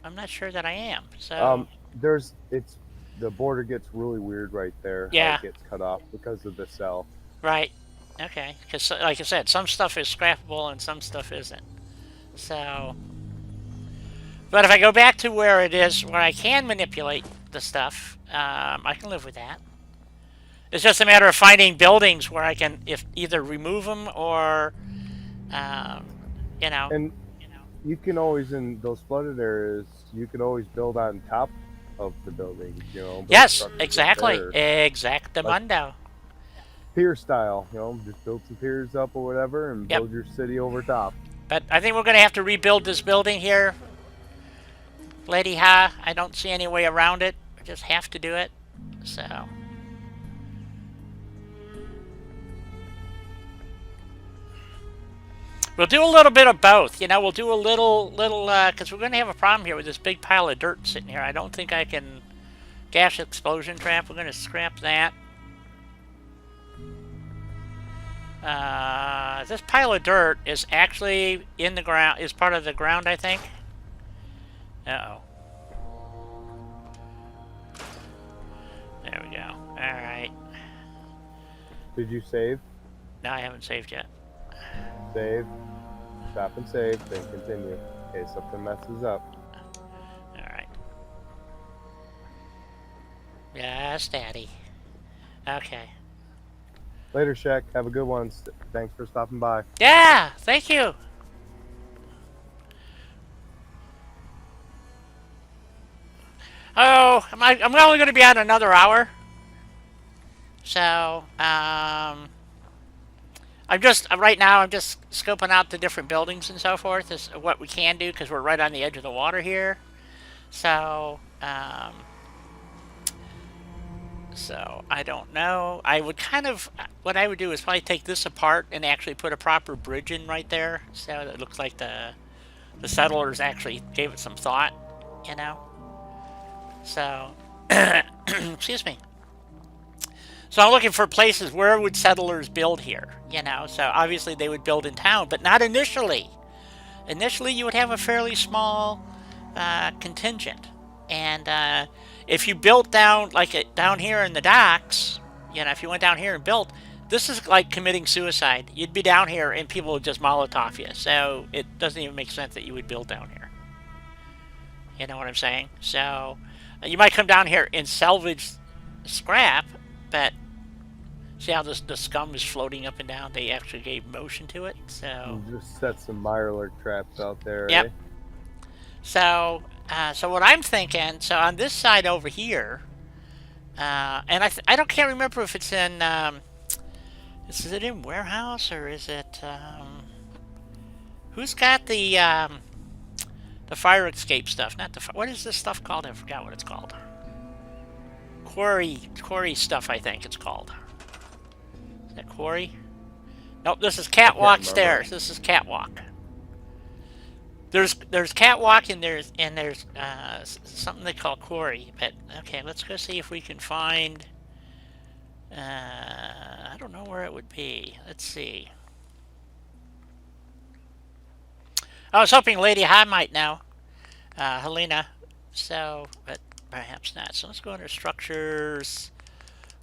I'm not sure that I am. So, the border gets really weird right there. Yeah. How it gets cut off because of the cell. Right. Okay. Because, like I said, some stuff is scrappable and some stuff isn't. So, but if I go back to where it is, where I can manipulate the stuff, I can live with that. It's just a matter of finding buildings where I can either remove them or, And you can always, in those flooded areas, you can always build on top of the buildings, build Yes, exactly. Exactamundo. Pier style, just build some piers up or whatever and Yep. build your city over top. But I think we're going to have to rebuild this building here. Lady Ha, I don't see any way around it. We just have to do it. So. We'll do a little bit of both. We'll do a little, because we're going to have a problem here with this big pile of dirt sitting here. I don't think I can... Gas explosion trap, we're going to scrap that. This pile of dirt is actually in the ground, is part of the ground, I think. Uh-oh. There we go. Alright. Did you save? No, I haven't saved yet. Save. Stop and save, then continue. In case something messes up. Alright. Yes, Daddy. Okay. Later, Shaq. Have a good one. Thanks for stopping by. Yeah, thank you. Oh, I'm only going to be on another hour. So, I'm just right now. I'm just scoping out the different buildings and so forth. Is what we can do because we're right on the edge of the water here. So, I don't know. I would kind of what I would do is probably take this apart and actually put a proper bridge in right there, so it looks like the settlers actually gave it some thought, you know. So, excuse me. So I'm looking for places where would settlers build here, you know. So obviously they would build in town, but not initially. Initially, you would have a fairly small contingent, and if you built down down here in the docks, you know, if you went down here and built, this is like committing suicide. You'd be down here and people would just Molotov you. So it doesn't even make sense that you would build down here. You know what I'm saying? So you might come down here and salvage scrap, but see how the scum is floating up and down? They actually gave motion to it. So just set some Mirelurk traps out there. Yep. Eh? So what I'm thinking, so on this side over here, and I can't remember if it's in, is it in warehouse or is it, who's got the fire escape stuff? Not the, what is this stuff called? I forgot what it's called. Quarry stuff, I think it's called. Is that quarry? Nope, this is catwalk stairs. This is catwalk. There's catwalk and there's something they call quarry. But okay, let's go see if we can find. I don't know where it would be. Let's see. I was hoping Lady High might know, Helena. So, but perhaps not. So let's go under structures.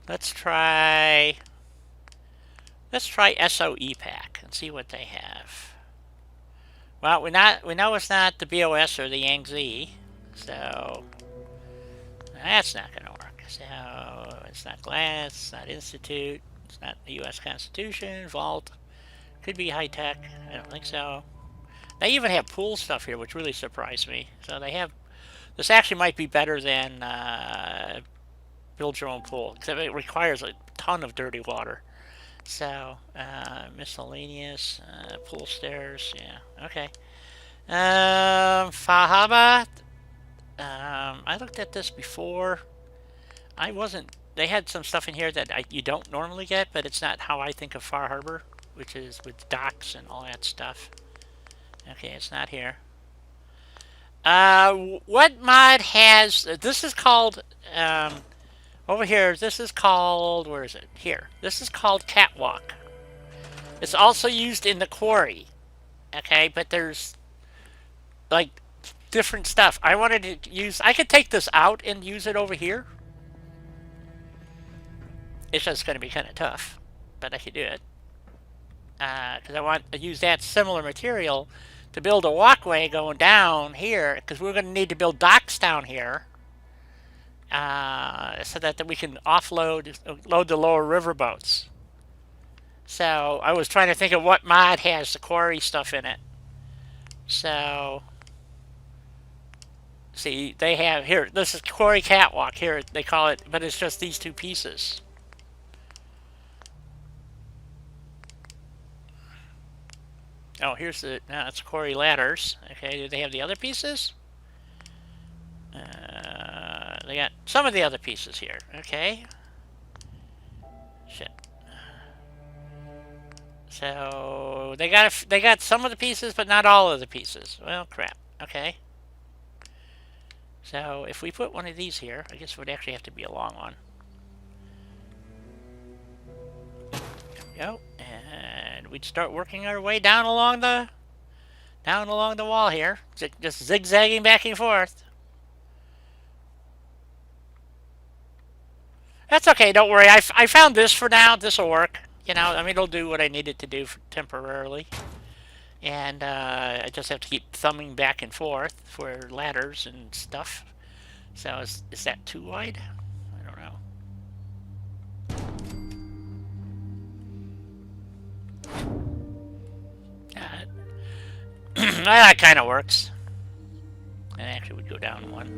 Let's try SOE pack and see what they have. Well, we know it's not the BOS or the Yangtze, so that's not going to work. So it's not glass, it's not Institute, it's not the U.S. Constitution, Vault. Could be high tech. I don't think so. They even have pool stuff here, which really surprised me. So they have. This actually might be better than build your own pool because it requires a ton of dirty water. So, miscellaneous, pool stairs, yeah, okay. Fahaba, I looked at this before. They had some stuff in here that you don't normally get, but it's not how I think of Far Harbor, which is with docks and all that stuff. Okay, it's not here. What mod has, this is called, over here, this is called, where is it? Here. This is called Catwalk. It's also used in the quarry. Okay, but there's, like, different stuff. I wanted to use, I could take this out and use it over here. It's just going to be kind of tough, but I could do it. Because I want to use that similar material to build a walkway going down here, because we're going to need to build docks down here. So that we can load the lower river boats. So I was trying to think of what mod has the quarry stuff in it. So see, they have here. This is quarry catwalk here. They call it, but it's just these two pieces. Oh, here's the. No, it's quarry ladders. Okay, do they have the other pieces? They got some of the other pieces here. Okay. Shit. So they got some of the pieces, but not all of the pieces. Well, crap. Okay. So if we put one of these here, I guess it would actually have to be a long one. There we go. And we'd start working our way down along the wall here, just zigzagging back and forth. That's okay, don't worry. I found this for now. This will work. You know, I mean, it'll do what I need it to do temporarily. And I just have to keep thumbing back and forth for ladders and stuff. So is that too wide? I don't know. That kind of works. And actually would go down one.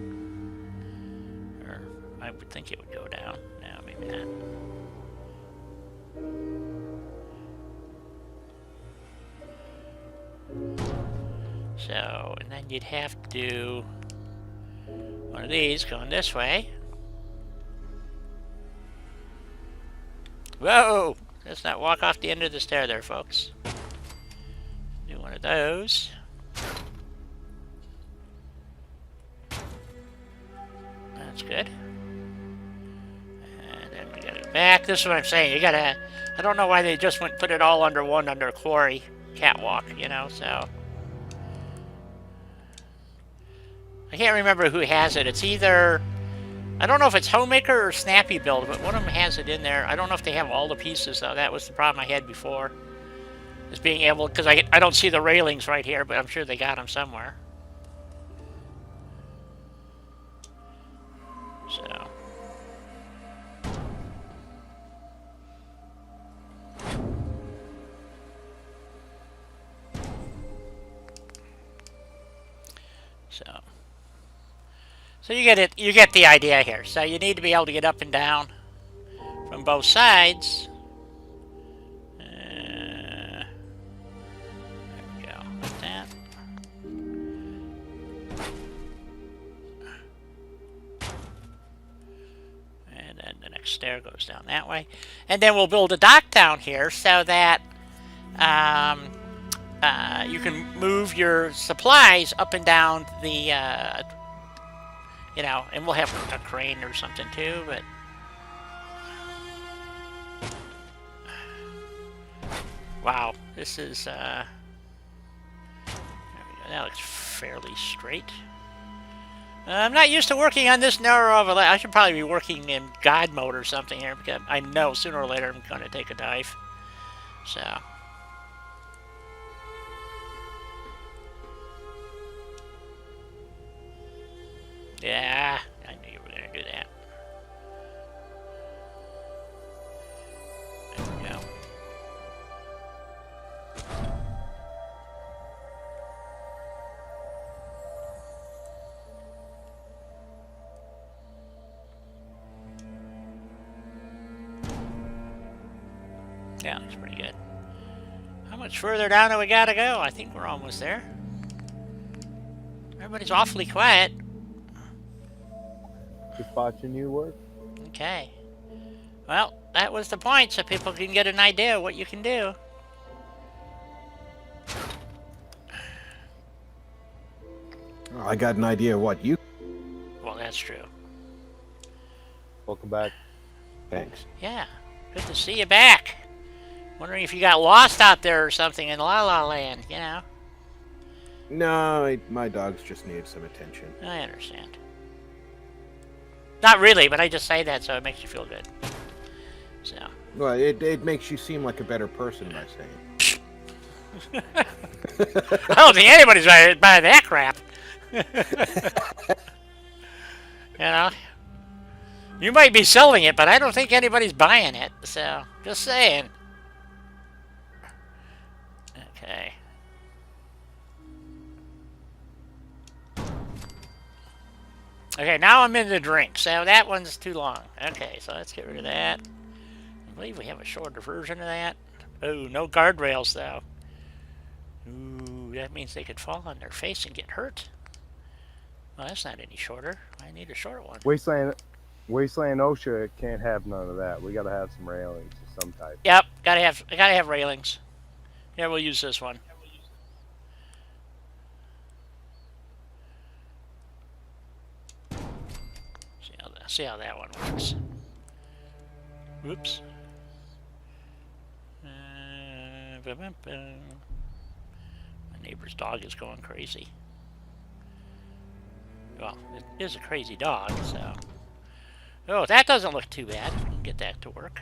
Or I would think it would go down. No, maybe not. So, and then you'd have to do one of these going this way. Whoa! Let's not walk off the end of the stair there, folks. Do one of those. That's good. And then we got it back. This is what I'm saying. You gotta... I don't know why they just went put it all under one under quarry catwalk, you know, so... I can't remember who has it. It's either... I don't know if it's Homemaker or Snappy Build, but one of them has it in there. I don't know if they have all the pieces, though. That was the problem I had before. Is being able... Because I don't see the railings right here, but I'm sure they got them somewhere. So... So you get it. You get the idea here. So you need to be able to get up and down from both sides. There we go, like that. And then the next stair goes down that way. And then we'll build a dock down here so that you can move your supplies up and down the. You know, and we'll have a crane or something too, but... Wow, this is, there we go. That looks fairly straight. I'm not used to working on this narrow of a... I should probably be working in God mode or something here, because I know sooner or later I'm going to take a dive. So... Yeah, I knew you were going to do that. There we go. Yeah, looks pretty good. How much further down do we got to go? I think we're almost there. Everybody's awfully quiet. Just watching you work. Okay. Well, that was the point, so people can get an idea of what you can do. I got an idea of what you... Well, that's true. Welcome back. Thanks. Yeah, good to see you back. Wondering if you got lost out there or something in La La Land, you know? No, my dogs just need some attention. I understand. Not really, but I just say that so it makes you feel good. So. Well, it makes you seem like a better person by saying it. I don't think anybody's buying that crap. You know? You might be selling it, but I don't think anybody's buying it. So, just saying. Okay. Okay, now I'm in the drink, so that one's too long. Okay, so let's get rid of that. I believe we have a shorter version of that. Oh, no guardrails, though. Ooh, that means they could fall on their face and get hurt. Well, that's not any shorter. I need a short one. Wasteland OSHA can't have none of that. We gotta have some railings of some type. Yep, I gotta have railings. Yeah, we'll use this one. See how that one works. Whoops. My neighbor's dog is going crazy. Well, it is a crazy dog, so... Oh, that doesn't look too bad. We can get that to work.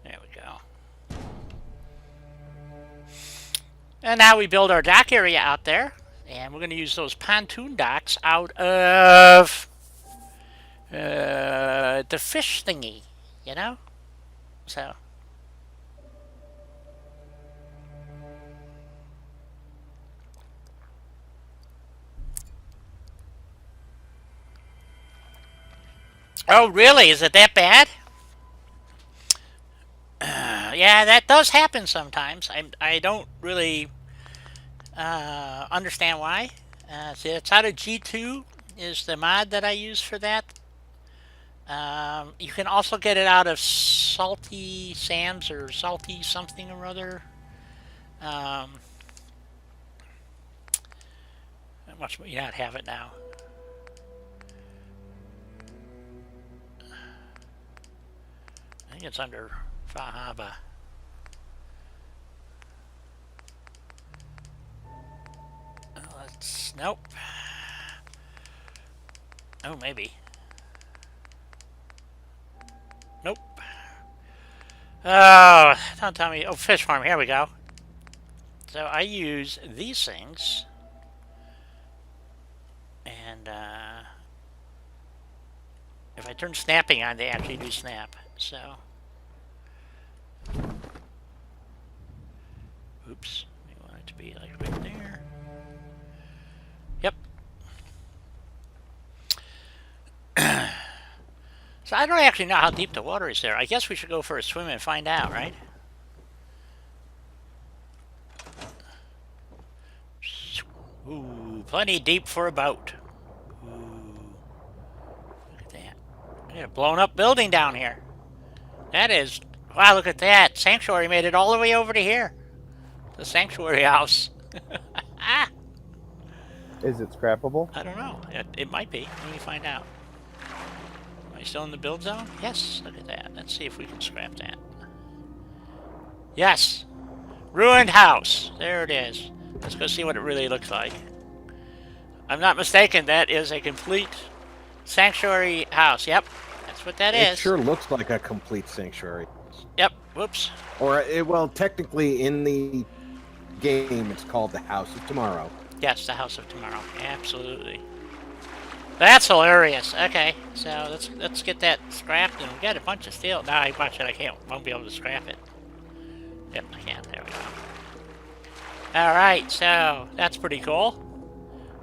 There we go. And now we build our dock area out there. And we're going to use those pontoon docks out of the fish thingy, you know? So. Oh, really? Is it that bad? Yeah, that does happen sometimes. I don't really understand why. See, it's out of G2 is the mod that I use for that. You can also get it out of Salty Sam's or Salty something or other. Much you not have it now. I think it's under Fahaba. Let's nope. Oh, maybe. Nope. Oh, don't tell me. Oh, fish farm. Here we go. So I use these things, and if I turn snapping on, they actually do snap. So, oops, we want it to be like right there. Yep. So I don't actually know how deep the water is there. I guess we should go for a swim and find out, right? Ooh, plenty deep for a boat. Ooh, look at that. We got a blown up building down here. That is, wow, look at that. Sanctuary made it all the way over to here. The sanctuary house. Ah, Is it scrappable? I don't know. It might be. Let me find out. Am I still in the build zone? Yes, look at that. Let's see if we can scrap that. Yes. Ruined house. There it is. Let's go see what it really looks like. I'm not mistaken. That is a complete sanctuary house. Yep. That's what that is. It sure looks like a complete sanctuary. Yep. Whoops. Or, well, technically in the game, it's called the House of Tomorrow. Yes, the House of Tomorrow. Absolutely. That's hilarious. Okay, so let's get that scrapped, and we got a bunch of steel. Now, watch it. Won't be able to scrap it. Yep, I can. There we go. All right, so that's pretty cool.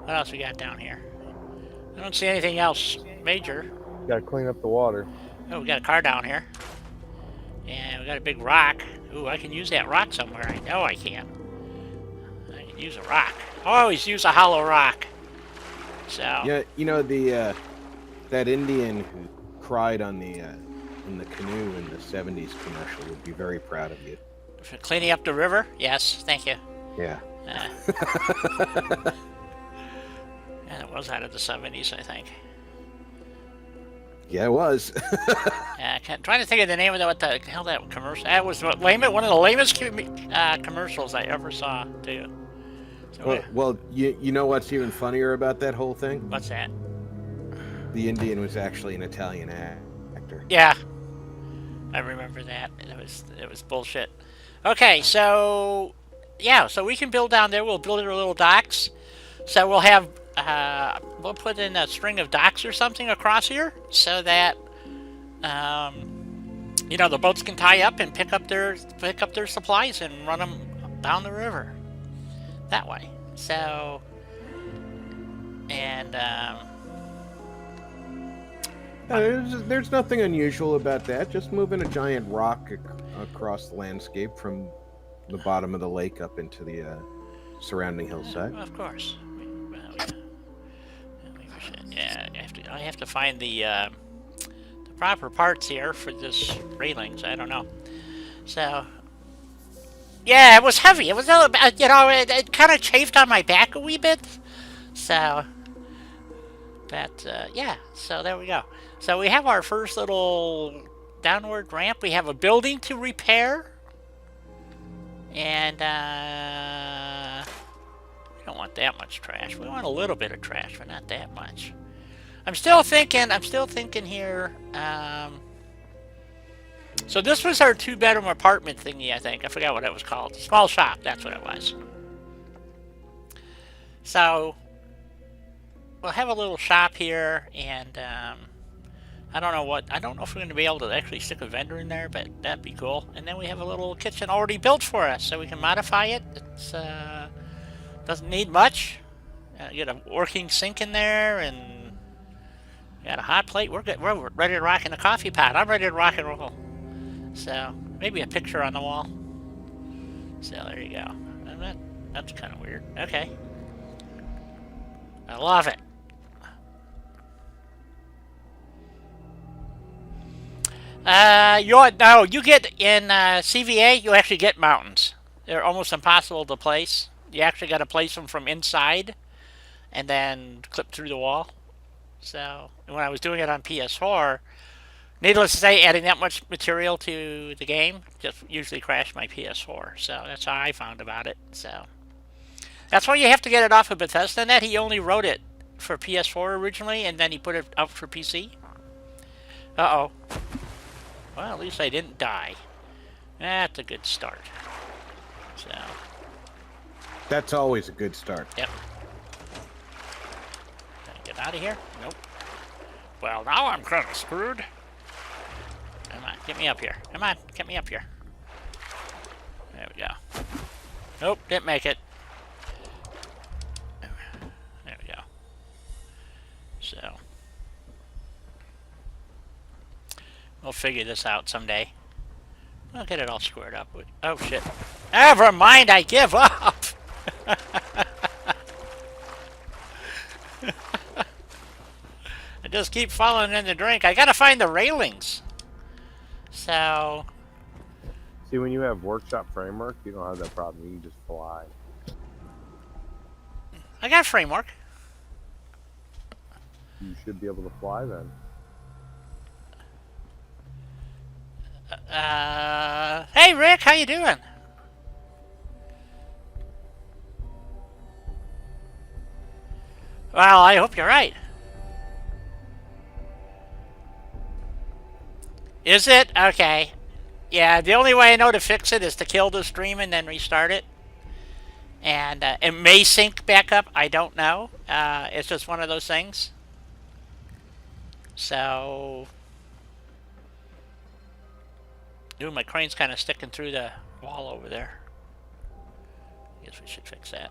What else we got down here? I don't see anything else major. Gotta clean up the water. Oh, we got a car down here. And we got a big rock. Ooh, I can use that rock somewhere. I know I can. I can use a rock. I always use a hollow rock. So. Yeah, you know that Indian who cried on the in the canoe in the '70s commercial would be very proud of you. For cleaning up the river? Yes, thank you. Yeah. And it was out of the 70s, I think. Yeah, it was. Yeah, trying to think of the name of what the hell that commercial. That was one of the lamest commercials I ever saw, too. So, well, you know what's even funnier about that whole thing? What's that? The Indian was actually an Italian actor. Yeah, I remember that. It was bullshit. Okay, so yeah, so we can build down there. We'll build our little docks. So we'll have we'll put in a string of docks or something across here, so that you know, the boats can tie up and pick up their supplies and run them down the river that way. So, and there's nothing unusual about that. Just moving a giant rock across the landscape from the bottom of the lake up into the surrounding hillside. Of course. Yeah, I have to find the proper parts here for this railings. I don't know. So, yeah, it was heavy. It was a little, you know, it kind of chafed on my back a wee bit. So, but yeah. So there we go. So we have our first little downward ramp. We have a building to repair, and we don't want that much trash. We want a little bit of trash, but not that much. I'm still thinking here. So this was our 2-bedroom apartment thingy, I think. I forgot what it was called. Small shop, that's what it was. So we'll have a little shop here, and I don't know if we're going to be able to actually stick a vendor in there, but that'd be cool. And then we have a little kitchen already built for us, so we can modify it. It's doesn't need much. Get a working sink in there, and got a hot plate. We're ready to rock in a coffee pot. I'm ready to rock and roll. So maybe a picture on the wall. So there you go. That's kind of weird. Okay. I love it. You get in CVA, you actually get mountains. They're almost impossible to place. You actually got to place them from inside and then clip through the wall. So when I was doing it on PS4, needless to say, adding that much material to the game just usually crashed my PS4. So that's how I found about it. So that's why you have to get it off of Bethesda. Net. He only wrote it for PS4 originally, and then he put it out for PC. Uh-oh. Well, at least I didn't die. That's a good start. So. That's always a good start. Yep. Can I get out of here? Nope. Well, now I'm kind of screwed. Come on, get me up here. Come on, get me up here. There we go. Nope, didn't make it. There we go. So. We'll figure this out someday. We'll get it all squared up. Oh, shit. Never mind, I give up! I just keep falling in the drink. I gotta find the railings. So... See, when you have workshop framework, you don't have that problem. You can just fly. I got framework. You should be able to fly then. Hey Rick, how you doing? Well, I hope you're right. Is it? Okay. Yeah, the only way I know to fix it is to kill the stream and then restart it. And it may sync back up. I don't know. It's just one of those things. So... Ooh, my crane's kind of sticking through the wall over there. I guess we should fix that.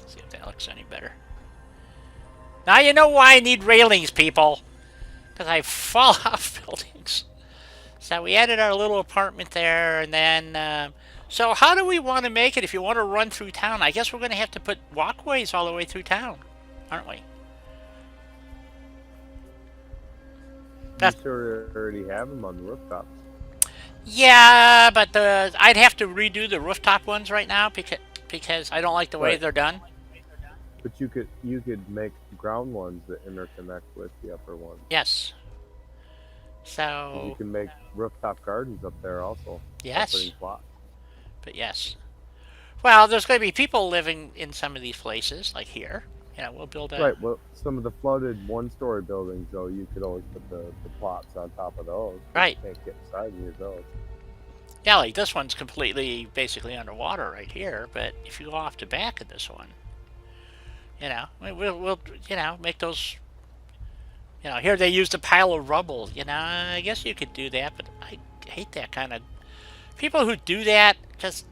See if that looks any better. Now you know why I need railings, people. Because I fall off buildings. So we added our little apartment there, and then... so how do we want to make it if you want to run through town? I guess we're going to have to put walkways all the way through town, aren't we? You sure already have them on the rooftops. Yeah, but I'd have to redo the rooftop ones right now because I don't like the way they're done. But you could make ground ones that interconnect with the upper ones. Yes. So you can make rooftop gardens up there also. Yes. But yes. Well, there's going to be people living in some of these places, like here. Yeah, we'll build a... Right, well, some of the flooded one-story buildings, though, you could always put the plots on top of those. Right. You can't get inside any of those. Yeah, like this one's completely, basically underwater right here, but if you go off the back of this one, you know, we'll you know, make those... You know, here they used a pile of rubble. You know, I guess you could do that, but I hate that kind of... People who do that just...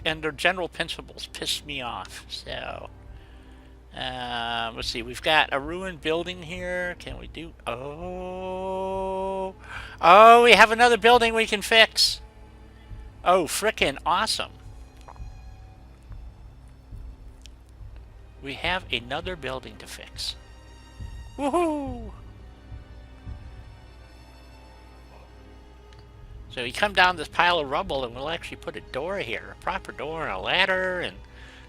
And their general principles piss me off, so... let's see, we've got a ruined building here. Can we do... Oh, we have another building we can fix. Oh, frickin' awesome. We have another building to fix. Woohoo! So we come down this pile of rubble and we'll actually put a door here, a proper door and a ladder, and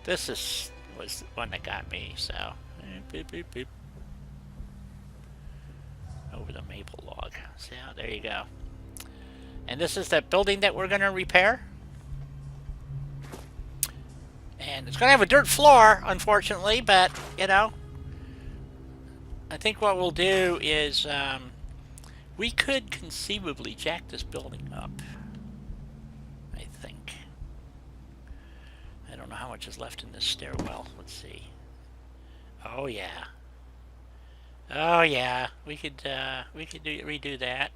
this was the one that got me, so beep, beep, beep. Over the maple log. So there you go. And this is the building that we're going to repair. And it's going to have a dirt floor, unfortunately, but, you know, I think what we'll do is we could conceivably jack this building up. I think. I don't know how much is left in this stairwell. Let's see. Oh yeah. Oh yeah. We could redo that.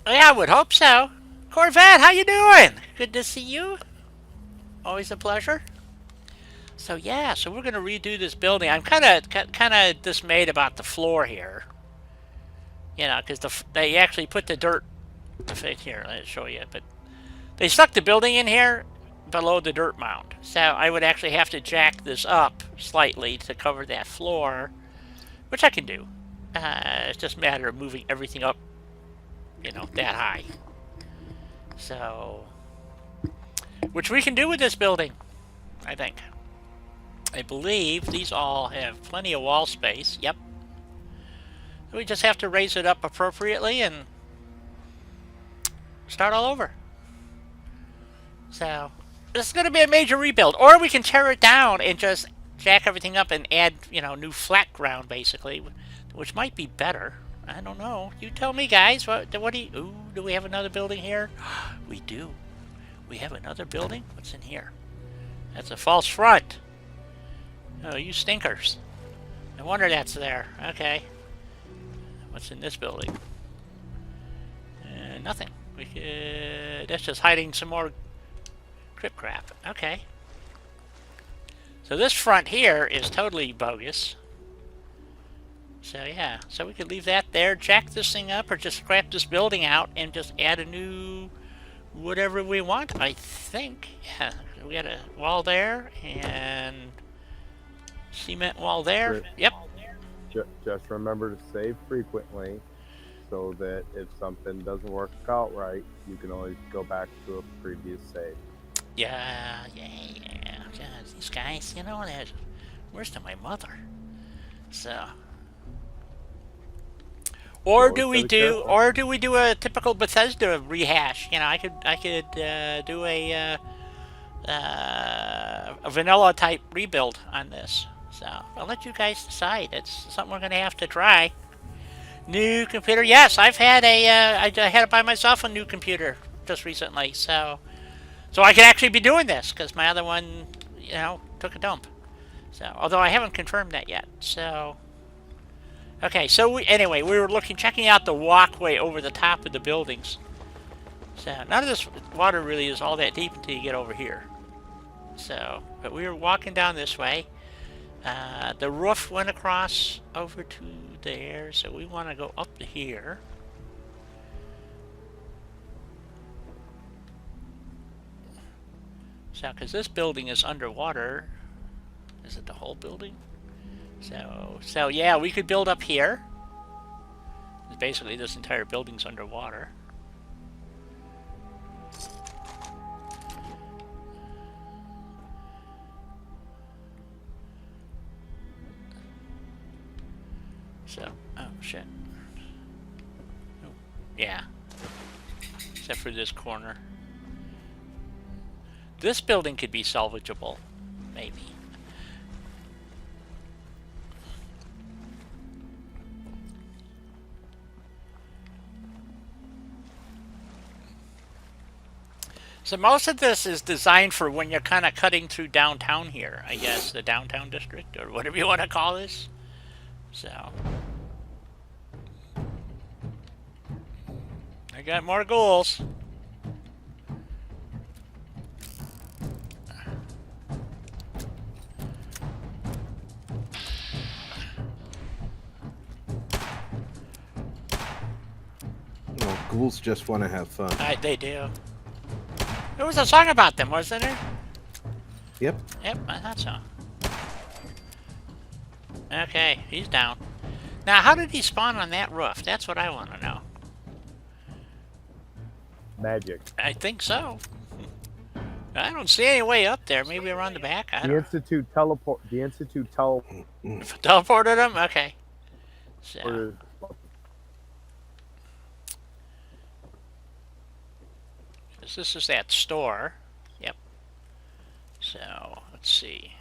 Yeah, I would hope so. Corvette, how you doing? Good to see you. Always a pleasure. So yeah, so we're gonna redo this building. I'm kind of dismayed about the floor here. You know, because they actually put the dirt. Here, let me show you. But they stuck the building in here below the dirt mound. So I would actually have to jack this up slightly to cover that floor, which I can do. It's just a matter of moving everything up, you know, that high. So, which we can do with this building, I think. I believe these all have plenty of wall space. Yep. We just have to raise it up appropriately and start all over. So, this is going to be a major rebuild. Or we can tear it down and just jack everything up and add, you know, new flat ground, basically, which might be better. I don't know. You tell me, guys. What do you... Ooh, do we have another building here? We do. We have another building? What's in here? That's a false front. Oh, you stinkers. No wonder that's there. Okay. What's in this building? Nothing. That's just hiding some more crypt crap. Okay. So this front here is totally bogus. So yeah, so we could leave that there, jack this thing up, or just scrap this building out and just add a new whatever we want, I think. Yeah, we got a wall there and cement wall there. Great. Yep. Just remember to save frequently, so that if something doesn't work out right, you can always go back to a previous save. Yeah. God, these guys, you know, they're worse than my mother. So. Or do we do a typical Bethesda rehash? You know, I could do a vanilla type rebuild on this. So I'll let you guys decide. It's something we're gonna have to try. New computer, yes, I've had I had to buy myself a new computer just recently, so I can actually be doing this because my other one, you know, took a dump. So although I haven't confirmed that yet, so. Okay, so anyway, we were checking out the walkway over the top of the buildings. So none of this water really is all that deep until you get over here. So, but we were walking down this way. The roof went across over to there, so we want to go up to here. So, because this building is underwater. Is it the whole building? So yeah, we could build up here. Basically, this entire building's underwater. So, oh shit. Oh, yeah. Except for this corner. This building could be salvageable, maybe. So most of this is designed for when you're kind of cutting through downtown here, I guess, the downtown district, or whatever you want to call this. So. I got more ghouls. Well, ghouls just want to have fun. They do. There was a song about them, wasn't there? Yep. Yep, I thought so. Okay, he's down. Now, how did he spawn on that roof? That's what I want to know. Magic. I think so. I don't see any way up there. Maybe around the back. The Institute teleported Teleported him? Okay. So. This is that store. Yep. So, let's see.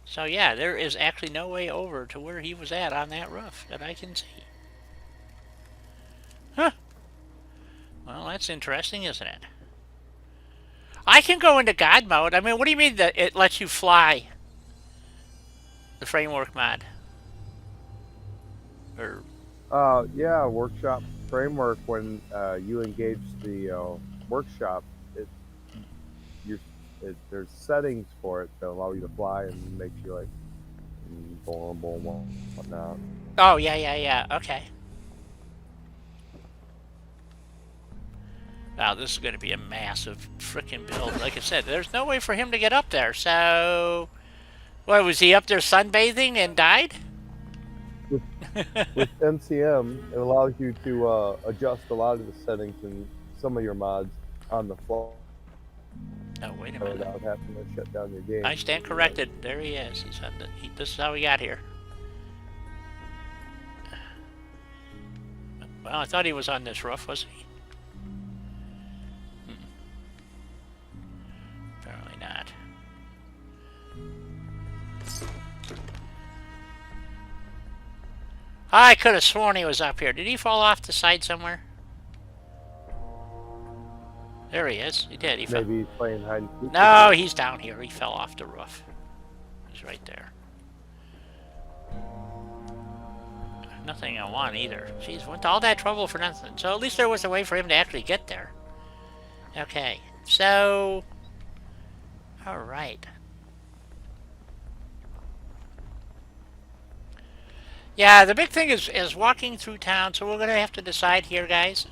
So, yeah, there is actually no way over to where he was at on that roof that I can see. Huh. Well, that's interesting, isn't it? I can go into God mode. I mean, what do you mean that it lets you fly? The framework mod. Or... yeah, workshop framework, when you engage the workshop, you there's settings for it to allow you to fly and makes you like vulnerable and whatnot. Oh, yeah. Okay. Wow, this is going to be a massive freaking build. Like I said, there's no way for him to get up there. So, what, was he up there sunbathing and died? With NCM, it allows you to adjust a lot of the settings in some of your mods on the fly Oh, wait a minute. without having to shut down your game. I stand corrected. There he is. He's on this is how we got here. Well, I thought he was on this roof, was he? Apparently not. I could have sworn he was up here. Did he fall off the side somewhere? There he is. He did. He fell. Maybe he's playing hide and seek. No, he's down here. He fell off the roof. He's right there. Nothing I want either. Jeez, went to all that trouble for nothing. So at least there was a way for him to actually get there. Okay, so... Alright. Yeah, the big thing is walking through town, so we're going to have to decide here, guys,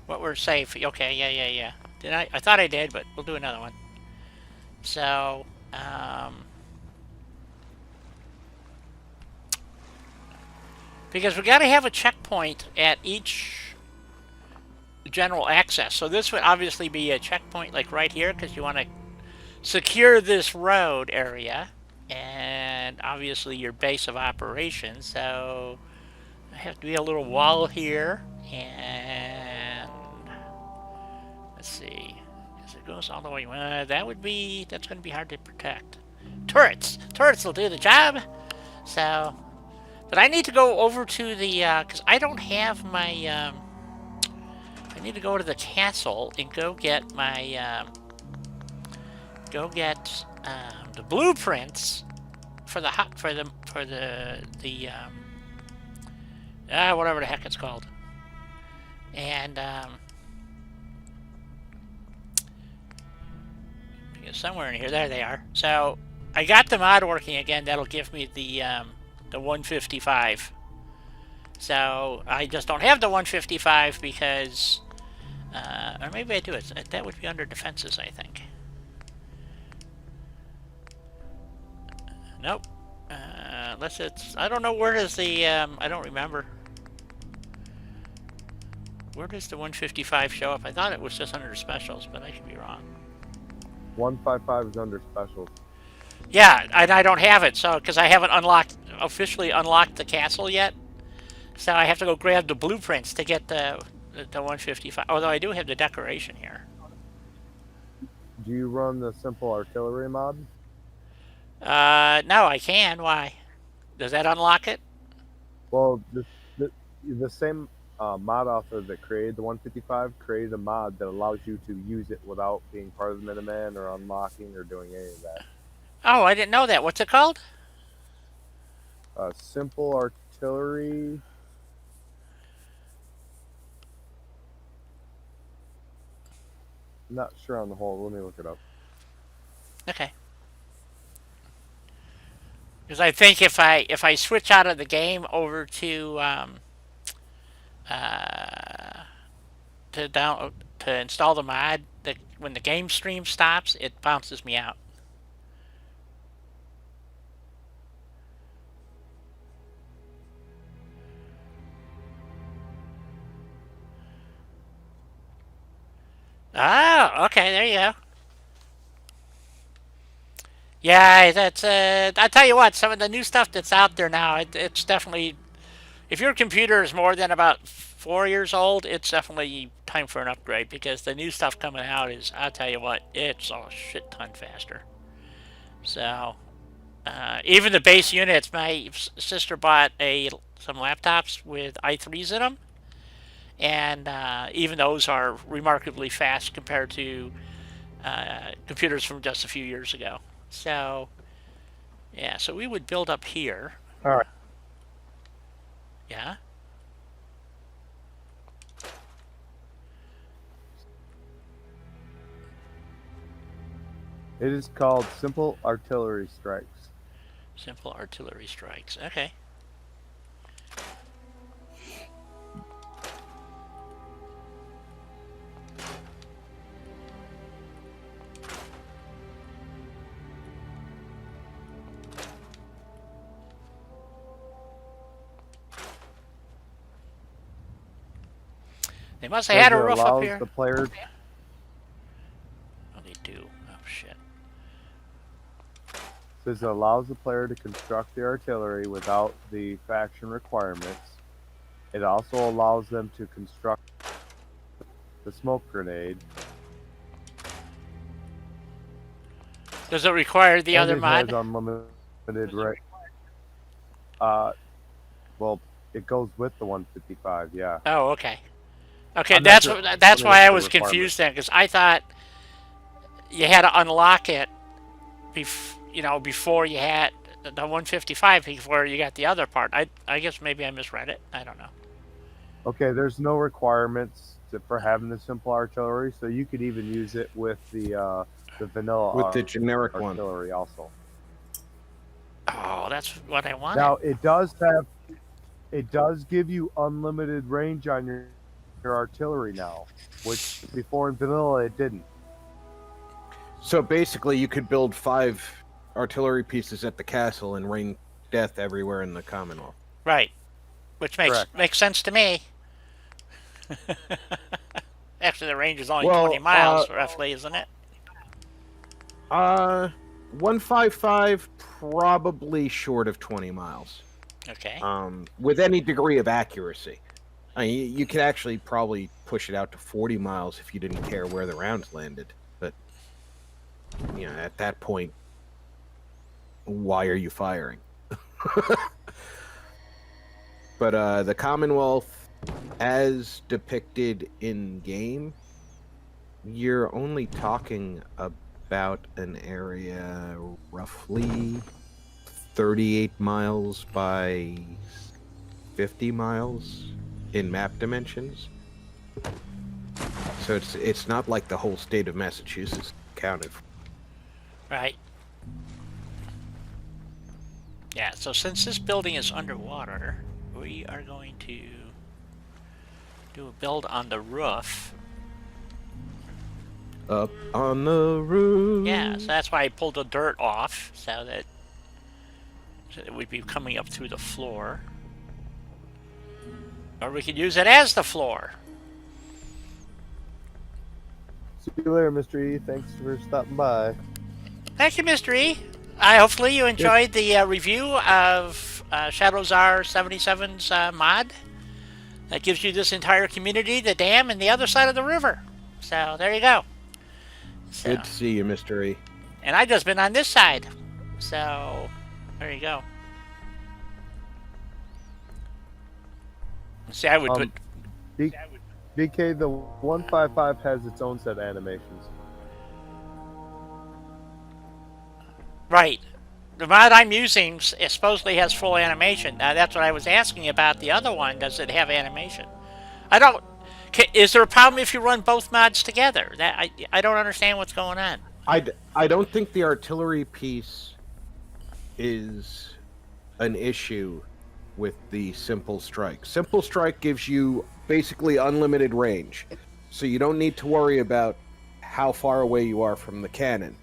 what we're safe. Okay, yeah. Did I thought I did, but we'll do another one. So, because we got to have a checkpoint at each general access. So this would obviously be a checkpoint like right here, because you want to secure this road area. And obviously your base of operations. So I have to be a little wall here. And let's see. As it goes all the way, that's going to be hard to protect. Turrets will do the job. So, but I need to go over to the, because I don't have my, I need to go to the castle and go get my, the blueprints for the whatever the heck it's called. And, somewhere in here, there they are. So I got the mod working again. That'll give me the 155. So I just don't have the 155 because, or maybe I do. That would be under defenses, I think. Nope. Unless it's, I don't know, where does the, I don't remember. Where does the 155 show up? I thought it was just under specials, but I could be wrong. 155 is under specials. Yeah, and I don't have it, so, because I haven't officially unlocked the castle yet. So I have to go grab the blueprints to get the 155. Although I do have the decoration here. Do you run the simple artillery mod? No, I can. Why? Does that unlock it? Well, the same mod author that created the 155 created a mod that allows you to use it without being part of the Minuteman or unlocking or doing any of that. Oh, I didn't know that. What's it called? Simple artillery. Not sure on the whole. Let me look it up. Okay. Because I think if I switch out of the game over to install the mod, when the game stream stops, it bounces me out. Oh, okay, there you go. Yeah, that's, I'll tell you what, some of the new stuff that's out there now, it's definitely, if your computer is more than about 4 years old, it's definitely time for an upgrade, because the new stuff coming out is, I'll tell you what, it's a shit ton faster. So, even the base units, my sister bought some laptops with i3s in them, and even those are remarkably fast compared to computers from just a few years ago. So, yeah, so we would build up here. All right. Yeah? It is called Simple Artillery Strikes. Simple artillery strikes. Okay. They must have had a roof up here. The player Oh, they do. Oh, shit. says it allows the player to construct the artillery without the faction requirements. It also allows them to construct the smoke grenade. Does it require the other It mod? has unlimited well, it goes with the 155, yeah. Oh, okay. Okay, I'm not that's sure why I the was requirement. confused then, because I thought you had to unlock it, before you had the 155, before you got the other part. I guess maybe I misread it. I don't know. Okay, there's no requirements for having the simple artillery, so you could even use it with the vanilla With the generic one. artillery also. Oh, that's what I wanted. Now it does give you unlimited range on your artillery now, which before in vanilla it didn't. So basically, you could build 5 artillery pieces at the castle and rain death everywhere in the Commonwealth. Right. Which makes sense to me. Actually, the range is only 20 miles, roughly, isn't it? 155 probably short of 20 miles. Okay. With any degree of accuracy. I mean, you could actually probably push it out to 40 miles if you didn't care where the rounds landed. But, at that point, why are you firing? But the Commonwealth, as depicted in game, you're only talking about an area roughly 38 miles by 50 miles in map dimensions. So it's not like the whole state of Massachusetts counted for. Right. Yeah, so since this building is underwater, we are going to do a build on the roof. Up on the roof. Yeah, so that's why I pulled the dirt off, so that it would be coming up through the floor. Or we could use it as the floor. See you later, Mr. E. Thanks for stopping by. Thank you, Mr. E. Hopefully you enjoyed the review of Shadowzhar77's mod. That gives you this entire community, the dam, and the other side of the river. So, there you go. So, Good to see you, Mr. E. and I've just been on this side. So, there you go. See, I would put... BK, the 155 has its own set of animations. Right. The mod I'm using supposedly has full animation. Now, that's what I was asking about the other one. Does it have animation? I don't... Is there a problem if you run both mods together? I don't understand what's going on. I don't think the artillery piece is an issue with the simple strike. Simple strike gives you basically unlimited range, so you don't need to worry about how far away you are from the cannon.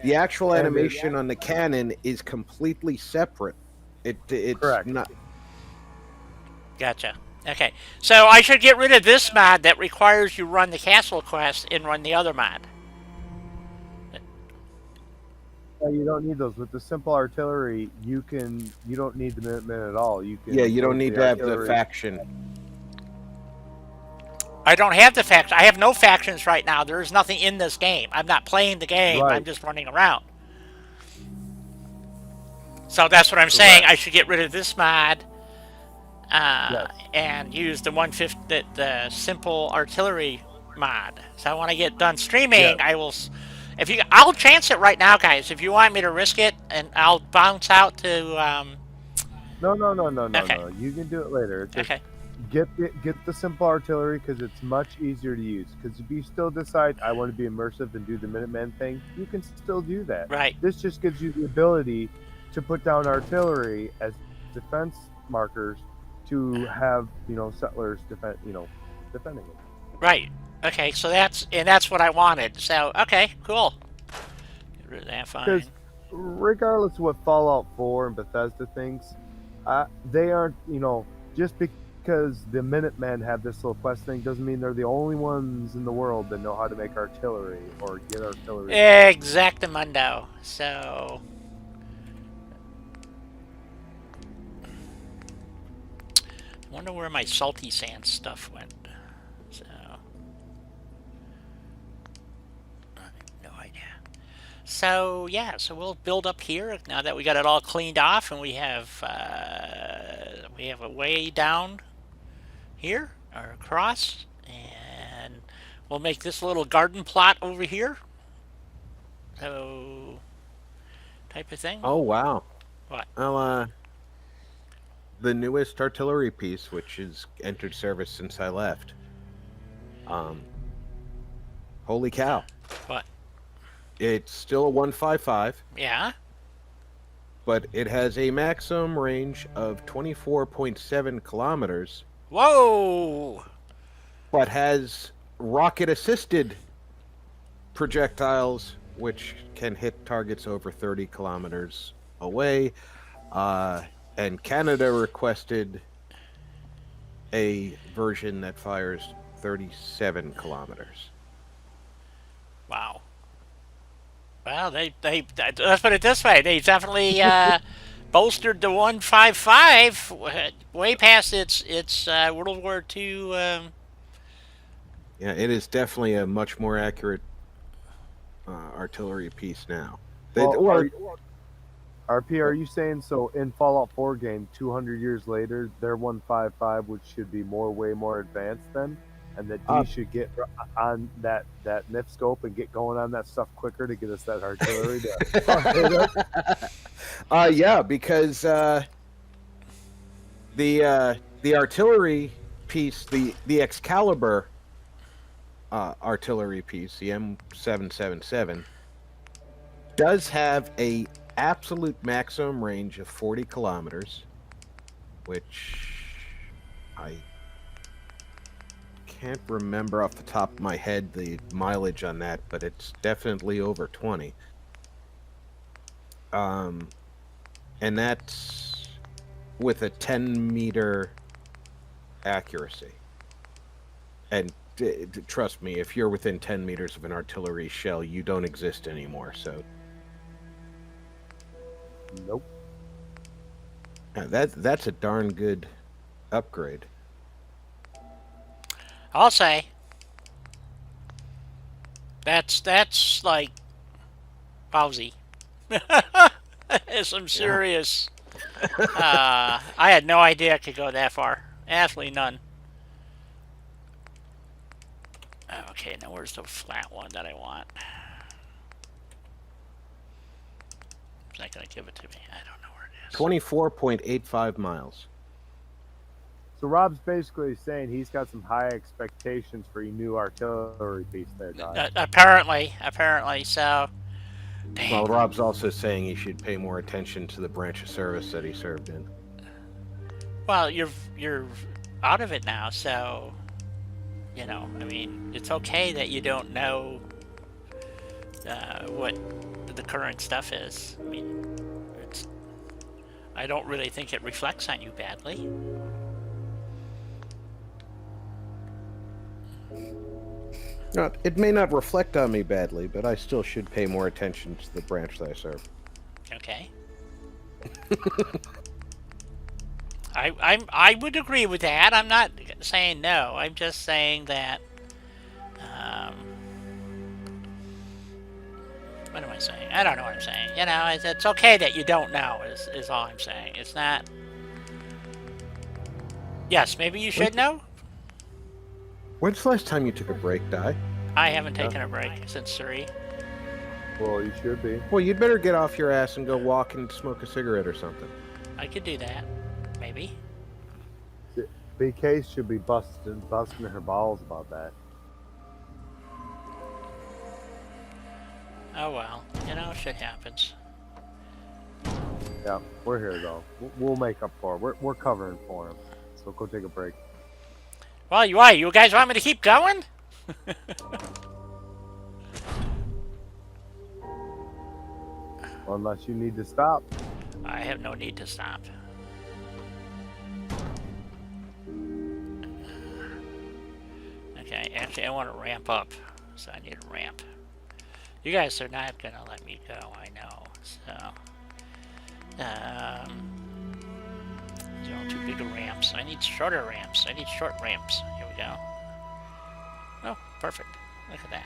The actual animation on the cannon is completely separate. It's Correct. not. Gotcha. Okay. So I should get rid of this mod that requires you run the castle quest and run the other mod. You don't need those. With the simple artillery, you don't need the Minutemen at all. You don't need to have the faction. I don't have the faction. I have no factions right now. There is nothing in this game. I'm not playing the game. Right. I'm just running around. So that's what I'm saying. I should get rid of this mod and use the 150, the simple artillery mod. So when I get done streaming, I will. I'll chance it right now, guys. If you want me to risk it, and I'll bounce out to. No. Okay. You can do it later. get the simple artillery because it's much easier to use. Because if you still decide I want to be immersive and do the Minuteman thing, you can still do that. Right. This just gives you the ability to put down artillery as defense markers to have settlers defending it. Right. Okay, so that's what I wanted. So okay, cool. Get rid of that, fine. Because regardless of what Fallout 4 and Bethesda thinks, they aren't, just because the Minutemen have this little quest thing doesn't mean they're the only ones in the world that know how to make artillery or get artillery. Exactamundo. So I wonder where my salty sand stuff went. So I have no idea. So yeah, so we'll build up here now that we got it all cleaned off, and we have a way down here or across, and we'll make this little garden plot over here. So type of thing. Oh wow! What? Well, the newest artillery piece, which has entered service since I left. Holy cow! What? It's still a 155, Yeah. but it has a maximum range of 24.7 kilometers, Whoa! but has rocket-assisted projectiles, which can hit targets over 30 kilometers away. And Canada requested a version that fires 37 kilometers. Wow. Well, they let's put it this way. They definitely bolstered the 155 way past its World War II. Yeah, it is definitely a much more accurate artillery piece now. RP, are you saying so in Fallout 4 game, 200 years later, their 155, which should be way more advanced then, and that D should get on that NIF scope and get going on that stuff quicker to get us that artillery? Yeah, because the artillery piece, the Excalibur artillery piece, the M777, does have a absolute maximum range of 40 kilometers, which I can't remember off the top of my head the mileage on that, but it's definitely over 20. And that's with a 10-meter accuracy. And trust me, if you're within 10 meters of an artillery shell, you don't exist anymore, so... Nope. Yeah, that's a darn good upgrade. I'll say that's like lousy. Some serious. I had no idea it could go that far. Absolutely none. Okay, now where's the flat one that I want? It's not gonna give it to me. I don't know where it is. 24.85 miles. So Rob's basically saying he's got some high expectations for a new artillery piece there, guys. Apparently. So, dang. Well, Rob's also saying he should pay more attention to the branch of service that he served in. Well, you're out of it now, so I mean, it's okay that you don't know what the current stuff is. I mean, I don't really think it reflects on you badly. It may not reflect on me badly, but I still should pay more attention to the branch that I serve. Okay. I would agree with that. I'm not saying no. I'm just saying that. What am I saying? I don't know what I'm saying. It's okay that you don't know. Is all I'm saying. It's not. Yes, maybe you should know. When's the last time you took a break, Di? I haven't taken a break since 3. Well, you should be. Well, you'd better get off your ass and go walk and smoke a cigarette or something. I could do that. Maybe. BK should be busting her balls about that. Oh well, shit happens. Yeah, we're here though. We'll make up for it. We're covering for him. So go take a break. Well, you guys want me to keep going? Unless you need to stop. I have no need to stop. Okay, actually, I want to ramp up, so I need a ramp. You guys are not gonna let me go, I know. So, too big of ramps. I need shorter ramps. I need short ramps. Here we go. Oh, perfect. Look at that.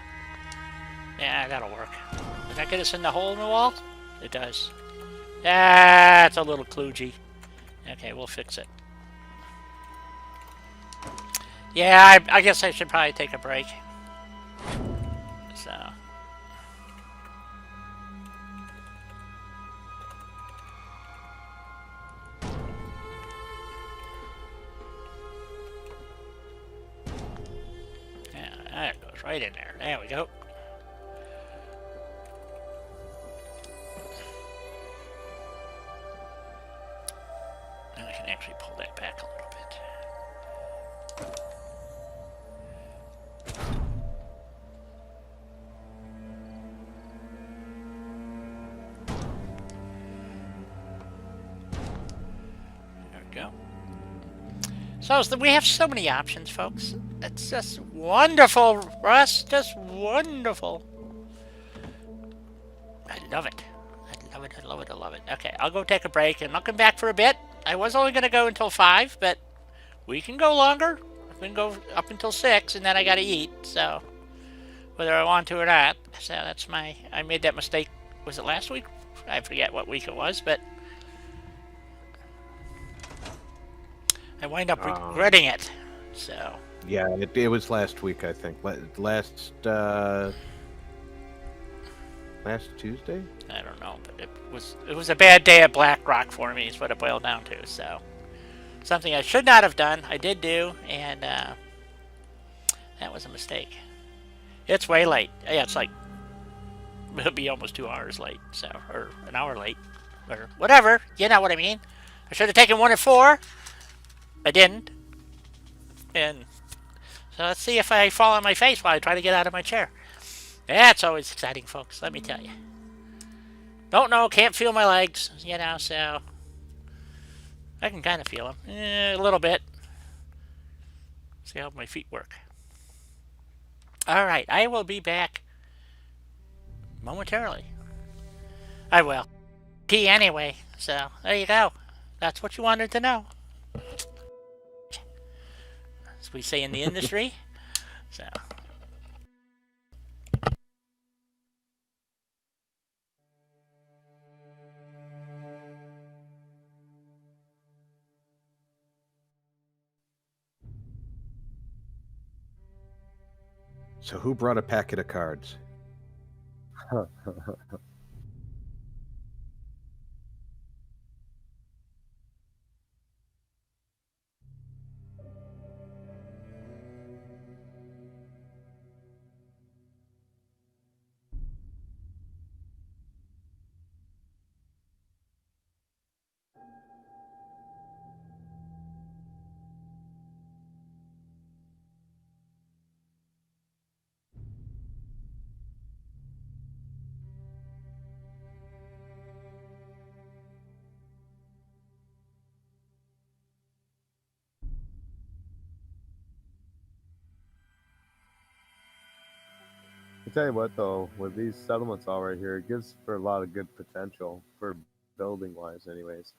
Yeah, that'll work. Does that get us in the hole in the wall? It does. That's a little kludgy. Okay, we'll fix it. Yeah, I guess I should probably take a break. So. Yeah, that goes right in there. There we go. And I can actually pull that back a little bit. There we go. So we have so many options, folks. It's just wonderful, Russ. Just wonderful. I love it. I love it. I love it. I love it. Okay, I'll go take a break and I'll come back for a bit. I was only going to go until 5, but we can go longer. We can go up until 6, and then I got to eat. So whether I want to or not. So that's I made that mistake. Was it last week? I forget what week it was, but I wind up regretting it. So yeah, it was last week, I think. Last Tuesday. I don't know, but it was a bad day at BlackRock for me. Is what it boiled down to. So something I should not have done, I did do, and that was a mistake. It's way late. Yeah, it's like it'll be almost 2 hours late. So or an hour late, or whatever. You know what I mean? I should have taken 1 at 4. I didn't. And so let's see if I fall on my face while I try to get out of my chair. That's always exciting, folks, let me tell you. Don't know, can't feel my legs, so I can kind of feel them. A little bit. See how my feet work. Alright, I will be back momentarily. I will. Pee anyway, so there you go. That's what you wanted to know. As we say in the industry. So. So who brought a packet of cards? I tell you what, though, with these settlements all right here, it gives for a lot of good potential for building wise, anyways.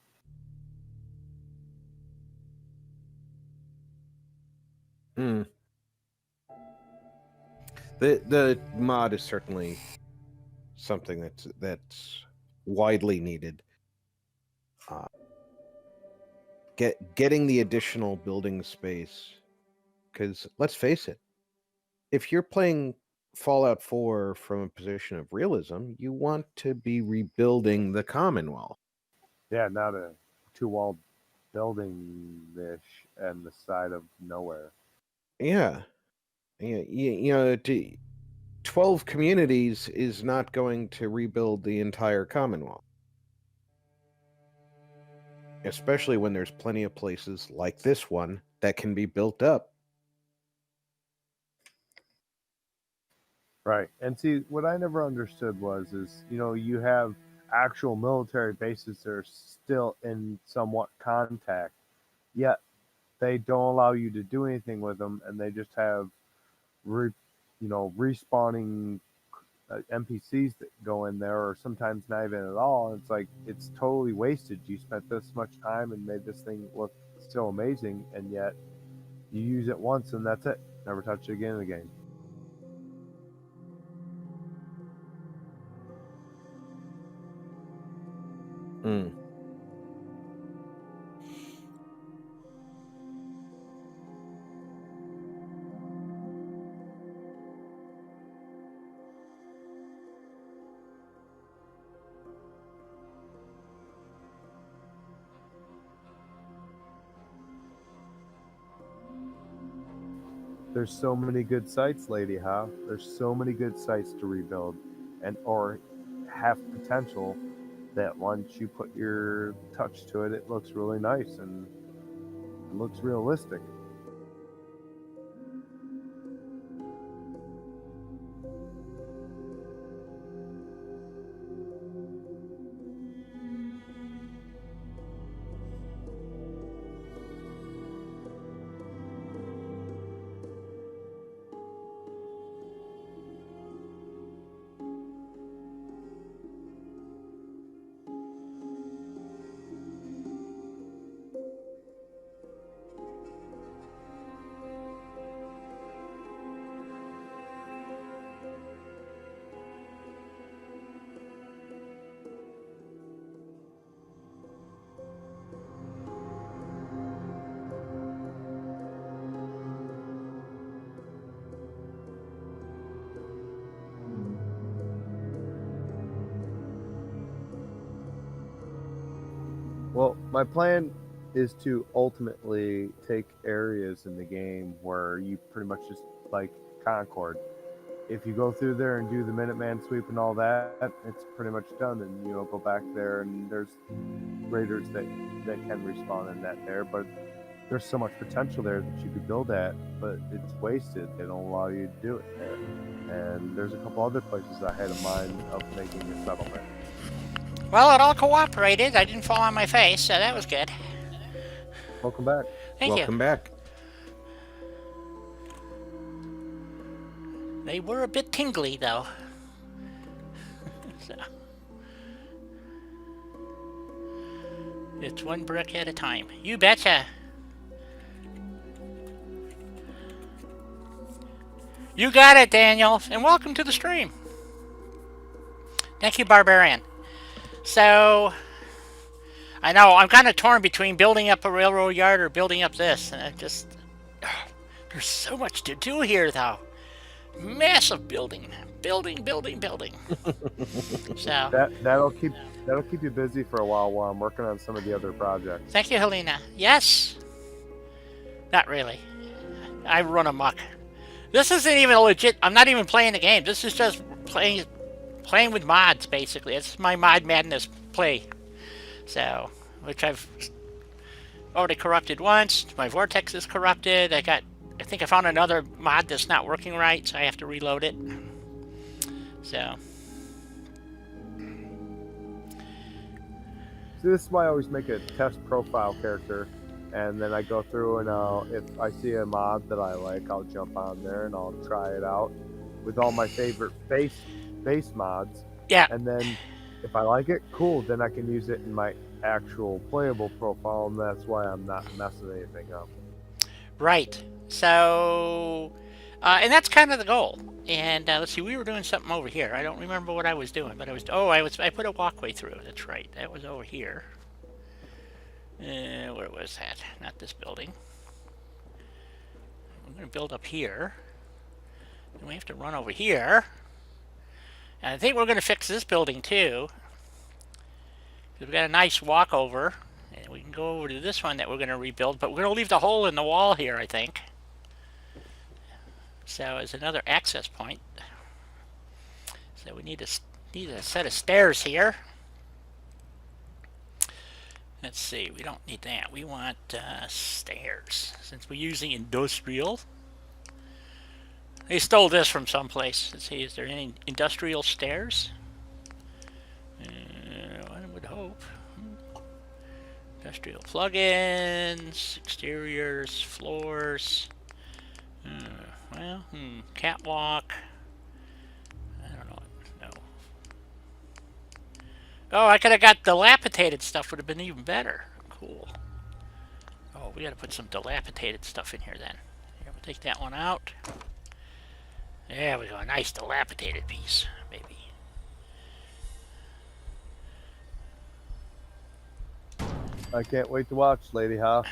The mod is certainly something that's widely needed. Getting the additional building space, because let's face it, if you're playing Fallout 4 from a position of realism, you want to be rebuilding the Commonwealth. Yeah, not a two-walled building-ish and the side of nowhere. Yeah. You know, 12 communities is not going to rebuild the entire Commonwealth. Especially when there's plenty of places like this one that can be built up. Right. And see, what I never understood is, you have actual military bases that are still in somewhat contact, yet they don't allow you to do anything with them, and they just have, respawning NPCs that go in there, or sometimes not even at all. And it's like, it's totally wasted. You spent this much time and made this thing look so amazing, and yet you use it once and that's it. Never touch it again in the game. Mm. There's so many good sites, Lady Ha. There's so many good sites to rebuild, and or have potential that once you put your touch to it, it looks really nice and it looks realistic. Well, my plan is to ultimately take areas in the game where you pretty much just like Concord. If you go through there and do the Minuteman sweep and all that, it's pretty much done. And go back there, and there's raiders that can respawn in that there, but there's so much potential there that you could build at, but it's wasted. They don't allow you to do it there. And there's a couple other places I had in mind of making a settlement. Well, it all cooperated. I didn't fall on my face, so that was good. Welcome back. Thank Welcome back. you. They were a bit tingly, though. So. It's one brick at a time. You betcha. You got it, Daniel, and welcome to the stream. Thank you, Barbarian. So, I know, I'm kind of torn between building up a railroad yard or building up this, and there's so much to do here, though. Massive building. Building. So that'll keep you busy for a while I'm working on some of the other projects. Thank you, Helena. Yes. Not really. I run amok. This isn't even legit. I'm not even playing the game. This is just playing with mods, basically. It's my Mod Madness play. So, which I've already corrupted once. My Vortex is corrupted. I think I found another mod that's not working right, so I have to reload it. So. See, this is why I always make a test profile character, and then I go through and if I see a mod that I like, I'll jump on there and I'll try it out with all my favorite base mods. Yeah. And then if I like it, cool, then I can use it in my actual playable profile, and that's why I'm not messing anything up. Right. So, and that's kind of the goal. And let's see, we were doing something over here. I don't remember what I was doing, but I put a walkway through. That's right. That was over here. Where was that? Not this building. We're going to build up here. And we have to run over here. And I think we're going to fix this building too. Because we've got a nice walkover. And we can go over to this one that we're going to rebuild, but we're going to leave the hole in the wall here, I think. So it's another access point. So we need a set of stairs here. Let's see, we don't need that. We want stairs. Since we're using industrial. They stole this from someplace. Let's see, is there any industrial stairs? I would hope. Industrial plugins, exteriors, floors. Well, catwalk. I don't know. No. Oh, I could have got dilapidated stuff. Would have been even better. Cool. Oh, we got to put some dilapidated stuff in here then. Here, we'll take that one out. There we go. A nice dilapidated piece, maybe. I can't wait to watch, Lady Hoff.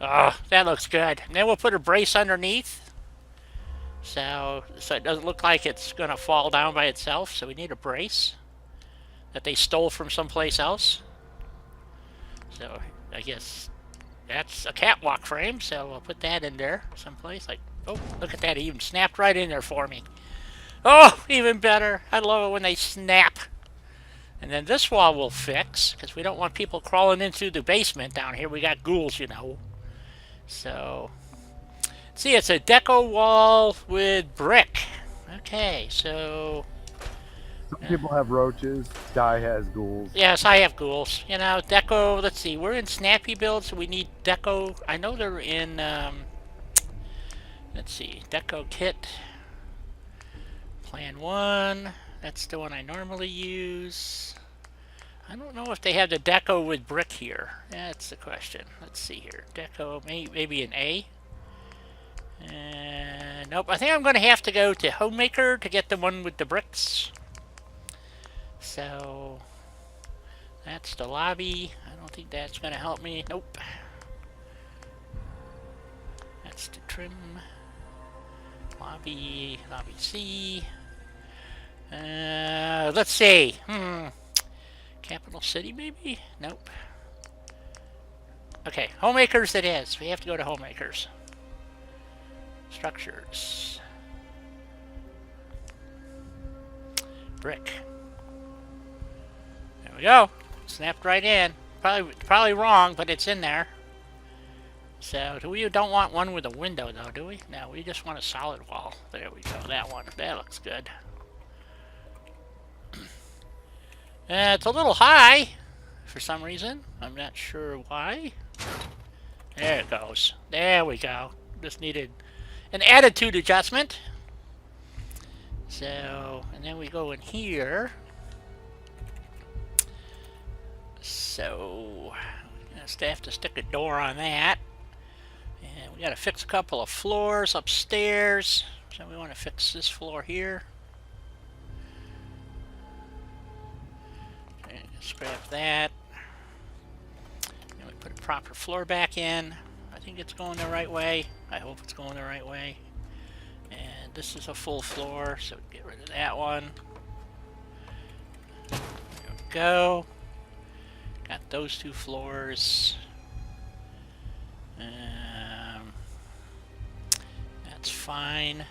Oh, that looks good. And then we'll put a brace underneath. So it doesn't look like it's going to fall down by itself. So we need a brace that they stole from someplace else. So I guess that's a catwalk frame. So we'll put that in there someplace. Like, oh, look at that. It even snapped right in there for me. Oh, even better. I love it when they snap. And then this wall we'll fix, because we don't want people crawling into the basement down here. We got ghouls, you know. So, see, it's a deco wall with brick. Okay, so... Some people have roaches. Dye has ghouls. Yes, I have ghouls. You know, deco, let's see. We're in Snappy Build, so we need deco. I know they're in, let's see, deco kit. Plan 1. That's the one I normally use. I don't know if they have the deco with brick here. That's the question. Let's see here. Deco, maybe an A. Nope, I think I'm going to have to go to Homemaker to get the one with the bricks. So, that's the lobby. I don't think that's going to help me. Nope. That's the trim. Lobby C. Let's see. Capital City, maybe? Nope. Okay, Homemakers it is. We have to go to Homemakers. Structures. Brick. There we go. Snapped right in. Probably wrong, but it's in there. So, we don't want one with a window, though, do we? No, we just want a solid wall. There we go. That one. That looks good. It's a little high for some reason. I'm not sure why. There it goes. There we go. Just needed an attitude adjustment. So, and then we go in here. So, we're gonna have to stick a door on that. And we gotta fix a couple of floors upstairs. So we want to fix this floor here. Scrap that. And we put a proper floor back in. I think it's going the right way. I hope it's going the right way. And this is a full floor, so get rid of that one. There we go. Got those two floors. That's fine.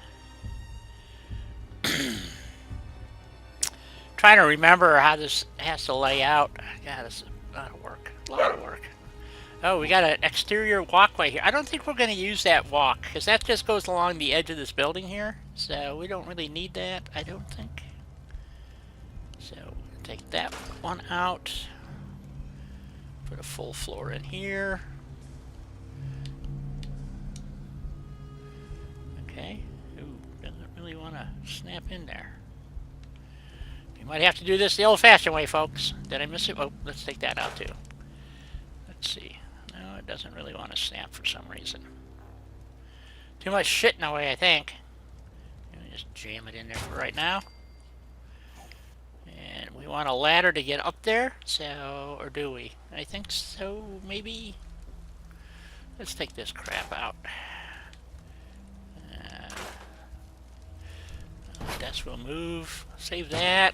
Trying to remember how this has to lay out. God, this is a lot of work. A lot of work. Oh, we got an exterior walkway here. I don't think we're going to use that walk, because that just goes along the edge of this building here. So we don't really need that, I don't think. So take that one out. Put a full floor in here. Okay. Ooh, doesn't really want to snap in there. You might have to do this the old-fashioned way, folks. Did I miss it? Oh, let's take that out, too. Let's see. No, it doesn't really want to snap for some reason. Too much shit in the way, I think. Let me just jam it in there for right now. And we want a ladder to get up there, so... Or do we? I think so, maybe? Let's take this crap out. Desk will move. Save that.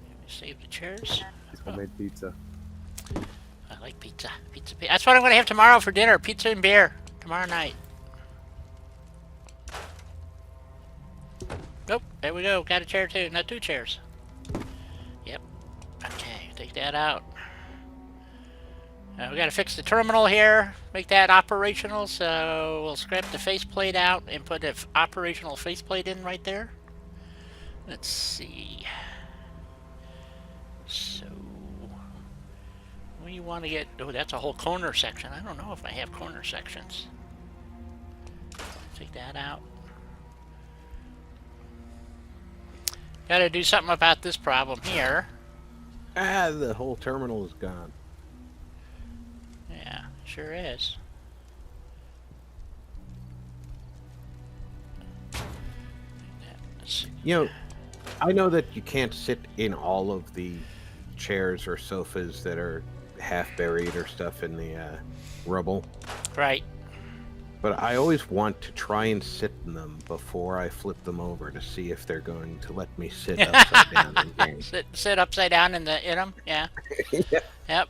Let me save the chairs. Homemade pizza. I like pizza. Pizza. That's what I'm going to have tomorrow for dinner. Pizza and beer. Tomorrow night. Nope. There we go. Got a chair too. Not 2 chairs. Yep. Okay. Take that out. We got to fix the terminal here. Make that operational. So we'll scrap the faceplate out and put an operational faceplate in right there. Let's see. So we want to get... Oh, that's a whole corner section. I don't know if I have corner sections. Take that out. Got to do something about this problem here. The whole terminal is gone. Yeah, sure is. You know, I know that you can't sit in all of the chairs or sofas that are half buried or stuff in the rubble. Right. But I always want to try and sit in them before I flip them over to see if they're going to let me sit upside down in game. Sit upside down in them? Yeah. Yeah. Yep.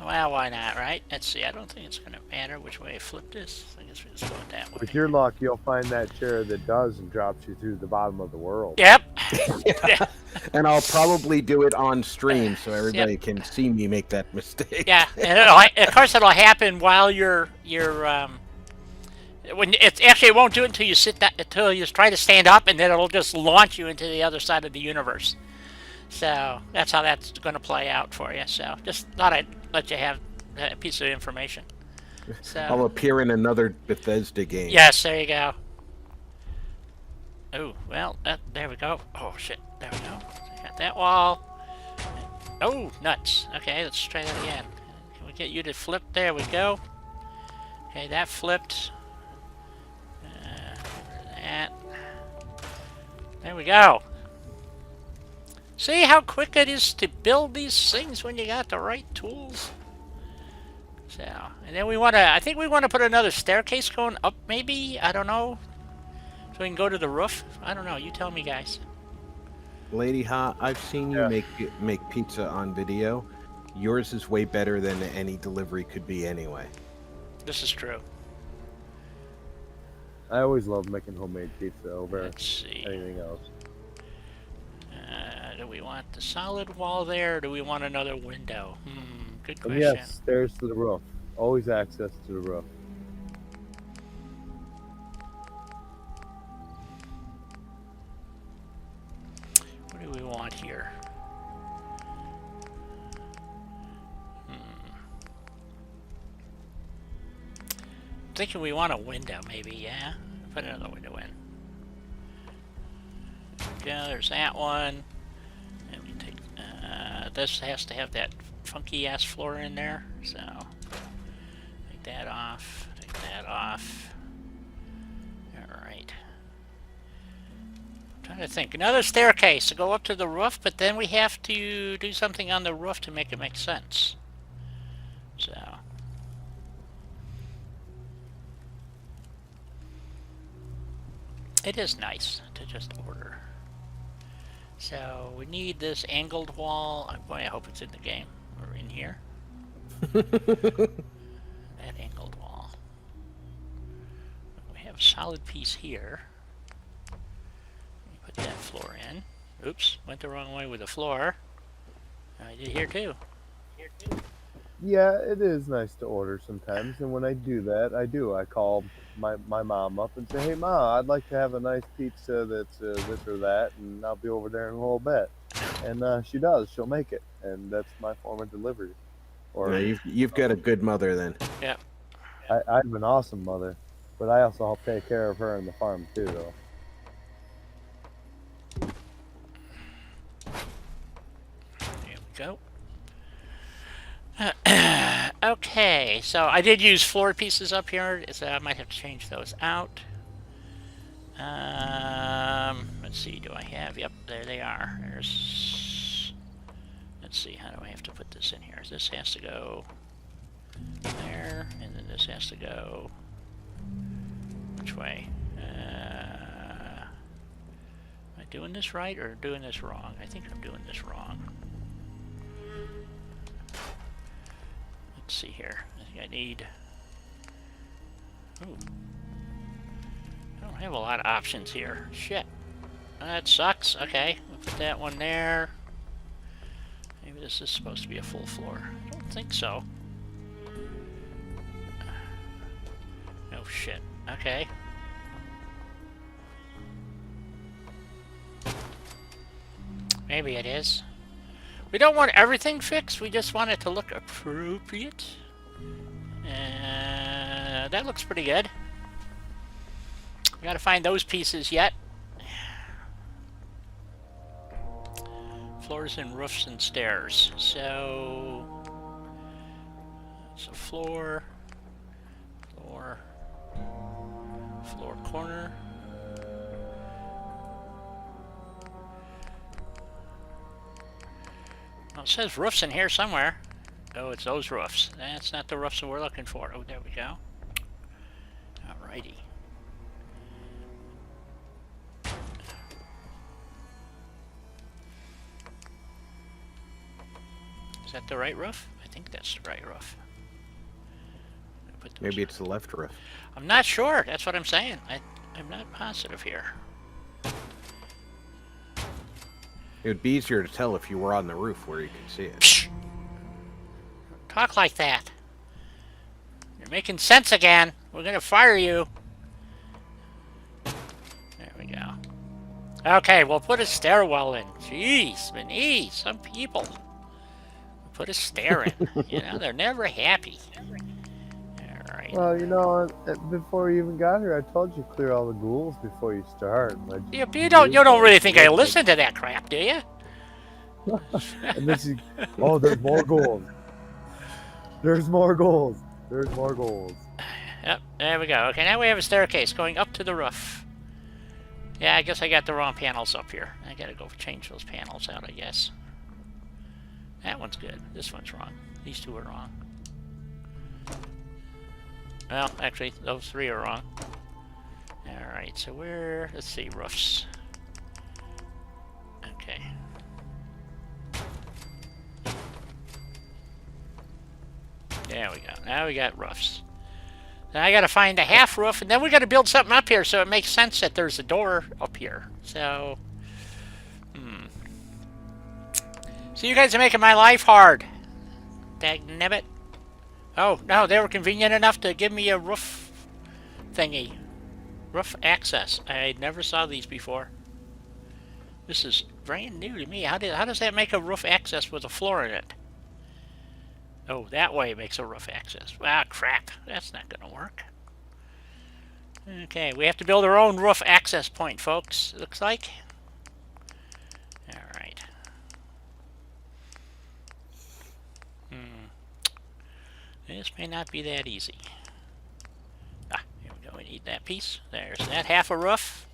Well, why not, right? Let's see. I don't think it's going to matter which way I flip this. I guess we just go that way. With your luck, you'll find that chair that does and drops you through the bottom of the world. Yep. Yeah. And I'll probably do it on stream so everybody can see me make that mistake. Yeah. And of course, it'll happen while you're when it won't do it until you until you try to stand up, and then it'll just launch you into the other side of the universe. So that's how that's going to play out for you. So just thought I'd let you have that piece of information. So I'll appear in another Bethesda game. yes, there you go. Oh well, there we go. Oh shit, there we go. Got that wall. Oh nuts. Okay, let's try that again. Can we get you to flip? There we go. Okay, that flipped. That. There we go. See how quick it is to build these things when you got the right tools? So, and then I think we want to put another staircase going up maybe? I don't know. So we can go to the roof? I don't know. You tell me, guys. Lady Ha, I've seen you make pizza on video. Yours is way better than any delivery could be anyway. This is true. I always love making homemade pizza over Let's see. anything else. Do we want the solid wall there, or do we want another window? Good And question. yes, stairs to the roof. Always access to the roof. What do we want here? Thinking we want a window, maybe, yeah? Put another window in. Yeah, there's that one. And we take, this has to have that funky ass floor in there, so take that off, take that off. Alright. Trying to think. Another staircase to go up to the roof, but then we have to do something on the roof to make it make sense. So. It is nice to just order. So we need this angled wall. Boy, I hope it's in the game or in here. That angled wall. We have a solid piece here. Let me put that floor in. Oops, went the wrong way with the floor. I did here too. Yeah, it is nice to order sometimes, and when I do that, I call my mom up and say, "Hey, Ma, I'd like to have a nice pizza that's this or that, and I'll be over there in a little bit." And she does. She'll make it, and that's my form of delivery. Or You've got a good mother then. Yeah. I have an awesome mother, but I also help take care of her and the farm too, though. There we go. Okay, so I did use floor pieces up here, so I might have to change those out. Let's see, do I have, yep, there they are. Let's see, how do I have to put this in here? This has to go there, and then this has to go, which way? Am I doing this right or doing this wrong? I think I'm doing this wrong. Let's see here. I think I need... Ooh. I don't have a lot of options here. Shit. That sucks. Okay, we'll put that one there. Maybe this is supposed to be a full floor. I don't think so. Oh shit. Okay. Maybe it is. We don't want everything fixed, we just want it to look appropriate. That looks pretty good. We gotta find those pieces yet. Floors and roofs and stairs. So... it's a floor. Floor. Floor corner. Well, it says roofs in here somewhere. Oh, it's those roofs. That's not the roofs that we're looking for. Oh, there we go. Alrighty. Is that the right roof? I think that's the right roof. Maybe it's the left roof. I'm not sure. That's what I'm saying. I'm not positive here. It would be easier to tell if you were on the roof where you could see it. Psh! Talk like that. You're making sense again. We're gonna fire you. There we go. Okay, we'll put a stairwell in. Jeez, Manee, some people. Put a stair in. You know, they're never happy. Alright. Well, you know, before you even got here, I told you clear all the ghouls before you start. You don't really think I listen to that crap, do you? And this is, oh, there's more ghouls. There's more ghouls. There's more ghouls. Yep, there we go. Okay, now we have a staircase going up to the roof. Yeah, I guess I got the wrong panels up here. I gotta go change those panels out, I guess. That one's good. This one's wrong. These two are wrong. Well, actually, those three are wrong. Alright, so let's see, roofs. Okay. There we go. Now we got roofs. Now I gotta find a half roof, and then we gotta build something up here so it makes sense that there's a door up here. So, So you guys are making my life hard. Dagnabbit. Oh, no, they were convenient enough to give me a roof thingy. Roof access. I never saw these before. This is brand new to me. How does that make a roof access with a floor in it? Oh, that way it makes a roof access. Ah, crap. That's not going to work. Okay, we have to build our own roof access point, folks. Looks like. Alright. This may not be that easy. Ah, here we go. We need that piece. There's that half a roof.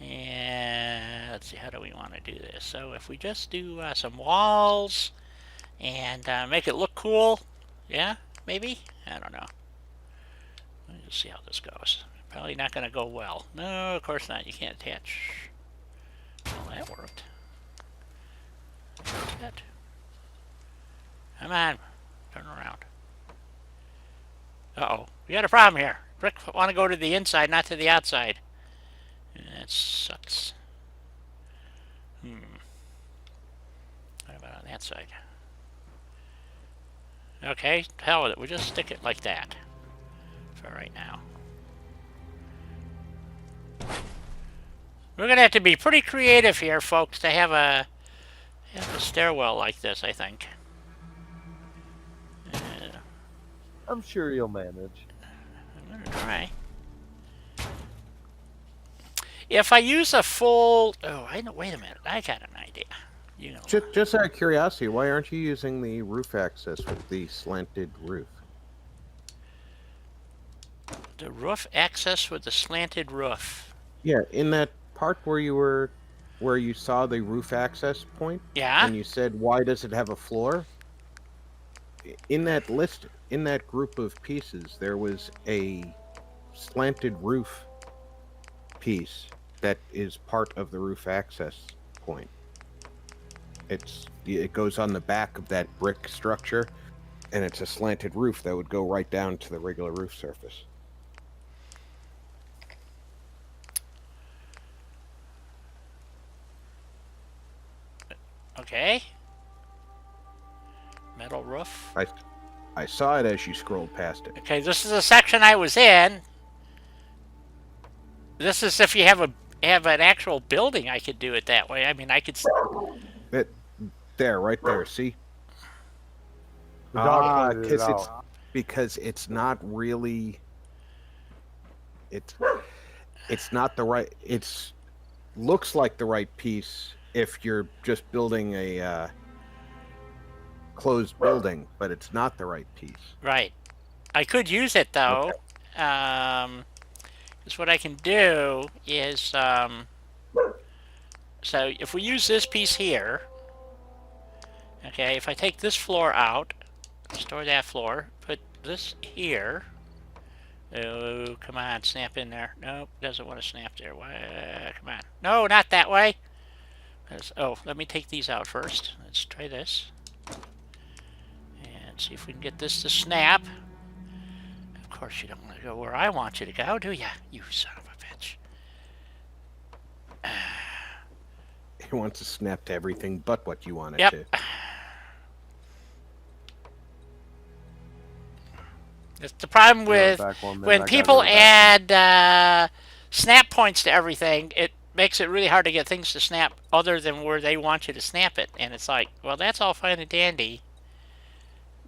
And let's see, how do we want to do this? So if we just do some walls and make it look cool, yeah, maybe? I don't know. Let's just see how this goes. Probably not going to go well. No, of course not. You can't attach. Well, that worked. That's it. Come on. Turn around. Uh-oh. We got a problem here. Brick want to go to the inside, not to the outside. That sucks. What about on that side? Okay, hell with it. We'll just stick it like that for right now. We're going to have to be pretty creative here, folks, to have a stairwell like this, I think. I'm sure you'll manage. I'm gonna try. If I use a full... Oh, I know. Wait a minute. I got an idea. You know. Just out of curiosity, why aren't you using the roof access with the slanted roof? The roof access with the slanted roof. Yeah, in that part where you saw the roof access point. Yeah. And you said, why does it have a floor? In that list, in that group of pieces, there was a slanted roof piece that is part of the roof access point. It goes on the back of that brick structure, And it's a slanted roof that would go right down to the regular roof surface. Okay. Metal roof. I saw it as you scrolled past it. Okay, this is the section I was in. This is if you have an actual building, I could do it that way. I mean, I could. There, right there. See? The dog pointed it it's out. because it's not really. It's not the right. It's looks like the right piece if you're just building a closed building, but it's not the right piece. Right. I could use it though. Okay. Because what I can do is so if we use this piece here, okay, if I take this floor out, store that floor, put this here. Oh, come on, snap in there. Nope, doesn't want to snap there. Why? Come on. No, not that way. Oh, let me take these out first. Let's try this. And see if we can get this to snap. Of course, you don't want to go where I want you to go, do ya? You son of a bitch. He wants to snap to everything but what you want it Yep. to. It's the problem with when people add snap points to everything, it makes it really hard to get things to snap other than where they want you to snap it. And it's like, well, that's all fine and dandy.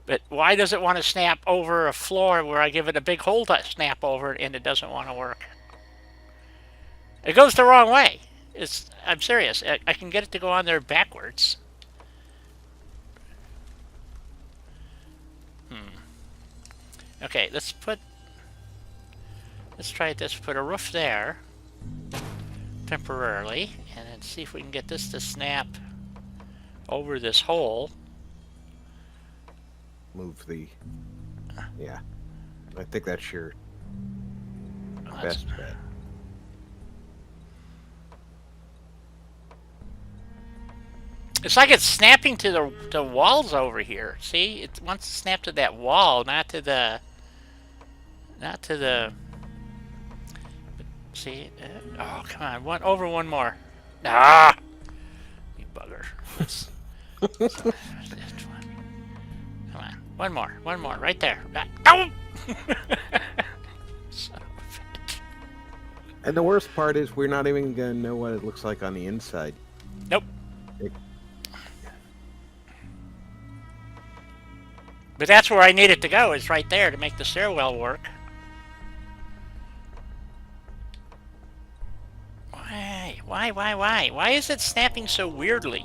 But why does it want to snap over a floor where I give it a big hole to snap over and it doesn't want to work? It goes the wrong way. I'm serious. I can get it to go on there backwards. Okay, let's try this. Put a roof there temporarily, and then see if we can get this to snap over this hole. Move the. Yeah, I think that's your best bet. It's like it's snapping to the walls over here. See, it wants to snap to that wall, not to the. See, oh come on, one more. Ah, you bugger. Come on, one more, right there. Oh! Son of a bitch. And the worst part is we're not even gonna know what it looks like on the inside. Nope. But that's where I need it to go, is right there to make the stairwell work. Why? Why is it snapping so weirdly?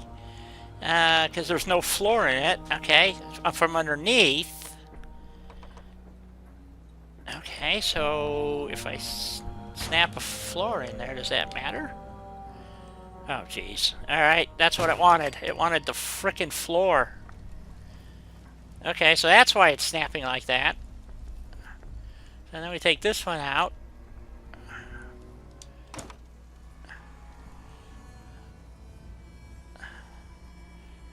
Because there's no floor in it. Okay, from underneath. Okay, so if I snap a floor in there, does that matter? Oh, jeez. Alright, that's what it wanted. It wanted the frickin' floor. Okay, so that's why it's snapping like that. So then we take this one out.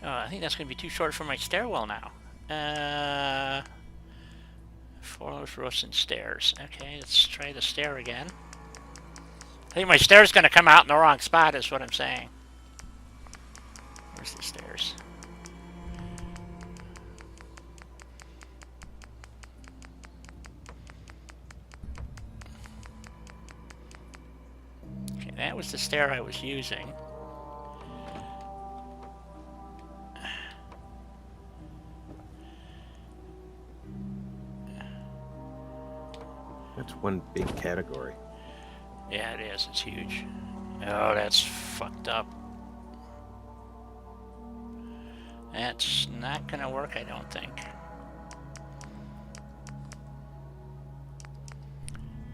Oh, I think that's going to be too short for my stairwell now. 4 roofs and stairs. Okay, let's try the stair again. I think my stair's going to come out in the wrong spot is what I'm saying. Where's the stairs? Okay, that was the stair I was using. That's one big category. Yeah, it is. It's huge. Oh, that's fucked up. That's not gonna work, I don't think.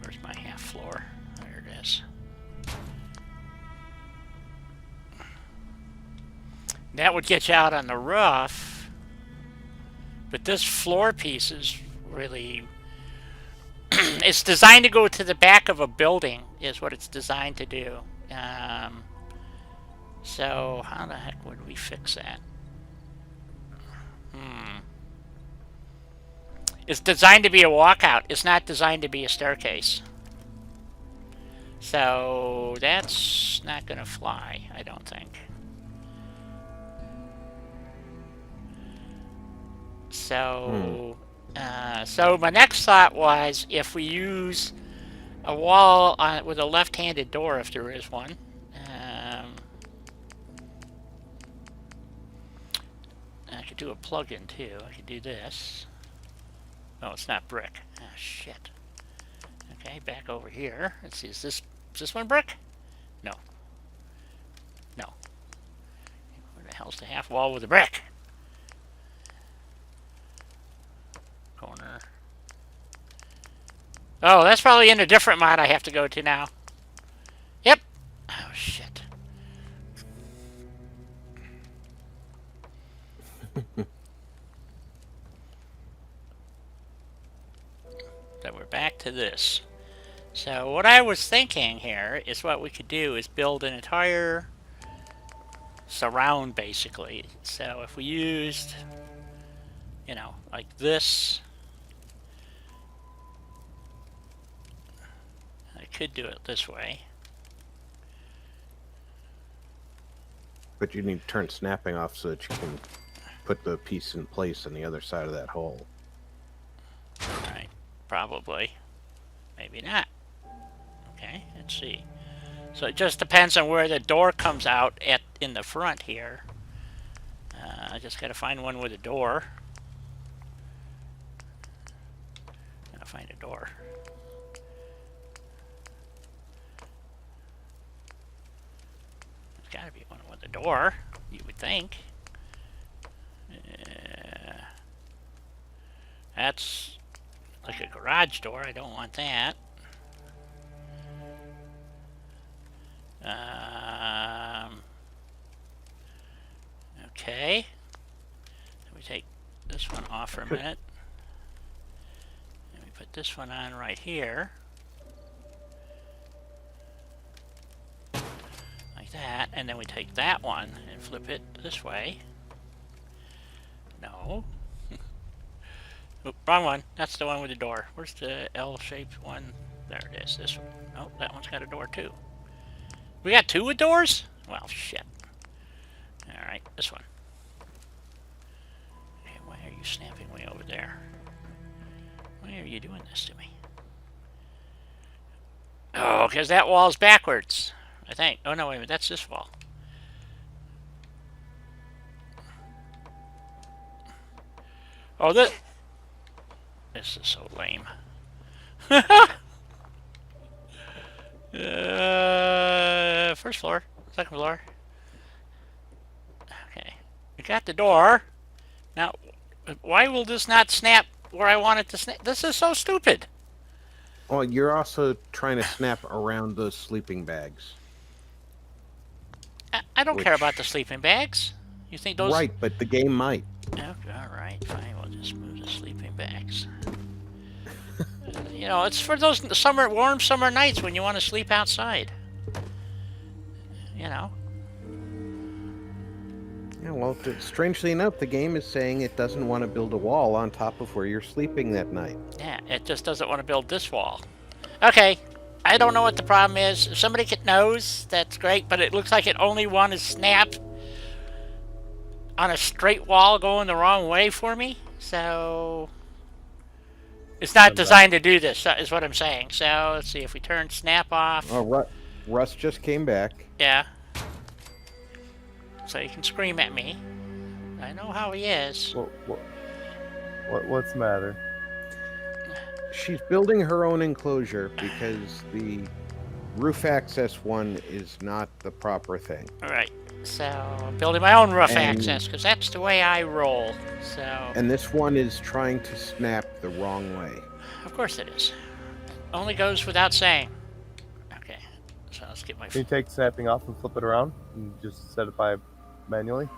Where's my half floor? There it is. That would get you out on the roof, but this floor piece is really... it's designed to go to the back of a building, is what it's designed to do. So how the heck would we fix that? It's designed to be a walkout. It's not designed to be a staircase. So that's not going to fly, I don't think. So, so my next thought was if we use a wall with a left-handed door, if there is one. I could do a plug-in too. I could do this. Oh, it's not brick. Ah, shit. Okay, back over here. Let's see. Is this one brick? No. No. Where the hell's the half wall with a brick? Corner. Oh, that's probably in a different mod I have to go to now. Yep. Oh, shit. So we're back to this. So what I was thinking here is what we could do is build an entire surround, basically. So if we used, you know, like this, I could do it this way. But you need to turn snapping off so that you can put the piece in place on the other side of that hole. Right, probably. Maybe not. Okay, let's see. So it just depends on where the door comes out in the front here. I just gotta find one with a door. Gotta find a door. There's gotta be one with a door, you would think. That's like a garage door. I don't want that. Okay. Let me take this one off for a minute. Let me put this one on right here. Like that. And then we take that one and flip it this way. No. Oop, wrong one. That's the one with the door. Where's the L-shaped one? There it is. This one. Oh, that one's got a door too. We got two with doors? Well, shit. Alright, this one. Okay, why are you snapping way over there? Why are you doing this to me? Oh, because that wall's backwards, I think. Oh, no, wait a minute. That's this wall. Oh, this is so lame. First floor, second floor. Okay, we got the door. Now, why will this not snap where I want it to snap? This is so stupid. Well, you're also trying to snap around those sleeping bags. I don't care about the sleeping bags. You think those... Right, but the game might. Okay, all right, fine. We'll just move the sleeping bags. You know, it's for those warm summer nights when you want to sleep outside. You know. Yeah, well, strangely enough, the game is saying it doesn't want to build a wall on top of where you're sleeping that night. Yeah, it just doesn't want to build this wall. Okay, I don't know what the problem is. If somebody knows, that's great, but it looks like it only wants to snap on a straight wall going the wrong way for me. So it's not designed to do this, is what I'm saying. So let's see if we turn snap off. Oh, Russ just came back. Yeah. So you can scream at me. I know how he is. What's the matter? She's building her own enclosure because the roof access one is not the proper thing. All right. So I'm building my own roof access because that's the way I roll. So. And this one is trying to snap the wrong way. Of course it is. Only goes without saying. Okay. So let's get my. Can you take snapping off and flip it around and just set it by manually?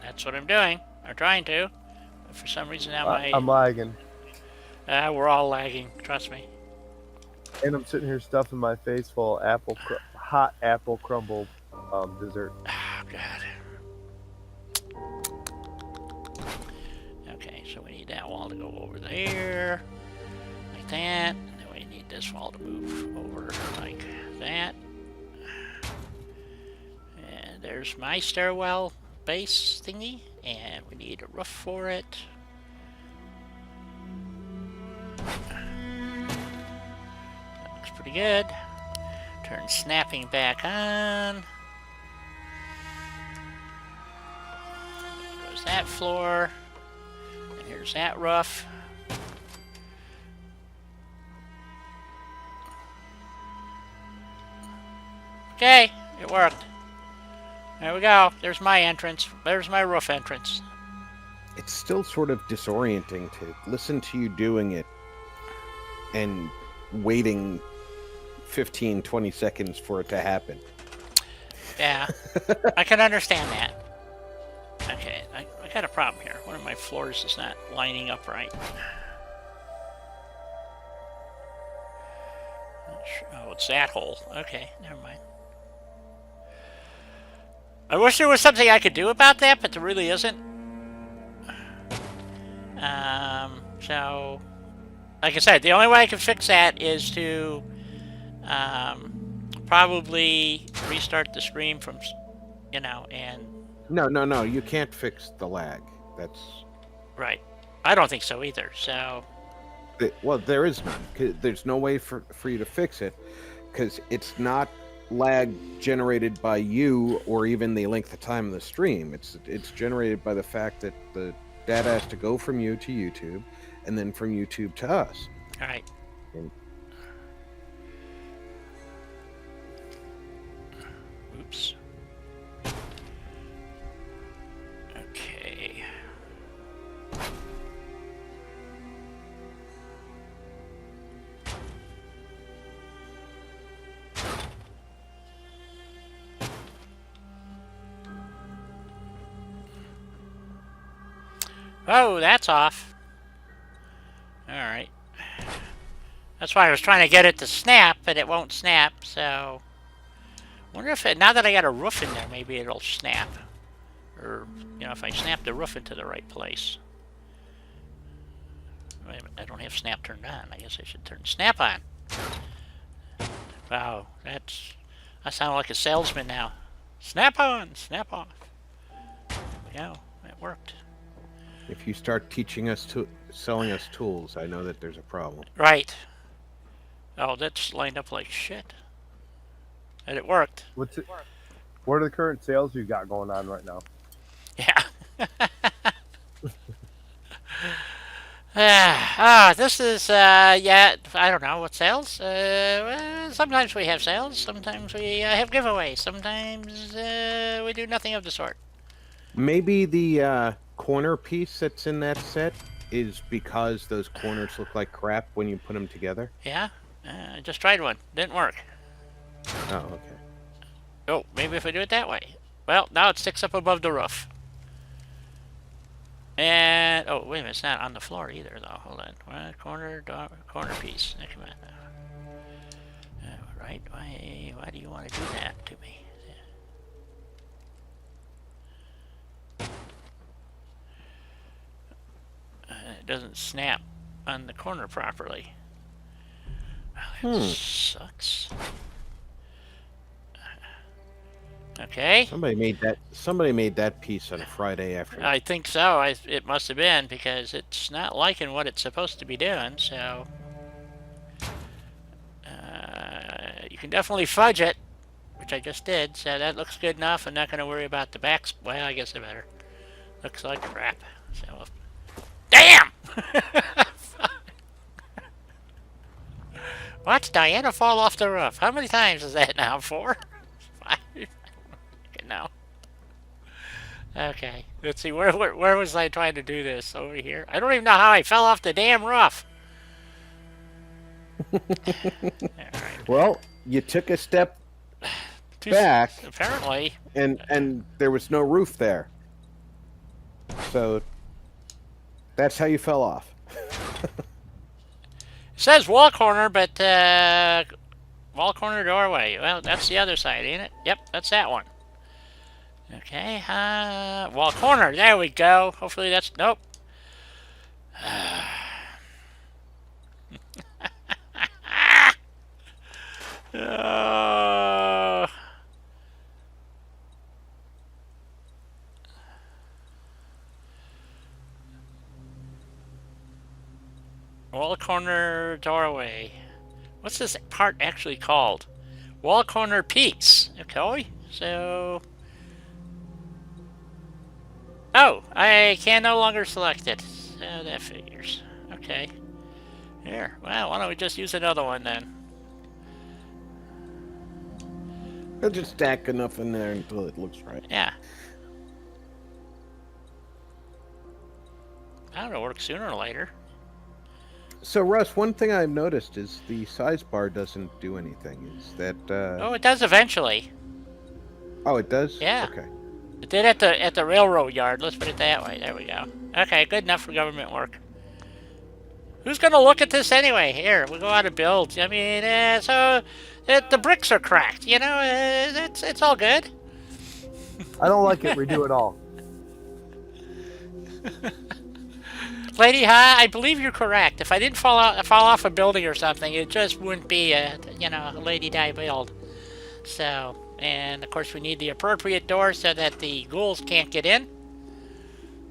That's what I'm doing. I'm trying to. But for some reason now I'm lagging. We're all lagging. Trust me. And I'm sitting here stuffing my face full of hot apple crumble dessert. Oh, God. So we need that wall to go over there, like that. And then we need this wall to move over like that. And there's my stairwell base thingy. And we need a roof for it. That looks pretty good. Turn snapping back on. There goes that floor. And here's that roof. Okay, it worked. There we go. There's my entrance. There's my roof entrance. It's still sort of disorienting to listen to you doing it and waiting 15, 20 seconds for it to happen. Yeah, I can understand that. Okay, I got a problem here. One of my floors is not lining up right. Oh, it's that hole. Okay, never mind. I wish there was something I could do about that, but there really isn't. So, like I said, the only way I can fix that is to probably restart the stream from, you know, and... No, you can't fix the lag. That's... Right. I don't think so either, so... Well, there is none. There's no way for you to fix it, because it's not lag generated by you or even the length of time of the stream. It's generated by the fact that the data has to go from you to YouTube, and then from YouTube to us. All right. And oops. Okay. Oh, that's off. Alright. That's why I was trying to get it to snap, but it won't snap, so... wonder if now that I got a roof in there, maybe it'll snap. Or, you know, if I snap the roof into the right place. Wait a minute, I don't have snap turned on. I guess I should turn snap on. Wow, I sound like a salesman now. Snap on, snap off. There we go, that worked. if you start teaching us selling us tools, I know that there's a problem. Right. Oh, that's lined up like shit. And it worked. What are the current sales you got going on right now? Yeah. This is, yeah, I don't know, what sales? Well, sometimes we have sales, sometimes we have giveaways, sometimes we do nothing of the sort. Maybe the corner piece that's in that set is because those corners look like crap when you put them together? Yeah, I just tried one, didn't work. Oh, okay. Oh, maybe if I do it that way. Well, now it sticks up above the roof. And, oh, wait a minute, it's not on the floor either, though. Hold on. Corner piece. Come on. Right, why do you want to do that to me? It doesn't snap on the corner properly. Oh, that sucks. Okay. Somebody made that piece on a Friday afternoon. I think so. It must have been, because it's not liking what it's supposed to be doing, so... you can definitely fudge it, which I just did, so that looks good enough. I'm not going to worry about the backs. Well, I guess I better. Looks like crap. So, damn! Watch Diana fall off the roof. How many times is that now? 4? 5? No. Okay, let's see, where was I trying to do this? Over here? I don't even know how I fell off the damn roof. Alright. Well, you took a step back, apparently, and there was no roof there. So that's how you fell off. It says wall corner, but wall corner doorway. Well, that's the other side, ain't it? Yep, that's that one. Okay, wall corner. There we go. Hopefully that's... Nope. Wall corner doorway. What's this part actually called? Wall corner peaks. Okay, so... Oh, I can no longer select it. So that figures. Okay. Here, well, why don't we just use another one then? I'll just stack enough in there until it looks right. Yeah. That'll work sooner or later. So, Russ, one thing I've noticed is the size bar doesn't do anything. Is that... Oh, it does eventually. Oh, it does? Yeah. Okay. It did at the railroad yard. Let's put it that way. There we go. Okay, good enough for government work. Who's gonna look at this anyway? Here, we'll go out and build. I mean, the bricks are cracked. You know, it's all good. I don't like it. Redo it all. Lady Ha, I believe you're correct. If I didn't fall off a building or something, it just wouldn't be a Lady Di build. So, and of course we need the appropriate door so that the ghouls can't get in.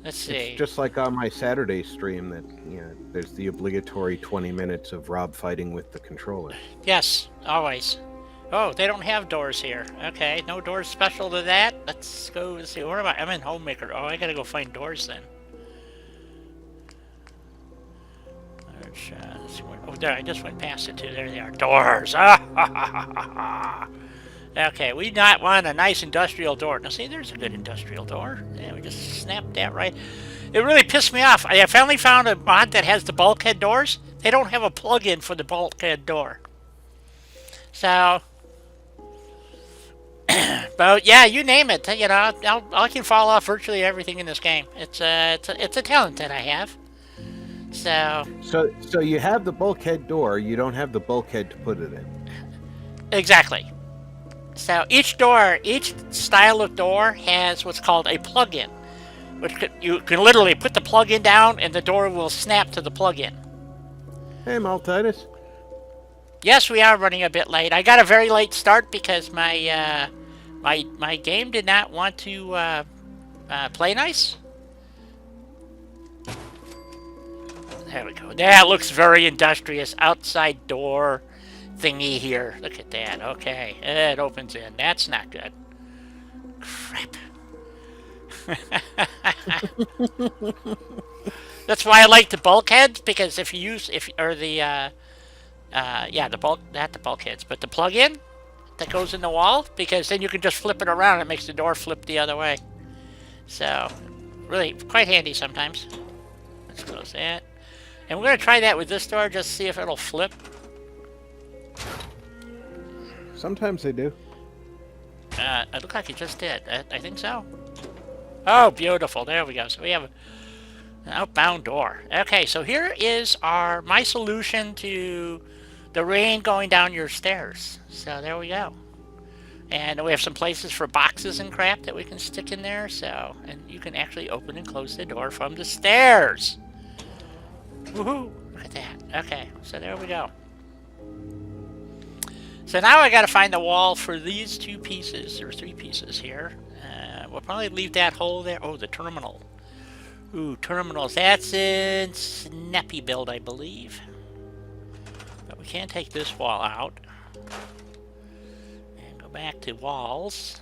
Let's see. It's just like on my Saturday stream that, there's the obligatory 20 minutes of Rob fighting with the controller. Yes, always. Oh, they don't have doors here. Okay, no doors special to that. Let's go and see. Where am I? I'm in Homemaker. Oh, I gotta go find doors then. Let's see oh, there, I just went past it too. There they are. Doors. Okay, we not want a nice industrial door. Now, see, there's a good industrial door. Yeah, we just snapped that right. It really pissed me off. I finally found a mod that has the bulkhead doors. They don't have a plug-in for the bulkhead door. So, but yeah, you name it. I can fall off virtually everything in this game. It's a talent that I have. So you have the bulkhead door. You don't have the bulkhead to put it in. Exactly. So each style of door has what's called a plug-in, which you can literally put the plug-in down and the door will snap to the plug-in. Hey, Maltitus. Yes, we are running a bit late. I got a very late start because my my game did not want to play nice. There we go. That looks very industrious. Outside door thingy here. Look at that. Okay. It opens in. That's not good. Crap. That's why I like the bulkheads, because the bulkheads, but the plug-in that goes in the wall, because then you can just flip it around and it makes the door flip the other way. So, really quite handy sometimes. Let's close that. And we're going to try that with this door, just see if it'll flip. Sometimes they do. It looked like it just did. I think so. Oh, beautiful. There we go. So we have an outbound door. Okay, so here is my solution to the rain going down your stairs. So there we go. And we have some places for boxes and crap that we can stick in there. So, and you can actually open and close the door from the stairs. Woohoo! Look at that. Okay, so there we go. So now I got to find the wall for these two pieces, or three pieces here. We'll probably leave that hole there. Oh, the terminal. Ooh, terminals. That's in Snappy Build, I believe. But we can't take this wall out. And go back to walls.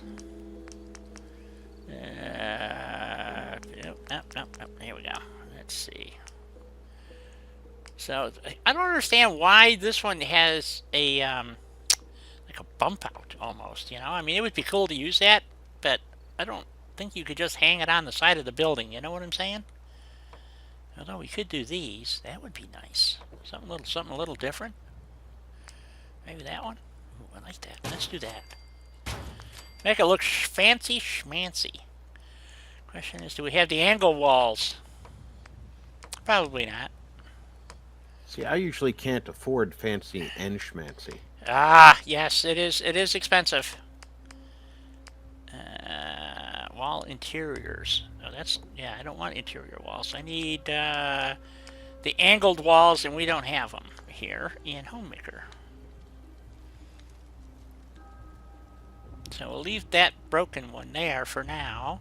Nope. Here we go. Let's see. So, I don't understand why this one has a, like a bump out, almost, I mean, it would be cool to use that, but I don't think you could just hang it on the side of the building, you know what I'm saying? Although we could do these, that would be nice. Something a little different. Maybe that one? Ooh, I like that. Let's do that. Make it look fancy schmancy. Question is, do we have the angle walls? Probably not. See, I usually can't afford fancy and schmancy. Ah, yes, it is expensive. Wall interiors. Oh, yeah, I don't want interior walls. I need the angled walls, and we don't have them here in Homemaker. So we'll leave that broken one there for now.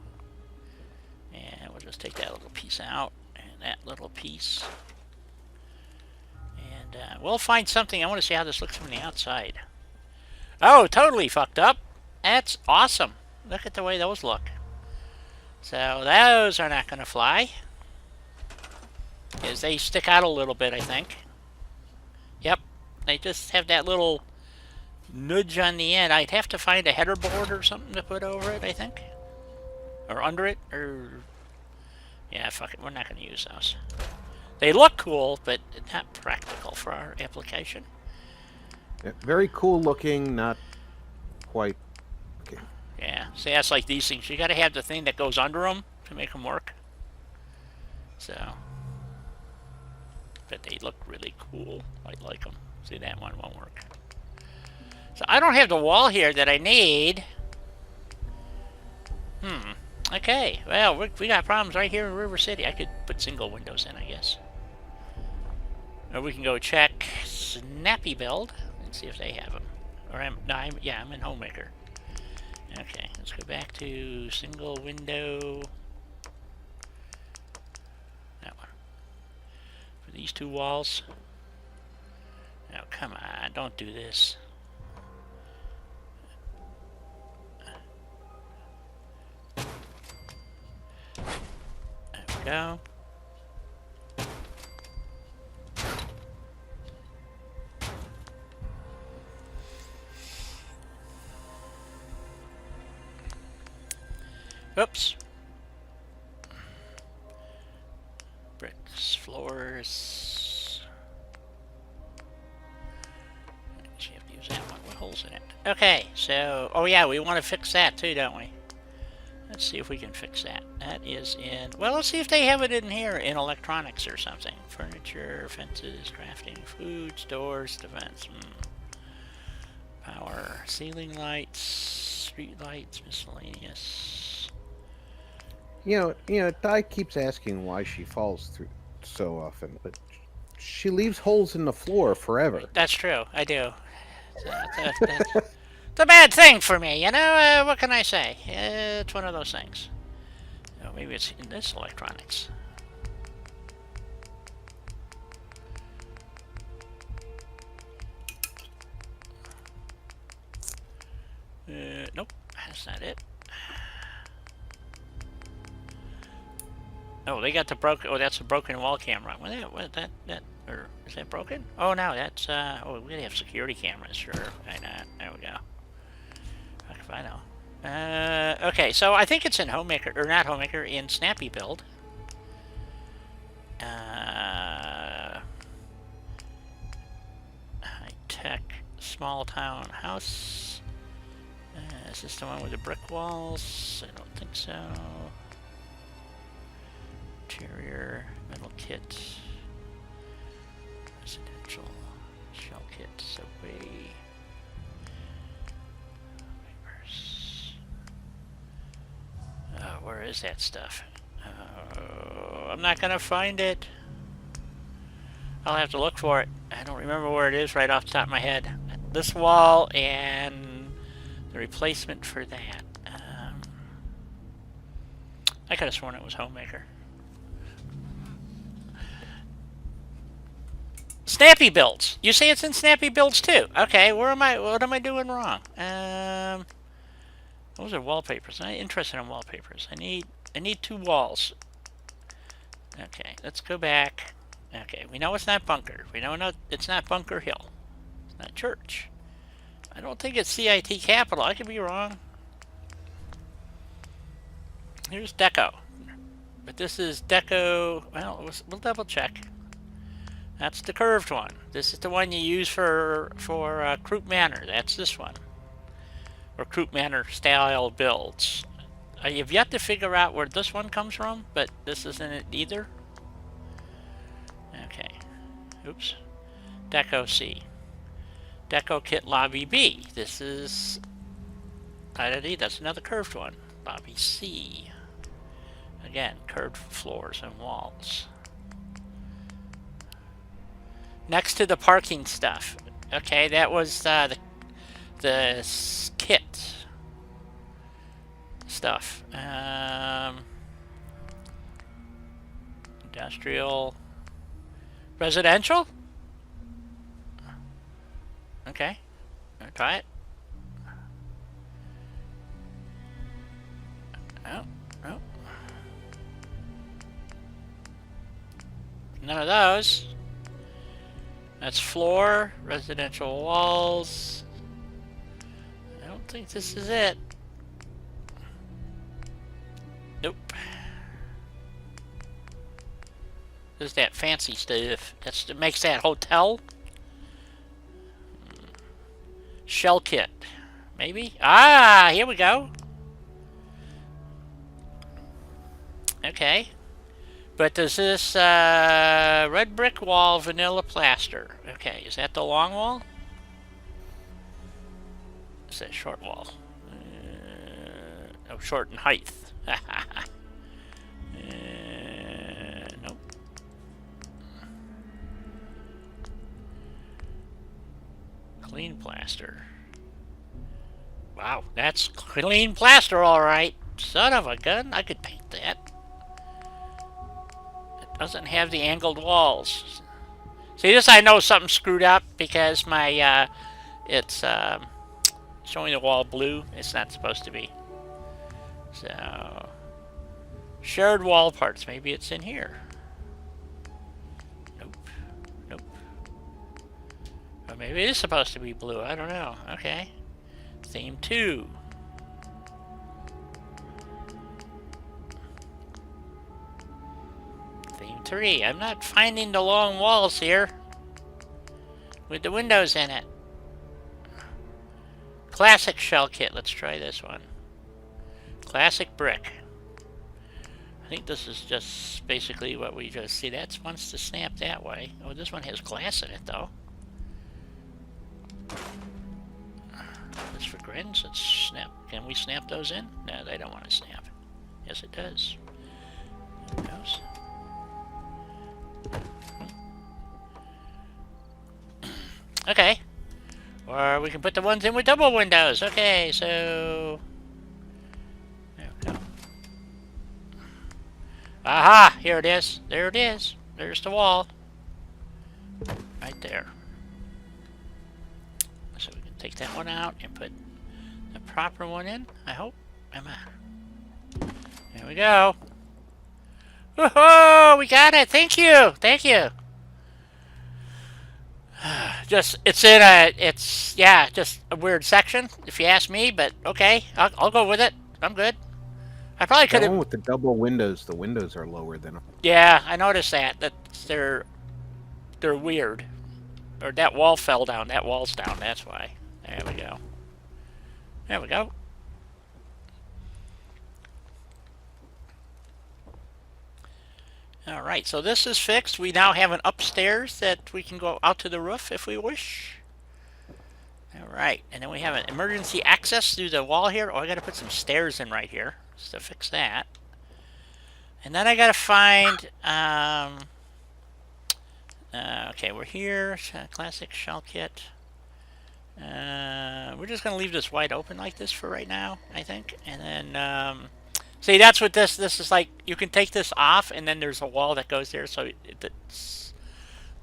And we'll just take that little piece out, and that little piece. And we'll find something. I want to see how this looks from the outside. Oh, totally fucked up. That's awesome. Look at the way those look. So those are not going to fly. Because they stick out a little bit, I think. Yep. They just have that little nudge on the end. I'd have to find a header board or something to put over it, I think. Or under it, or... Yeah, fuck it. We're not going to use those. They look cool, but not practical for our application. Yeah, very cool looking, not quite. Okay. Yeah, see, that's like these things. You got to have the thing that goes under them to make them work. So, but they look really cool. I like them. See, that one won't work. So I don't have the wall here that I need. Okay, well, we got problems right here in River City. I could put single windows in, I guess. Or we can go check Snappy Build and see if they have them. Or I'm in Homemaker. Okay, let's go back to single window. That one. For these two walls. Oh, come on, don't do this. There we go. Oops. Bricks, floors. You have to use that one with holes in it. Okay, so, oh yeah, we want to fix that too, don't we? Let's see if we can fix that. That is in, well, let's see if they have it in here in electronics or something. Furniture, fences, crafting, food, stores, defense. Power, ceiling lights, street lights, miscellaneous. You know, Di keeps asking why she falls through so often, but she leaves holes in the floor forever. That's true, I do. So it's a bad thing for me, you know? What can I say? It's one of those things. Oh, maybe it's in this electronics. Nope, that's not it. Oh, they got the broken. Oh, that's a broken wall camera. Or is that broken? Oh no, that's. Oh, we have security cameras. Sure, why not? There we go. Fuck if I know. Okay, so I think it's in Homemaker or not Homemaker in Snappy Build. High tech small town house. Is this the one with the brick walls? I don't think so. Interior, metal kit, residential, shell kit, subway, papers. Where is that stuff? I'm not gonna find it. I'll have to look for it. I don't remember where it is right off the top of my head. This wall and the replacement for that. I could have sworn it was Homemaker. Snappy Builds. You say it's in Snappy Builds too. Okay, where am I? What am I doing wrong? Those are wallpapers. I'm not interested in wallpapers. I need two walls. Okay, let's go back. Okay, we know it's not Bunker. We know it's not Bunker Hill. It's not Church. I don't think it's CIT Capital. I could be wrong. Here's Deco. But this is Deco. Well, we'll double check. That's the curved one. This is the one you use for Croup Manor. That's this one. Or Croup Manor style builds. I have yet to figure out where this one comes from, but this isn't it either. Okay. Oops. Deco C. Deco Kit Lobby B. This is... that's another curved one. Lobby C. Again, curved floors and walls. Next to the parking stuff. Okay, that was the kit stuff. Industrial, residential. Okay. Try it. Oh, oh. None of those. That's floor, residential walls. I don't think this is it. Nope. There's that fancy stuff. That makes that hotel. Shell kit. Maybe? Ah, here we go. Okay. But does this red brick wall, vanilla plaster? Okay, is that the long wall? Is that short wall? Oh, short in height. Nope. Clean plaster. Wow, that's clean plaster, all right. Son of a gun, I could paint that. It doesn't have the angled walls. See, this I know something screwed up because my it's showing the wall blue. It's not supposed to be. So shared wall parts. Maybe it's in here. Nope. Nope. Or maybe it is supposed to be blue. I don't know. Okay. Theme 2. Theme 3. I'm not finding the long walls here with the windows in it. Classic shell kit. Let's try this one. Classic brick. I think this is just basically what we just see. That wants to snap that way. Oh, this one has glass in it though. This for grins. Let's snap. Can we snap those in? No, they don't want to snap. Yes, it does. There it goes. Okay. Or we can put the ones in with double windows. Okay, so there we go. Aha! Here it is. There it is. There's the wall. Right there. So we can take that one out and put the proper one in, I hope. Am I? There we go. Woohoo! We got it! Thank you! Thank you! Just, it's just a weird section, if you ask me, but okay. I'll go with it. I'm good. I probably could have... with the double windows, the windows are lower than them. Yeah, I noticed that. They're weird. Or that wall fell down. That wall's down, that's why. There we go. There we go. Alright, so this is fixed. We now have an upstairs that we can go out to the roof if we wish. Alright, and then we have an emergency access through the wall here. Oh, I gotta put some stairs in right here to fix that. And then I gotta find, okay, we're here. Classic shell kit. We're just gonna leave this wide open like this for right now, I think. And then, see, that's what this is like. You can take this off, and then there's a wall that goes there, so it's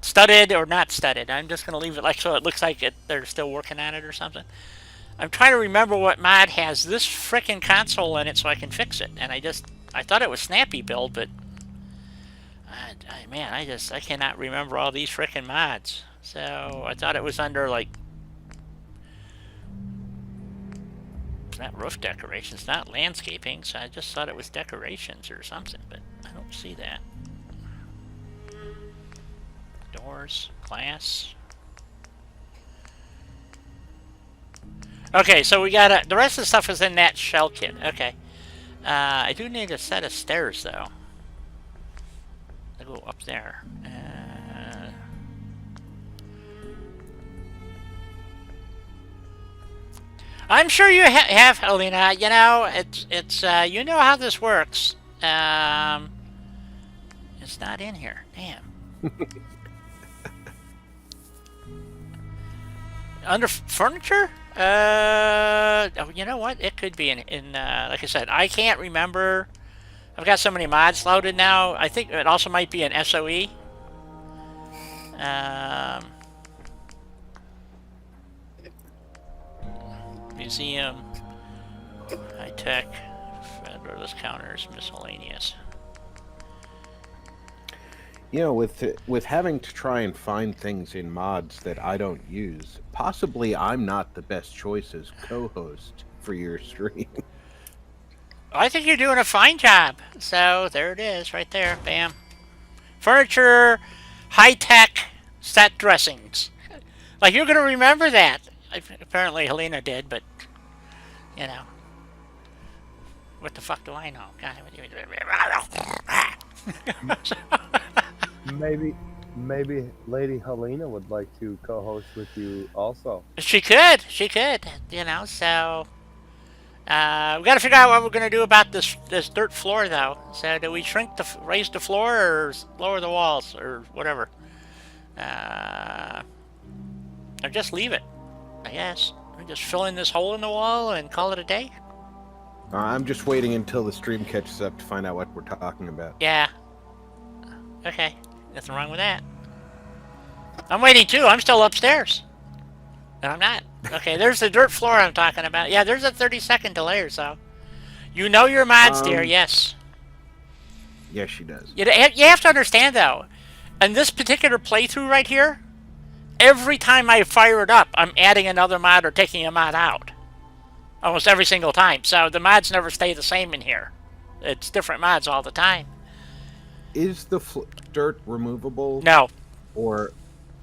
studded or not studded. I'm just gonna leave it like so it looks like they're still working on it or something. I'm trying to remember what mod has this frickin' console in it so I can fix it. And I thought it was Snappy Build, but man, I cannot remember all these frickin' mods. So I thought it was under like, it's not roof decorations, not landscaping, so I just thought it was decorations or something, but I don't see that. Doors, glass. Okay, so we got the rest of the stuff is in that shell kit. Okay. I do need a set of stairs, though. They go up there. I'm sure you have, Helena. You know, it's you know how this works. It's not in here. Damn. Under furniture? Oh, you know what? It could be in like I said, I can't remember. I've got so many mods loaded now. I think it also might be an SOE. museum, high tech, federalist counters, miscellaneous. You know, with having to try and find things in mods that I don't use, possibly I'm not the best choice as co-host for your stream. I think you're doing a fine job. So there it is, right there. Bam. Furniture, high tech, set dressings. Like you're gonna remember that. Apparently Helena did, but you know, what the fuck do I know? God, Maybe Lady Helena would like to co-host with you also. She could, you know. So we got to figure out what we're gonna do about this dirt floor, though. So do we raise the floor, or lower the walls, or whatever? Or just leave it, I guess. We just fill in this hole in the wall and call it a day. I'm just waiting until the stream catches up to find out what we're talking about. Yeah. Okay. Nothing wrong with that. I'm waiting too. I'm still upstairs. And I'm not. Okay, there's the dirt floor I'm talking about. Yeah, there's a 30-second delay or so. You know your mods, dear, yes. Yes, she does. You have to understand, though, in this particular playthrough right here, every time I fire it up, I'm adding another mod or taking a mod out. Almost every single time. So the mods never stay the same in here. It's different mods all the time. Is the dirt removable? No. Or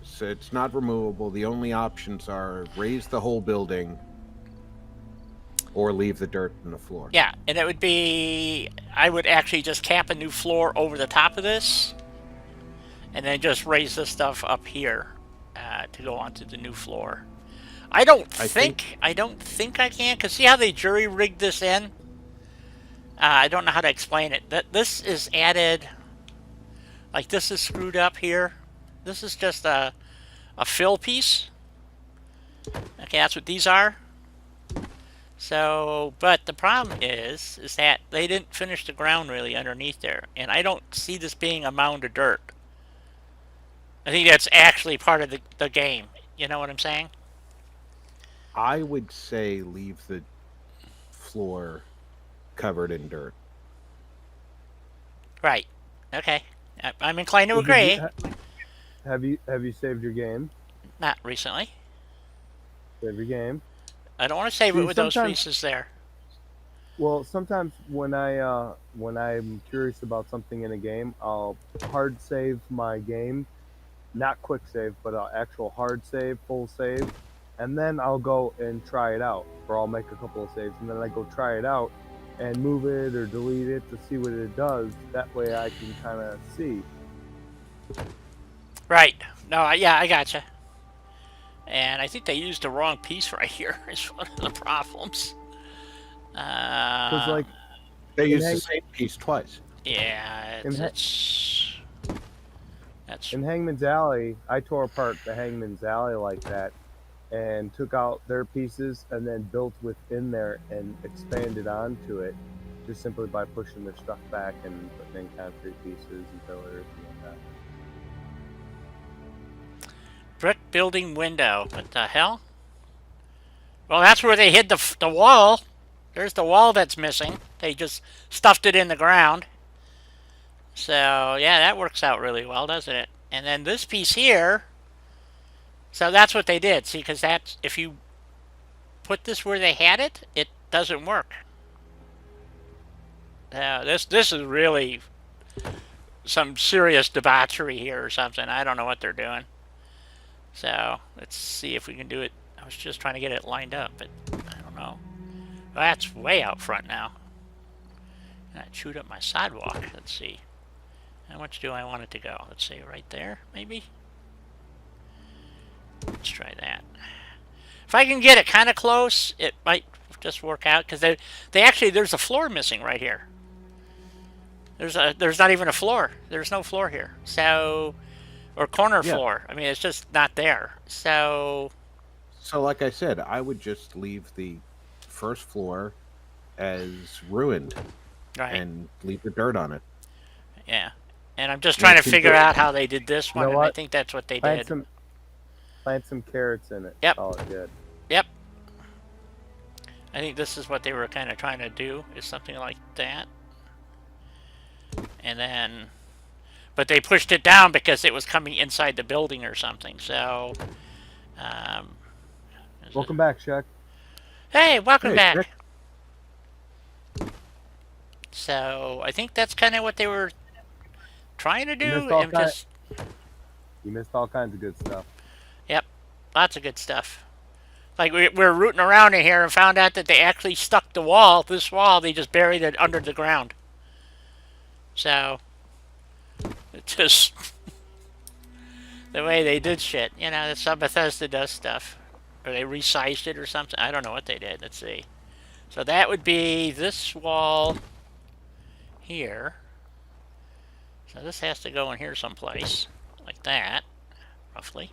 so it's not removable. The only options are raise the whole building or leave the dirt in the floor. Yeah, and it would be... I would actually just cap a new floor over the top of this and then just raise this stuff up here to go onto the new floor. I don't think I can, because see how they jury-rigged this in? I don't know how to explain it. This is added... Like, this is screwed up here. This is just a fill piece. Okay, that's what these are. So, but the problem is that they didn't finish the ground really underneath there. And I don't see this being a mound of dirt. I think that's actually part of the game. You know what I'm saying? I would say leave the floor covered in dirt. Right. Okay. I'm inclined to agree. Have you saved your game? Not recently. Save your game. I don't want to save it with those pieces there. Well, sometimes when I'm curious about something in a game, I'll hard save my game, not quick save, but actual hard save, full save, and then I'll go and try it out, or I'll make a couple of saves, and then I go try it out and move it or delete it to see what it does. That way I can kind of see. Right. No, yeah, I gotcha. And I think they used the wrong piece right here. Is one of the problems. Because like they used the same piece twice. Yeah, that's in Hangman's Alley. I tore apart the Hangman's Alley like that, and took out their pieces, and then built within there and expanded onto it, just simply by pushing their stuff back and putting in concrete pieces and pillars and like that. brick building window. What the hell? Well, that's where they hid the wall. There's the wall that's missing. They just stuffed it in the ground. So, yeah, that works out really well, doesn't it? And then this piece here... So that's what they did. See, because that's... If you put this where they had it, it doesn't work. This is really some serious debauchery here or something. I don't know what they're doing. So, let's see if we can do it. I was just trying to get it lined up, but I don't know. Well, that's way out front now. And I chewed up my sidewalk. Let's see. How much do I want it to go? Let's say right there, maybe? Let's try that. If I can get it kind of close, it might just work out, because they actually, there's a floor missing right here. There's not even a floor. There's no floor here. So, or corner floor. I mean, it's just not there. So like I said, I would just leave the first floor as ruined, right, and leave the dirt on it. Yeah, and I'm just trying to figure out how they did this one, You know and I what? think that's what they did. Plant some carrots in it. Yep. All it did. Yep. I think this is what they were kind of trying to do, is something like that. And then, but they pushed it down because it was coming inside the building or something. So, um, Welcome back, Shaq. hey, welcome Hey, back. Rick. So I think that's kind of what they were trying to You do. missed all And kind- just, You missed all kinds of good stuff. yep, lots of good stuff. Like we were rooting around in here and found out that they actually stuck the wall. This wall, they just buried it under the ground. So it's just the way they did shit. You know, that's how Bethesda does stuff, or they resized it or something. I don't know what they did. Let's see. So that would be this wall here. So this has to go in here someplace, like that, roughly.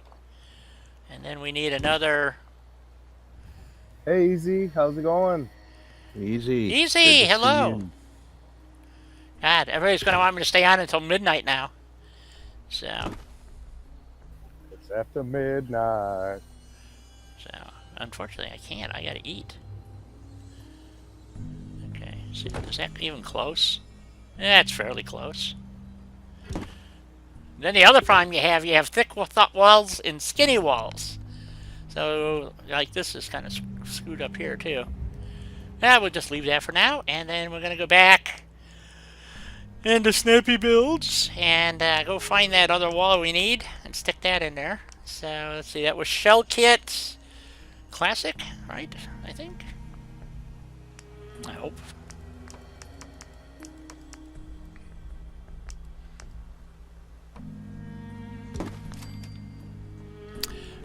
And then we need another. Hey, Easy, how's it going? Easy. Easy, Good to see hello. you. God, everybody's going to want me to stay on until midnight now. So, It's after midnight. unfortunately, I can't. I got to eat. Okay, see, is that even close? That's fairly close. Then the other problem you have thick walls and skinny walls. So, like, this is kind of screwed up here, too. Yeah, we'll just leave that for now, and then we're going to go back into Snappy Builds and go find that other wall we need and stick that in there. So, let's see, that was Shell Kit Classic, right? I think. I hope.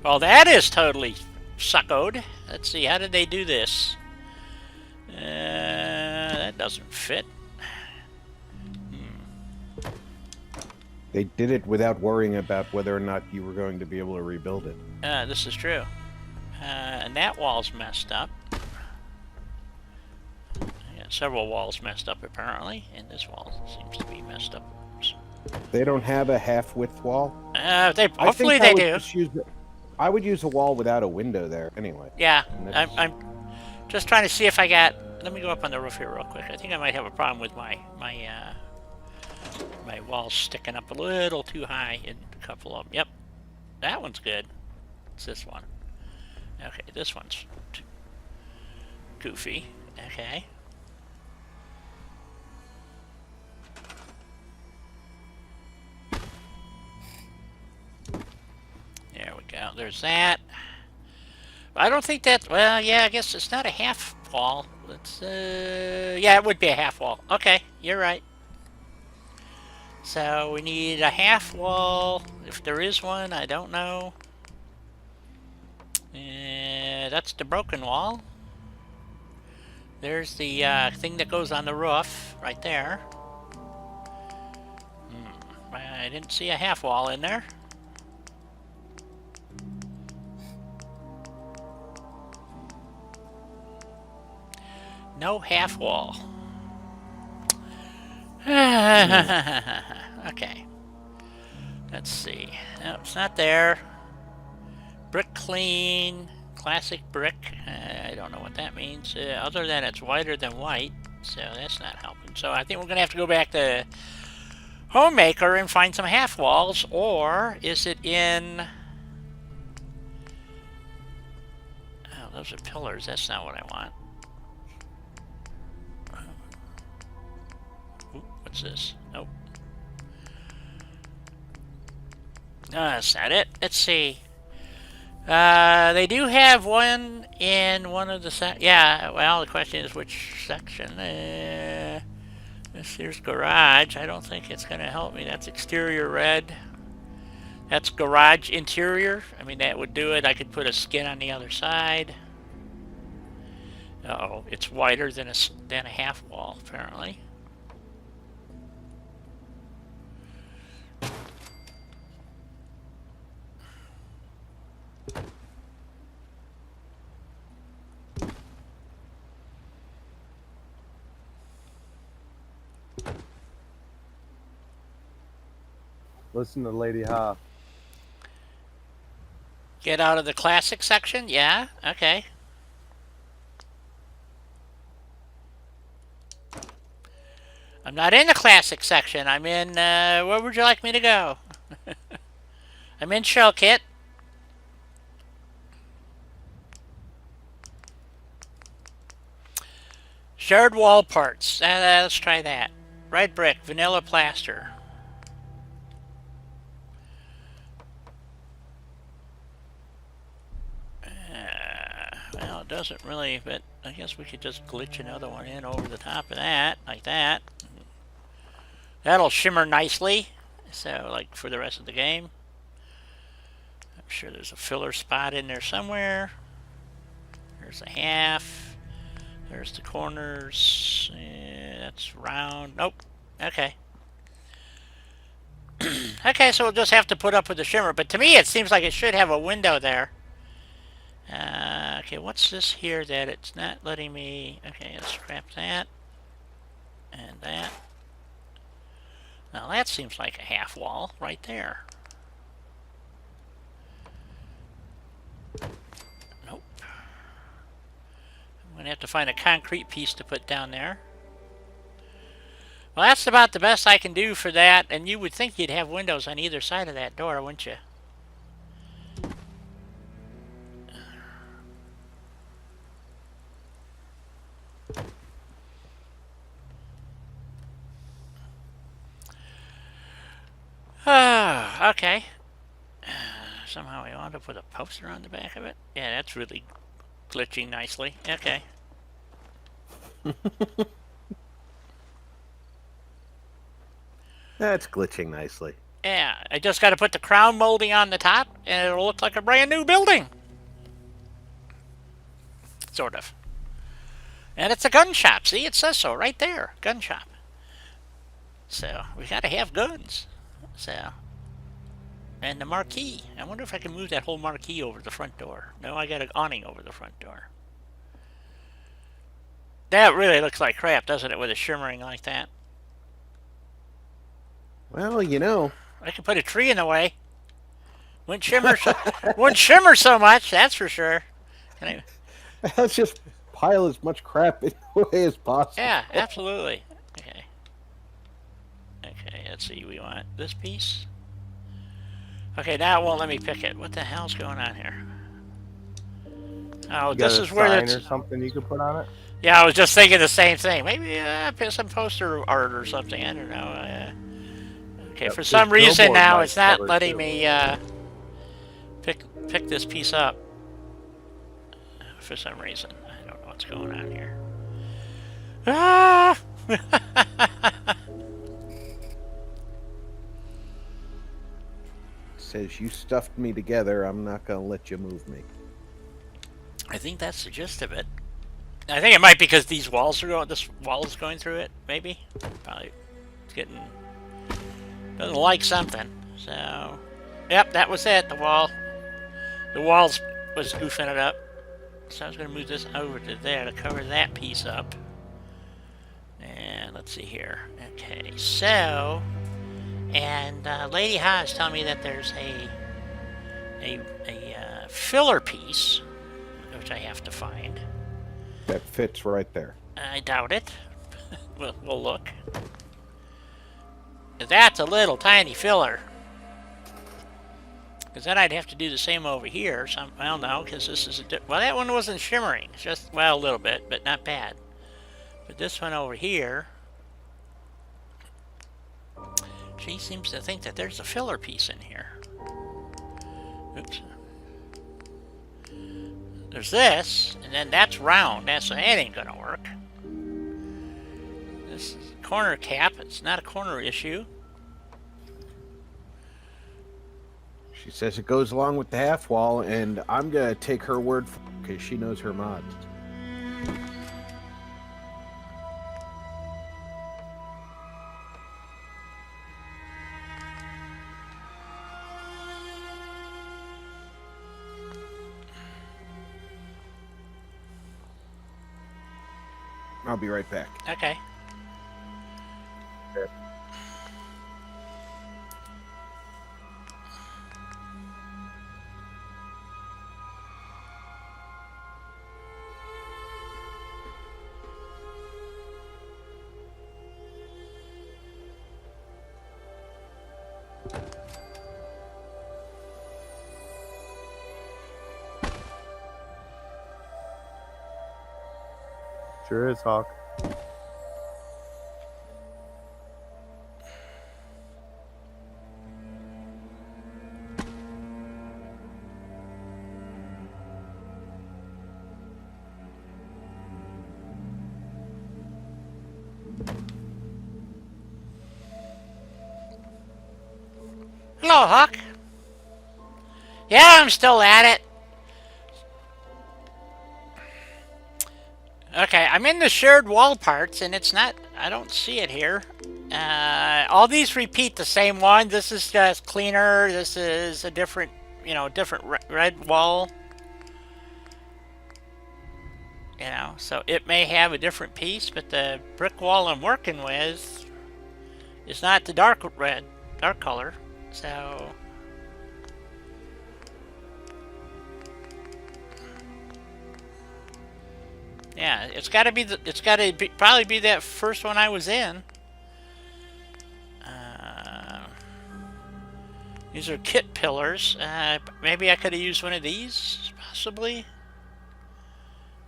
Well, that is totally suckoed. Let's see, how did they do this? That doesn't fit. They did it without worrying about whether or not you were going to be able to rebuild it. This is true. And that wall's messed up. I got several walls messed up, apparently. And this wall seems to be messed up. They don't have a half-width wall. Hopefully they do. I would use a wall without a window there anyway. Yeah, And that's- I'm just trying to see if I got. Let me go up on the roof here real quick. I think I might have a problem with my walls sticking up a little too high in a couple of them. Yep, that one's good. It's this one. Okay, this one's goofy. Okay. There we go. There's that. I don't think that. Well, yeah, I guess it's not a half wall. Let's. Yeah, it would be a half wall. Okay, you're right. So we need a half wall. If there is one, I don't know. That's the broken wall. There's the thing that goes on the roof right there. I didn't see a half wall in there. No half wall. Okay. Let's see. No, it's not there. Brick clean. Classic brick. I don't know what that means. Other than it's whiter than white. So that's not helping. So I think we're going to have to go back to Homemaker and find some half walls. Or is it in... Oh, those are pillars. That's not what I want. Ooh, what's this? Nope. No, that's not it. Let's see. They do have one in one of the yeah, well, the question is which section. This here's garage. I don't think it's going to help me. That's exterior red. That's garage interior. I mean, that would do it. I could put a skin on the other side. Uh-oh, it's wider than a half wall, apparently. Listen to Lady Ha. Get out of the classic section? Yeah, okay. I'm not in the classic section. I'm in, where would you like me to go? I'm in shell kit. Shared wall parts. Let's try that. Red brick, vanilla plaster. Well, it doesn't really, but I guess we could just glitch another one in over the top of that, like that. That'll shimmer nicely, so like for the rest of the game. I'm sure there's a filler spot in there somewhere. There's a half. There's the corners. That's round. Nope. Okay. Okay, so we'll just have to put up with the shimmer. But to me, it seems like it should have a window there. Okay, what's this here that it's not letting me... Okay, let's scrap that. And that. Now that seems like a half wall right there. Nope. I'm going to have to find a concrete piece to put down there. Well, that's about the best I can do for that. And you would think you'd have windows on either side of that door, wouldn't you? Okay. Somehow we wound up with a poster on the back of it. Yeah, that's really glitching nicely. Okay. That's glitching nicely. Yeah, I just got to put the crown molding on the top, and it'll look like a brand new building. Sort of. And it's a gun shop. See, it says so right there. Gun shop. So, we got to have guns. So... And the marquee. I wonder if I can move that whole marquee over the front door. No, I got an awning over the front door. That really looks like crap, doesn't it, with it shimmering like that? Well, you know. I could put a tree in the way. Wouldn't shimmer so much, that's for sure. Can I... Let's just pile as much crap in the way as possible. Yeah, absolutely. Okay. Okay, let's see. We want this piece. Okay, now it won't let me pick it. What the hell's going on here? Oh, this is where it's... or something you could put on it? Yeah, I was just thinking the same thing. Maybe some poster art or something. I don't know. Okay, for some reason now it's not letting me pick this piece up. For some reason. I don't know what's going on here. Ah! Says you stuffed me together, I'm not going to let you move me. I think that's the gist of it. I think it might be because these walls are going. This wall is going through it. Maybe. Probably. It's getting. Doesn't like something. So. Yep, that was it. The wall. The walls was goofing it up. So I was going to move this over to there to cover that piece up. And let's see here. Okay, so. And Lady Ha is telling me that there's a filler piece, which I have to find. That fits right there. I doubt it. We'll look. That's a little tiny filler. Because then I'd have to do the same over here. Well, no, because this is well, that one wasn't shimmering. It's just, well, a little bit, but not bad. But this one over here, she seems to think that there's a filler piece in here. Oops. There's this, and then that's round. That ain't gonna work. This is a corner cap. It's not a corner issue. She says it goes along with the half wall, and I'm gonna take her word for it because she knows her mods. I'll be right back. Okay. Okay. Sure is, Hawk. Hello, Hawk. Yeah, I'm still at it. Okay, I'm in the shared wall parts, and it's not... I don't see it here. All these repeat the same one. This is just cleaner. This is a different, you know, different red wall. You know, so it may have a different piece, but the brick wall I'm working with is not the dark red, dark color. So... yeah, it's got to be probably be that first one I was in. These are kit pillars. Maybe I could have used one of these, possibly.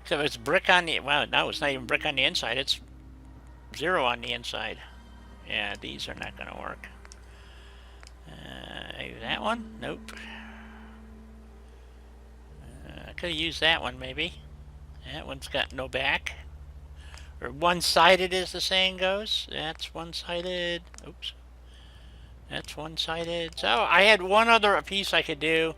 Except it's brick on the... well, no, it's not even brick on the inside. It's 0 on the inside. Yeah, these are not going to work. That one? Nope. I could have used that one, maybe. That one's got no back. Or one-sided, as the saying goes. That's one-sided. Oops. That's one-sided. So I had one other piece I could do.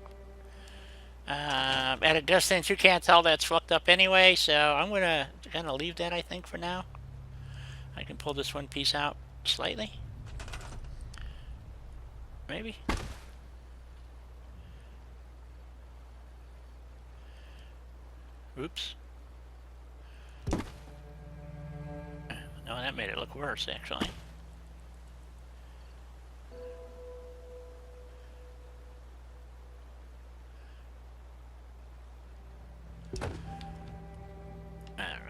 At a distance, you can't tell that's fucked up anyway, so I'm going to kind of leave that, I think, for now. I can pull this one piece out slightly. Maybe. Oops. No, that made it look worse, actually. I don't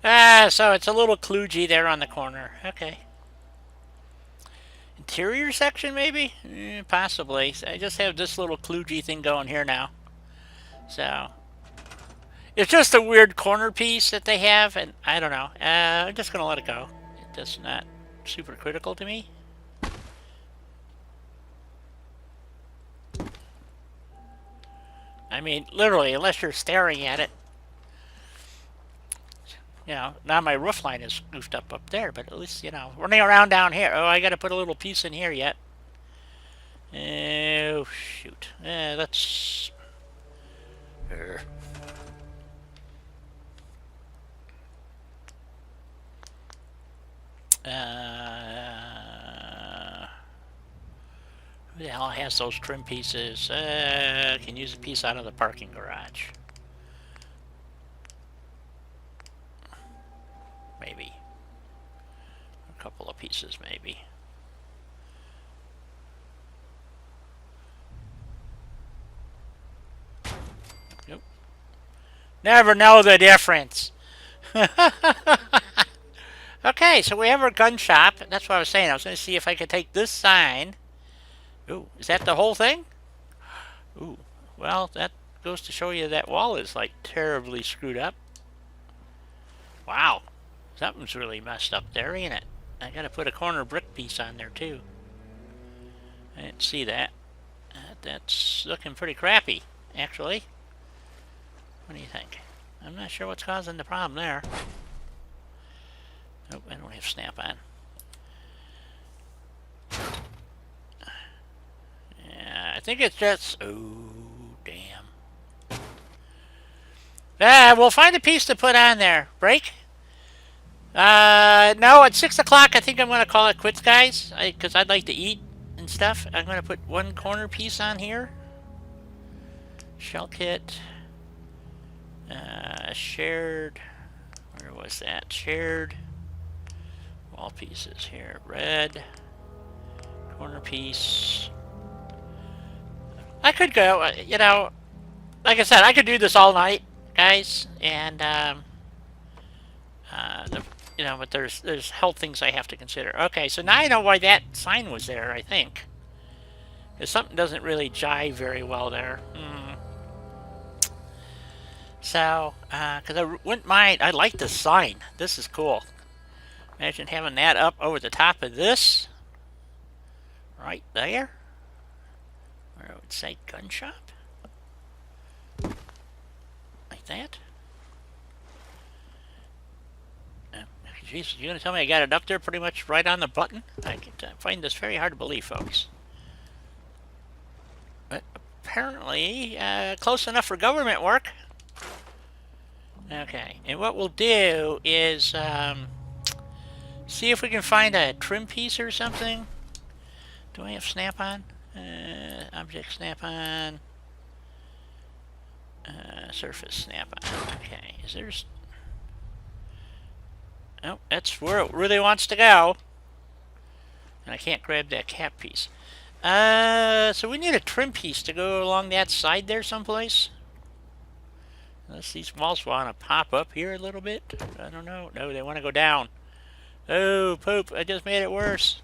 know. So it's a little kludgy there on the corner. Okay. Interior section, maybe? Possibly. So I just have this little kludgy thing going here now. So... it's just a weird corner piece that they have, and I don't know. I'm just going to let it go. It's not super critical to me. I mean, literally, unless you're staring at it. You know, now my roof line is goofed up there, but at least, you know, running around down here. Oh, I got to put a little piece in here yet. Oh, shoot. Let's... who the hell has those trim pieces? Can use a piece out of the parking garage. Maybe. A couple of pieces, maybe. Nope. Never know the difference. Okay, so we have our gun shop. That's what I was saying. I was going to see if I could take this sign. Ooh, is that the whole thing? Ooh, well, that goes to show you that wall is, like, terribly screwed up. Wow. Something's really messed up there, ain't it? I got to put a corner brick piece on there, too. I didn't see that. That's looking pretty crappy, actually. What do you think? I'm not sure what's causing the problem there. Nope, I don't have snap-on. Yeah, I think it's just... oh, damn. We'll find a piece to put on there. Break? No, at 6 o'clock I think I'm going to call it quits, guys. Because I'd like to eat and stuff. I'm going to put one corner piece on here. Shell kit. Shared... where was that? Shared... wall pieces here. Red. Corner piece. I could go, you know, like I said, I could do this all night, guys. And you know, but there's health things I have to consider. Okay, so now I know why that sign was there, I think. Because something doesn't really jive very well there. So, because I wouldn't mind, I like this sign. This is cool. Imagine having that up over the top of this. Right there. Where it would say gun shop. Like that. Jeez, you're going to tell me I got it up there pretty much right on the button? I find this very hard to believe, folks. But apparently, close enough for government work. Okay, and what we'll do is see if we can find a trim piece or something. Do I have snap-on? Object snap-on. Surface snap-on. Okay, is there... Oh, that's where it really wants to go. And I can't grab that cap piece. So we need a trim piece to go along that side there someplace. Unless these walls want to pop up here a little bit. I don't know. No, they want to go down. Oh, poop. I just made it worse.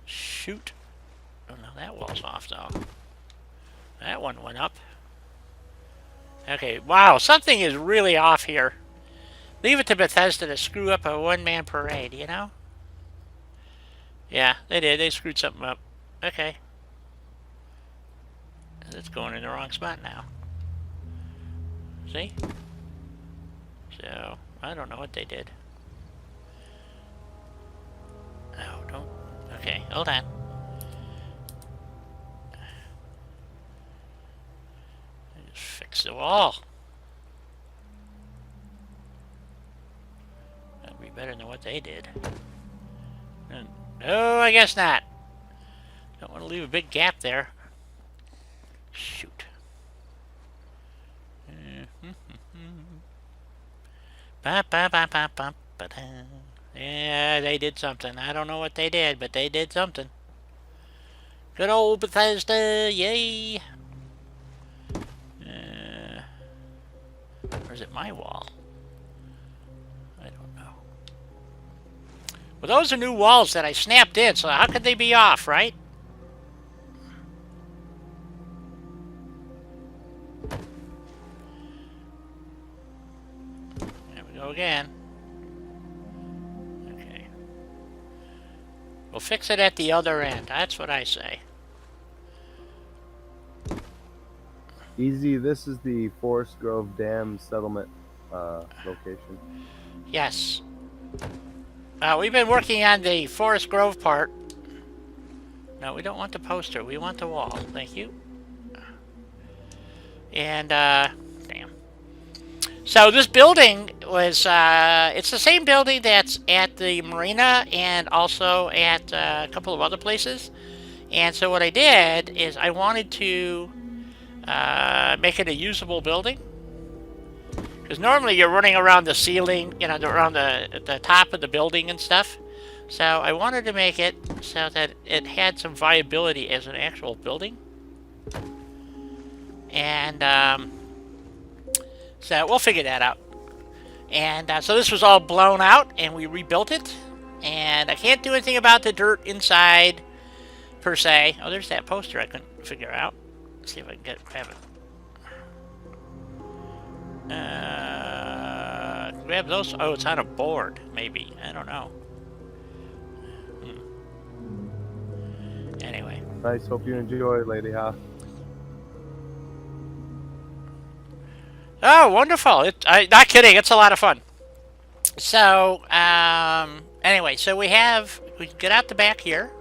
Shoot. Oh, no, that wall's off, though. That one went up. Okay, wow. Something is really off here. Leave it to Bethesda to screw up a one-man parade, you know? Yeah, they did. They screwed something up. Okay. It's going in the wrong spot now. See? So, I don't know what they did. Oh, don't... Okay, hold on. Just fix the wall. That'd be better than what they did. No, I guess not. Don't want to leave a big gap there. Shoot. Yeah, they did something. I don't know what they did, but they did something. Good old Bethesda, yay! Or is it my wall? I don't know. Well, those are new walls that I snapped in, so how could they be off, right? There we go again. Okay. We'll fix it at the other end. That's what I say. Easy, this is the Forest Grove Dam settlement location. Yes. We've been working on the Forest Grove part. No, we don't want the poster. We want the wall. Thank you. And, damn. So this building was, it's the same building that's at the marina and also at a couple of other places. And so what I did is I wanted to make it a usable building. Because normally you're running around the ceiling, you know, around the top of the building and stuff. So I wanted to make it so that it had some viability as an actual building. And so we'll figure that out. And so this was all blown out and we rebuilt it. And I can't do anything about the dirt inside per se. Oh, there's that poster I couldn't figure out. Let's see if I can grab it. Grab those. Oh, it's on a board, maybe. I don't know. Anyway. Nice. Hope you enjoy, Lady Ha. Oh, wonderful. Not kidding. It's a lot of fun. So, anyway, so we get out the back here.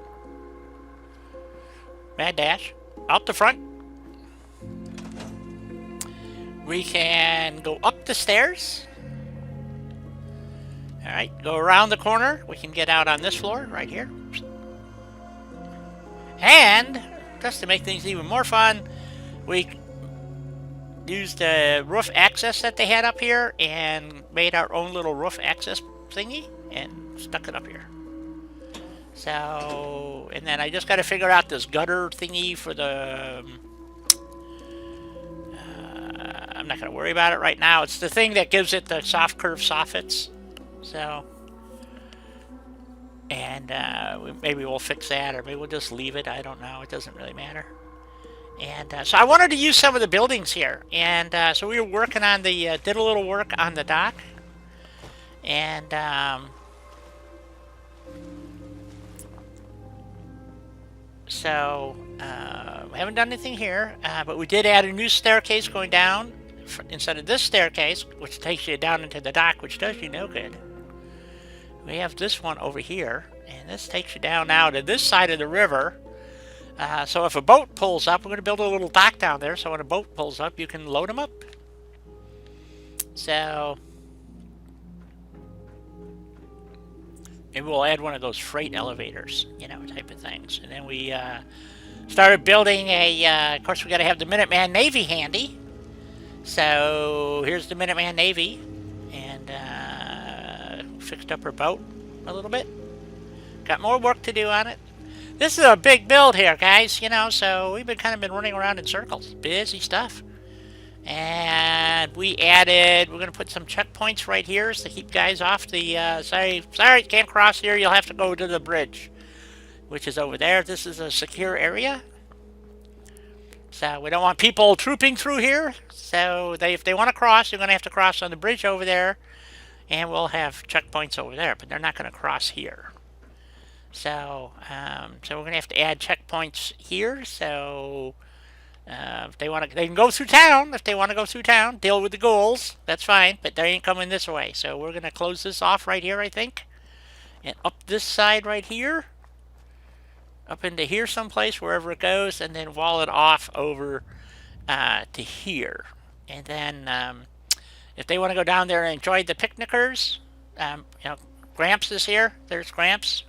Mad dash. Out the front. We can go up the stairs. Alright, go around the corner. We can get out on this floor, right here. And, just to make things even more fun, we used the roof access that they had up here and made our own little roof access thingy and stuck it up here. So, and then I just got to figure out this gutter thingy for the... I'm not going to worry about it right now. It's the thing that gives it the soft curve soffits. So, and maybe we'll fix that, or maybe we'll just leave it. I don't know. It doesn't really matter. And so I wanted to use some of the buildings here, and so we were working on the did a little work on the dock, and so we haven't done anything here, but we did add a new staircase going down instead of this staircase, which takes you down into the dock, which does you no good. We have this one over here, and this takes you down now to this side of the river. So if a boat pulls up, we're going to build a little dock down there, so when a boat pulls up, you can load them up. So maybe we'll add one of those freight elevators, you know, type of things. And then we started building of course, we got to have the Minuteman Navy handy. So here's the Minuteman Navy, and fixed up her boat a little bit. Got more work to do on it. This is a big build here, guys, you know, so we've been kind of running around in circles. Busy stuff. And we're going to put some checkpoints right here to keep guys off the, sorry, you can't cross here, you'll have to go to the bridge, which is over there. This is a secure area. So we don't want people trooping through here. So if they want to cross, they're going to have to cross on the bridge over there. And we'll have checkpoints over there, but they're not going to cross here. So, so we're going to have to add checkpoints here. So, if they want to, they can go through town. If they want to go through town, deal with the ghouls. That's fine, but they ain't coming this way. So we're going to close this off right here, I think, and up this side right here, up into here someplace, wherever it goes, and then wall it off over to here. And then, if they want to go down there and enjoy the picnickers, you know, Gramps is here. There's Gramps.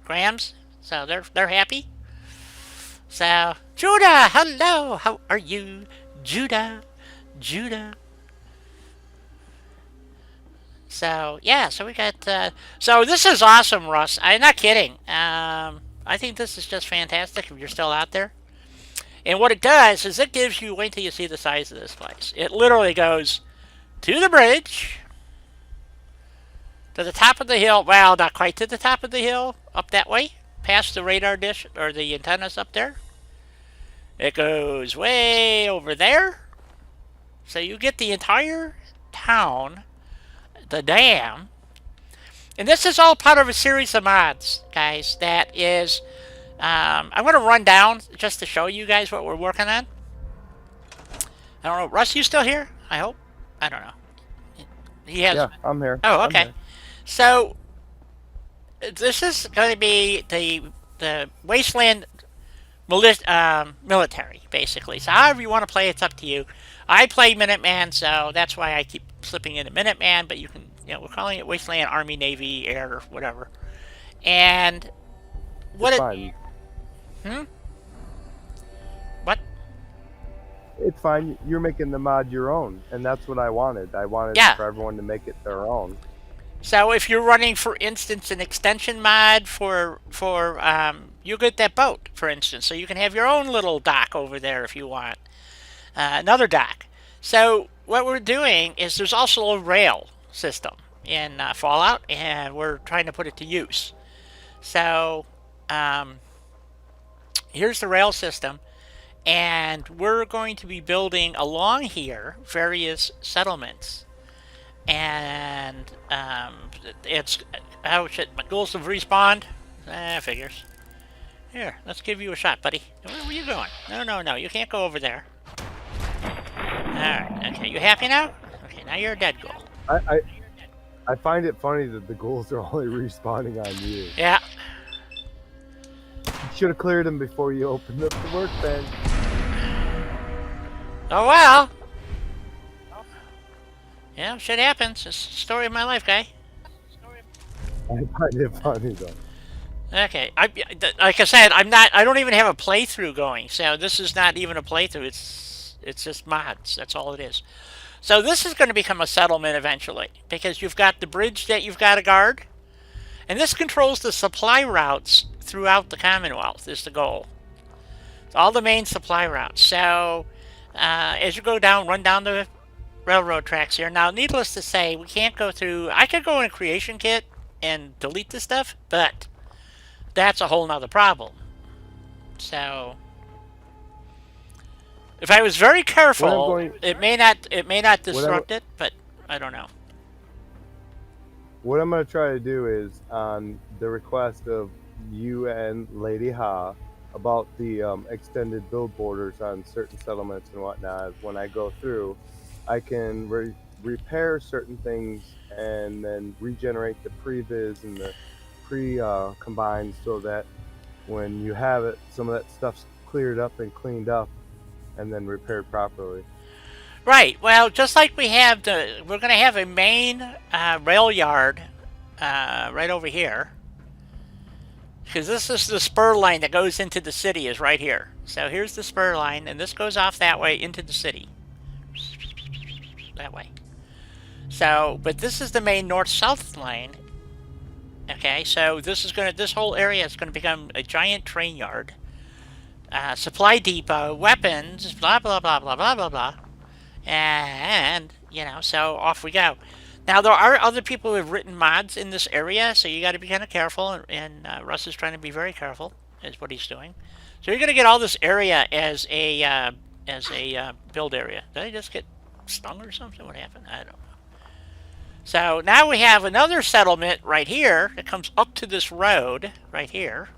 Grams, so they're happy. So Judah, hello, how are you, Judah? So yeah, so we got. So this is awesome, Russ. I'm not kidding. I think this is just fantastic. If you're still out there, and what it does is it gives you. Wait till you see the size of this place. It literally goes to the bridge. To the top of the hill, well, not quite to the top of the hill, up that way, past the radar dish, or the antennas up there. It goes way over there. So you get the entire town, the dam. And this is all part of a series of mods, guys, that is, I'm going to run down just to show you guys what we're working on. I don't know, Russ, you still here? I hope. I don't know. He has. Yeah, I'm here. Oh, okay. I'm here. So this is going to be the Wasteland military, basically. So however you want to play, it's up to you. I play Minuteman, so that's why I keep slipping into Minuteman, but you can, you know, we're calling it Wasteland Army, Navy, Air, or whatever. And what It's it... fine. What? It's fine. You're making the mod your own, and that's what I wanted. I wanted for everyone to make it their own. So if you're running, for instance, an extension mod for you get that boat, for instance, so you can have your own little dock over there if you want, another dock. So what we're doing is there's also a rail system in Fallout, and we're trying to put it to use. So here's the rail system, and we're going to be building along here various settlements. And it's oh shit, my ghouls have respawned. Figures. Here, let's give you a shot, buddy. Where are you going? No, you can't go over there. Alright, okay, you happy now? Okay, now you're a dead ghoul. I find it funny that the ghouls are only respawning on you. Yeah. You should have cleared them before you opened up the workbench. Oh well. Yeah, shit happens. It's the story of my life, guy. I find it funny though. Okay, like I said, I don't even have a playthrough going, so this is not even a playthrough. It's just mods. That's all it is. So this is going to become a settlement eventually, because you've got the bridge that you've got to guard, and this controls the supply routes throughout the Commonwealth. Is the goal. It's all the main supply routes. So as you go down, run down the railroad tracks here. Now, needless to say, we can't go through. I could go in a creation kit and delete this stuff, but that's a whole nother problem. So, if I was very careful, it may not disrupt it, but I don't know. What I'm going to try to do is, on the request of you and Lady Ha, about the extended build borders on certain settlements and whatnot, when I go through, I can repair certain things and then regenerate the previs and the pre-combined so that when you have it, some of that stuff's cleared up and cleaned up and then repaired properly. Right. Well, just like we have we're going to have a main rail yard right over here. Because this is the spur line that goes into the city is right here. So here's the spur line, and this goes off that way into the city. That way. So, but this is the main north-south line. Okay, so this whole area is going to become a giant train yard. Supply depot, weapons, blah, blah, blah, blah, blah, blah, blah. And, so off we go. Now, there are other people who have written mods in this area, so you got to be kind of careful, and Russ is trying to be very careful, is what he's doing. So you're going to get all this area as a build area. Did I just get stung or something? What happened? I don't know. So now we have another settlement right here that comes up to this road right here.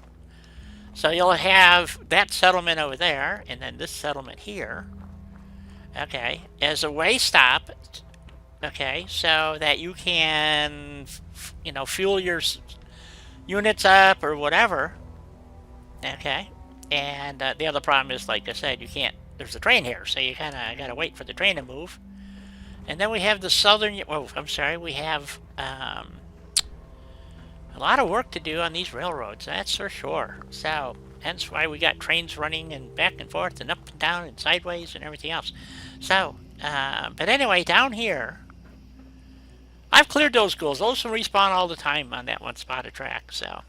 So you'll have that settlement over there, and then this settlement here. Okay, as a way stop. Okay, so that you can, fuel your units up or whatever. Okay, and the other problem is, like I said, you can't. There's a train here, so you kind of got to wait for the train to move. And then we have the southern. Oh, I'm sorry. We have a lot of work to do on these railroads. That's for sure. So hence why we got trains running and back and forth and up and down and sideways and everything else. So, but anyway, down here. I've cleared those ghouls. Those can respawn all the time on that one spot of track, so.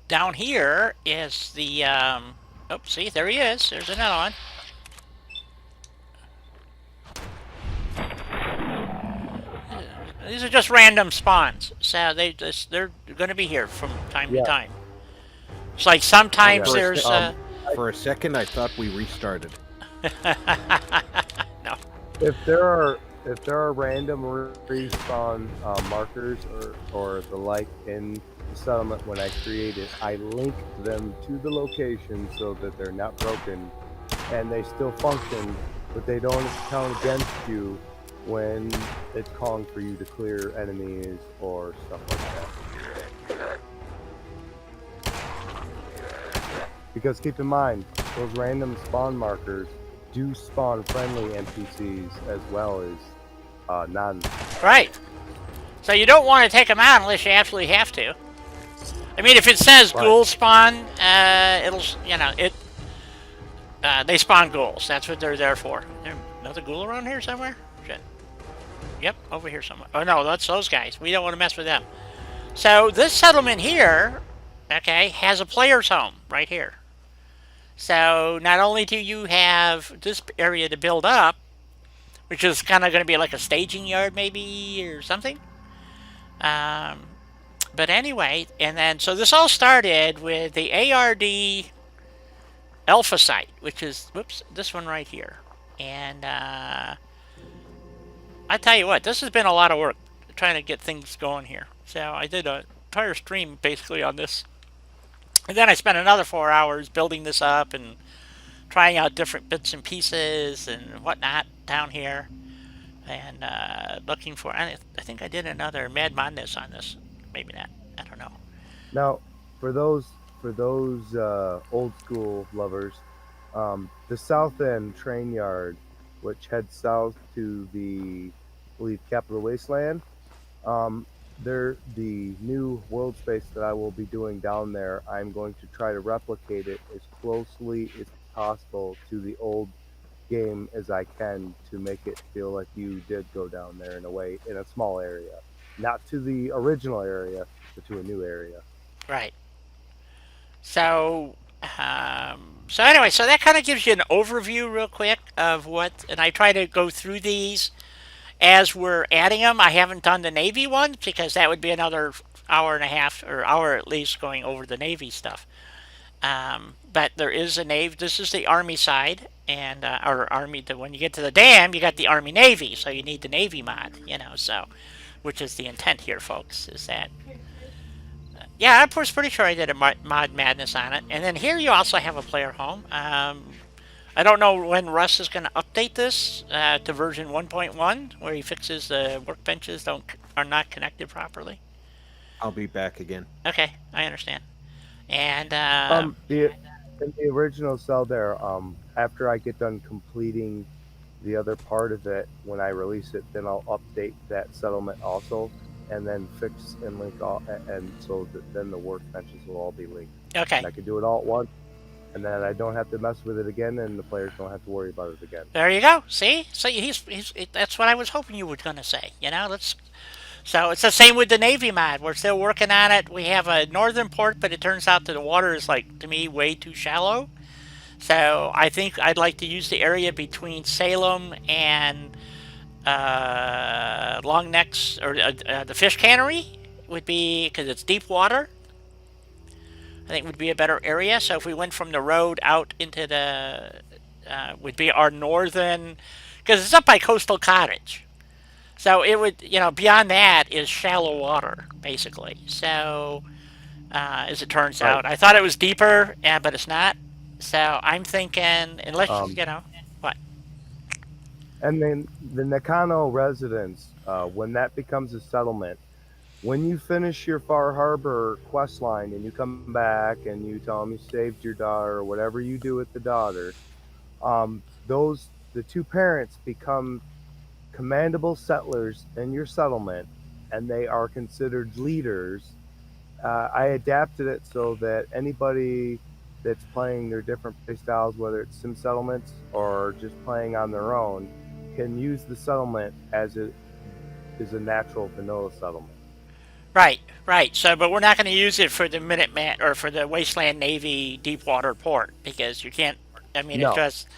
Down here is the, oh, see, there he is. There's another one. These are just random spawns, so they're going to be here from time to time. It's like sometimes there's... for a second, I thought we restarted. No. If there are random respawn markers or the like in the settlement when I create it, I link them to the location so that they're not broken and they still function, but they don't count against you when it's calling for you to clear enemies or stuff like that. Because keep in mind, those random spawn markers do spawn friendly NPCs as well as none. Right. So you don't want to take them out unless you absolutely have to. I mean, if it says ghoul spawn, it'll, they spawn ghouls. That's what they're there for. There's another ghoul around here somewhere? Shit. Yep, over here somewhere. Oh no, that's those guys. We don't want to mess with them. So this settlement here, okay, has a player's home right here. So not only do you have this area to build up, which is kind of going to be like a staging yard maybe or something. But anyway, and then, so this all started with the ARD Alpha site, which is, whoops, this one right here. And I tell you what, this has been a lot of work trying to get things going here. So I did an entire stream basically on this. And then I spent another 4 hours building this up and trying out different bits and pieces and whatnot down here. And looking for, I think I did another Mad Madness on this. Maybe not. I don't know. Now, for those old school lovers, the South End train yard, which heads south to the, I believe, Capital Wasteland, the new world space that I will be doing down there, I'm going to try to replicate it as closely as possible to the old game as I can to make it feel like you did go down there in a way, in a small area. Not to the original area, but to a new area. Right. So, So anyway, so that kind of gives you an overview real quick of what, and I try to go through these as we're adding them. I haven't done the Navy ones because that would be another hour and a half or hour at least going over the Navy stuff. But there is a Navy. This is the Army side, and or Army. When you get to the dam, you got the Army Navy, so you need the Navy mod. So which is the intent here, folks, is that. Yeah, I was pretty sure I did a mod madness on it. And then here you also have a player home. I don't know when Russ is going to update this to version 1.1, where he fixes the workbenches are not connected properly. I'll be back again. Okay, I understand. And in the original cell there, after I get done completing the other part of it, when I release it, then I'll update that settlement also, and then fix and link all, and so that then the workbenches will all be linked. Okay. And I can do it all at once, and then I don't have to mess with it again, and the players don't have to worry about it again. There you go. See, so that's what I was hoping you were going to say. So it's the same with the Navy mod. We're still working on it. We have a northern port, but it turns out that the water is, like, to me, way too shallow. So I think I'd like to use the area between Salem and Long Necks, or the fish cannery would be, because it's deep water. I think would be a better area. So if we went from the road out into the, would be our northern, because it's up by Coastal Cottage. So it would, beyond that is shallow water, basically. So, as it turns out, I thought it was deeper, but it's not. So I'm thinking, unless, what? And then the Nakano residence, when that becomes a settlement, when you finish your Far Harbor quest line and you come back and you tell them you saved your daughter or whatever you do with the daughter, the two parents become commandable settlers in your settlement, and they are considered leaders. I adapted it so that anybody that's playing their different play styles, whether it's sim settlements or just playing on their own, can use the settlement as it is a natural vanilla settlement. Right. So, but we're not going to use it for the Minuteman or for the Wasteland Navy Deepwater Port, because you can't. I mean, No. It's just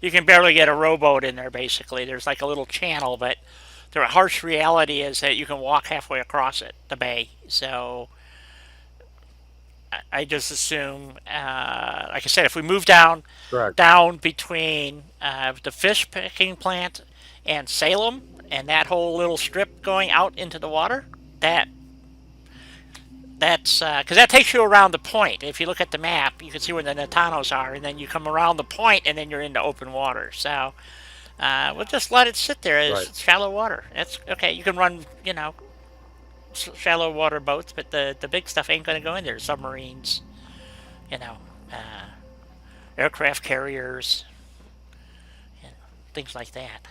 you can barely get a rowboat in there. Basically, there's like a little channel, but the harsh reality is that you can walk halfway across it, the bay. So I just assume, like I said, if we move down between the fish picking plant and Salem, and that whole little strip going out into the water, that's because that takes you around the point. If you look at the map, you can see where the Natanos are, and then you come around the point, and then you're into open water. So we'll just let it sit there as shallow water. That's okay. You can run, shallow water boats, but the big stuff ain't going to go in there. Submarines, aircraft carriers, things like that.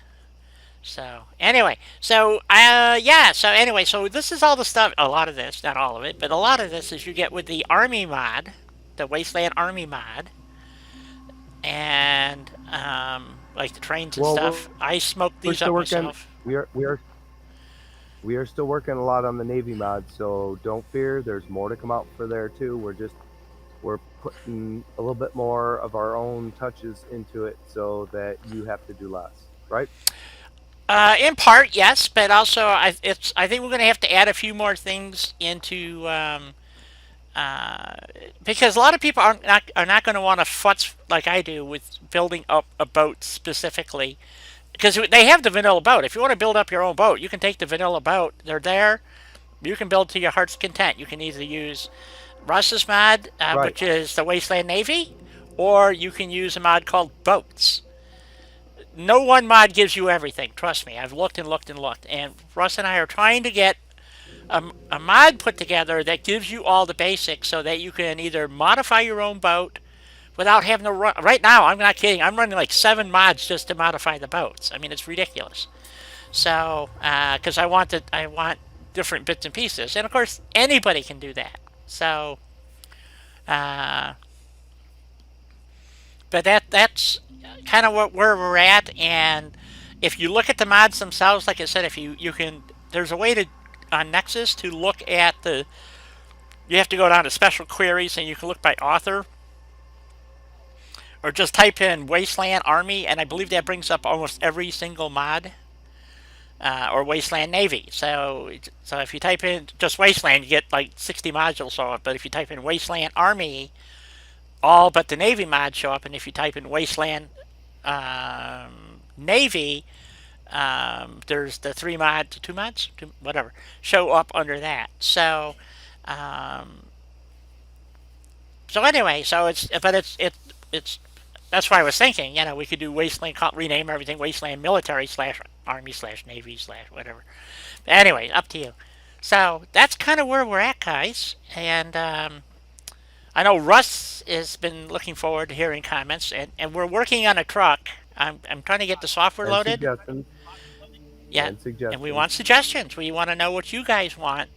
So anyway, so this is all the stuff. A lot of this, not all of it, but a lot of this is you get with the Army mod, the Wasteland Army mod, and like the trains and stuff. I smoked these up myself. We are still working a lot on the Navy mod, so don't fear. There's more to come out for there too. We're putting a little bit more of our own touches into it, so that you have to do less, right? In part, yes, but also I think we're going to have to add a few more things into because a lot of people are not going to want to futz like I do with building up a boat specifically, because they have the vanilla boat. If you want to build up your own boat, you can take the vanilla boat. They're there. You can build to your heart's content. You can either use Russ's mod, which is the Wasteland Navy, or you can use a mod called Boats. No one mod gives you everything. Trust me. I've looked and looked and looked. And Russ and I are trying to get a mod put together that gives you all the basics so that you can either modify your own boat without having to run. Right now, I'm not kidding. I'm running like 7 mods just to modify the boats. I mean, it's ridiculous. So, because I want different bits and pieces. And, of course, anybody can do that. So, but that's kind of where we're at. And if you look at the mods themselves, like I said, if you can, there's a way to on Nexus to look at you have to go down to special queries and you can look by author, or just type in Wasteland Army, and I believe that brings up almost every single mod, or Wasteland Navy. So if you type in just Wasteland, you get like 60 modules show up. But if you type in Wasteland Army, all but the Navy mods show up. And if you type in Wasteland Navy, there's the two mods, whatever, show up under that. Um, so anyway, it's that's why I was thinking, we could do Wasteland, rename everything Wasteland Military / Army / Navy / whatever. But anyway, up to you. So that's kind of where we're at, guys. And I know Russ has been looking forward to hearing comments, and we're working on a truck. I'm trying to get the software And loaded. suggestions. Yeah, And suggestions. and we want suggestions. We want to know what you guys want.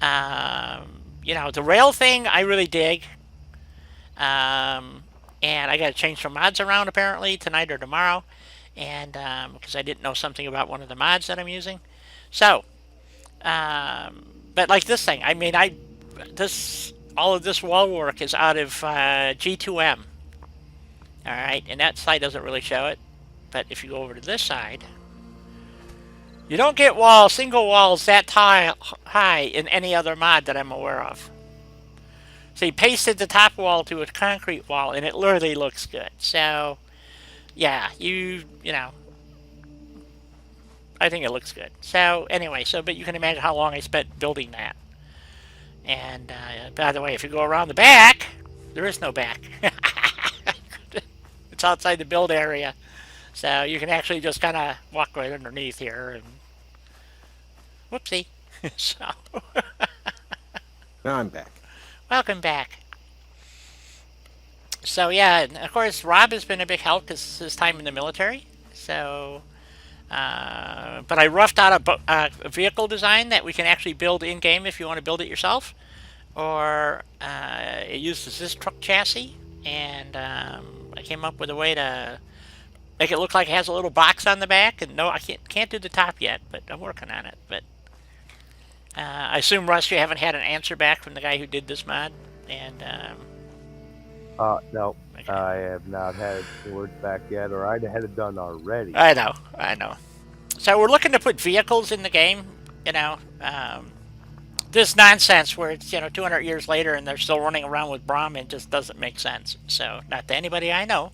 The rail thing I really dig. And I got to change some mods around apparently tonight or tomorrow, and because I didn't know something about one of the mods that I'm using. So, but like this thing, I mean, all of this wall work is out of G2M. All right, and that side doesn't really show it, but if you go over to this side, you don't get single walls that high in any other mod that I'm aware of. So he pasted the top wall to a concrete wall, and it literally looks good. So, yeah, I think it looks good. So, anyway, but you can imagine how long I spent building that. And, by the way, if you go around the back, there is no back. It's outside the build area. So you can actually just kind of walk right underneath here, and whoopsie. So, Now I'm back. welcome back. So yeah, and of course Rob has been a big help because his time in the military. So, but I roughed out a vehicle design that we can actually build in game if you want to build it yourself, or it uses this truck chassis, and I came up with a way to make it look like it has a little box on the back. And no, I can't do the top yet, but I'm working on it. But I assume, Russ, you haven't had an answer back from the guy who did this mod, and No, okay. I have not had the words back yet, or I'd had it done already. I know. So we're looking to put vehicles in the game. This nonsense where it's 200 years later and they're still running around with Brahmin just doesn't make sense. So not to anybody I know.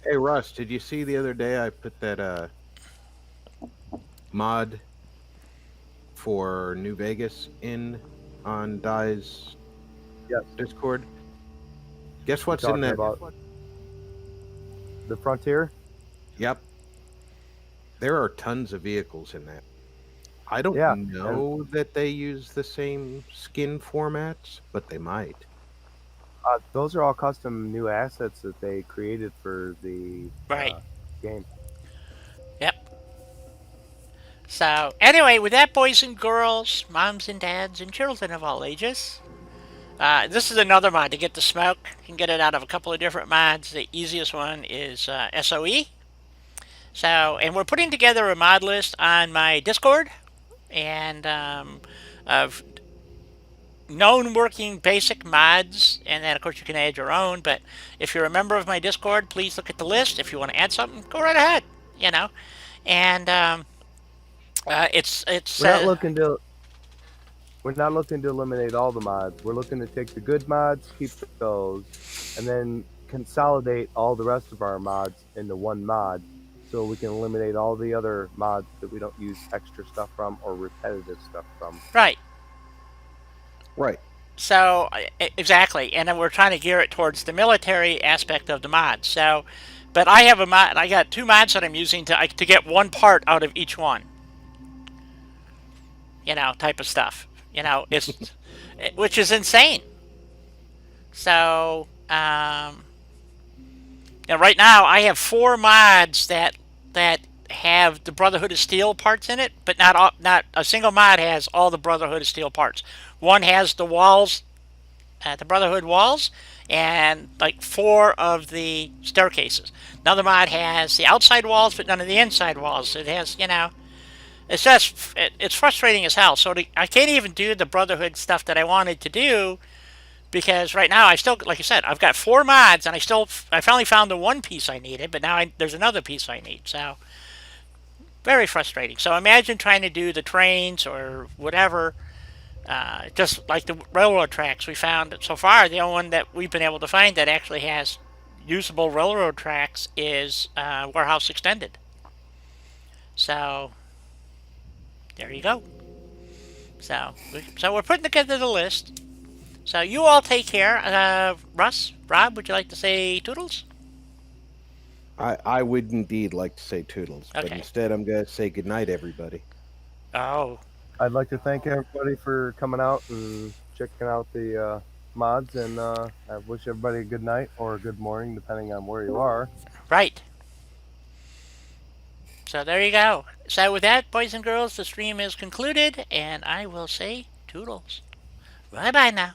Hey Russ, did you see the other day I put that mod for New Vegas in on Dai's Yes. Discord? Guess what's in Talking that? about the Frontier? Yep. There are tons of vehicles in that. I don't Yeah, know that they use the same skin formats, but they might. Those are all custom new assets that they created for the Right. game. Yep. So anyway, with that, boys and girls, moms and dads, and children of all ages, this is another mod to get the smoke. You can get it out of a couple of different mods. The easiest one is SOE. So, and we're putting together a mod list on my Discord, and of known working basic mods, and then of course you can add your own. But if you're a member of my Discord, please look at the list. If you want to add something, go right ahead. And it's We're not looking to eliminate all the mods. We're looking to take the good mods, keep those, and then consolidate all the rest of our mods into one mod, so we can eliminate all the other mods that we don't use extra stuff from or repetitive stuff from. right. Right. So exactly, and then we're trying to gear it towards the military aspect of the mod. So, but I have a mod. I got 2 mods that I'm using to get one part out of each one. Type of stuff. It's which is insane. So, right now I have 4 mods that have the Brotherhood of Steel parts in it, but not a single mod has all the Brotherhood of Steel parts. One has the walls, the Brotherhood walls, and like 4 of the staircases. Another mod has the outside walls, but none of the inside walls. It has, it's frustrating as hell. So I can't even do the Brotherhood stuff that I wanted to do because right now I still, like I said, I've got 4 mods, and I finally found the one piece I needed, but now there's another piece I need. So very frustrating. So imagine trying to do the trains or whatever, just like the railroad tracks. We found so far the only one that we've been able to find that actually has usable railroad tracks is Warehouse Extended. So there you go. So we're putting together the list. So you all take care. Russ, Rob, would you like to say toodles? I would indeed like to say toodles, but Okay. instead I'm going to say goodnight, everybody. Oh, I'd like to thank everybody for coming out and checking out the mods, and I wish everybody a good night or a good morning, depending on where you are. right. So there you go. So with that, boys and girls, the stream is concluded, and I will say toodles. Bye bye now.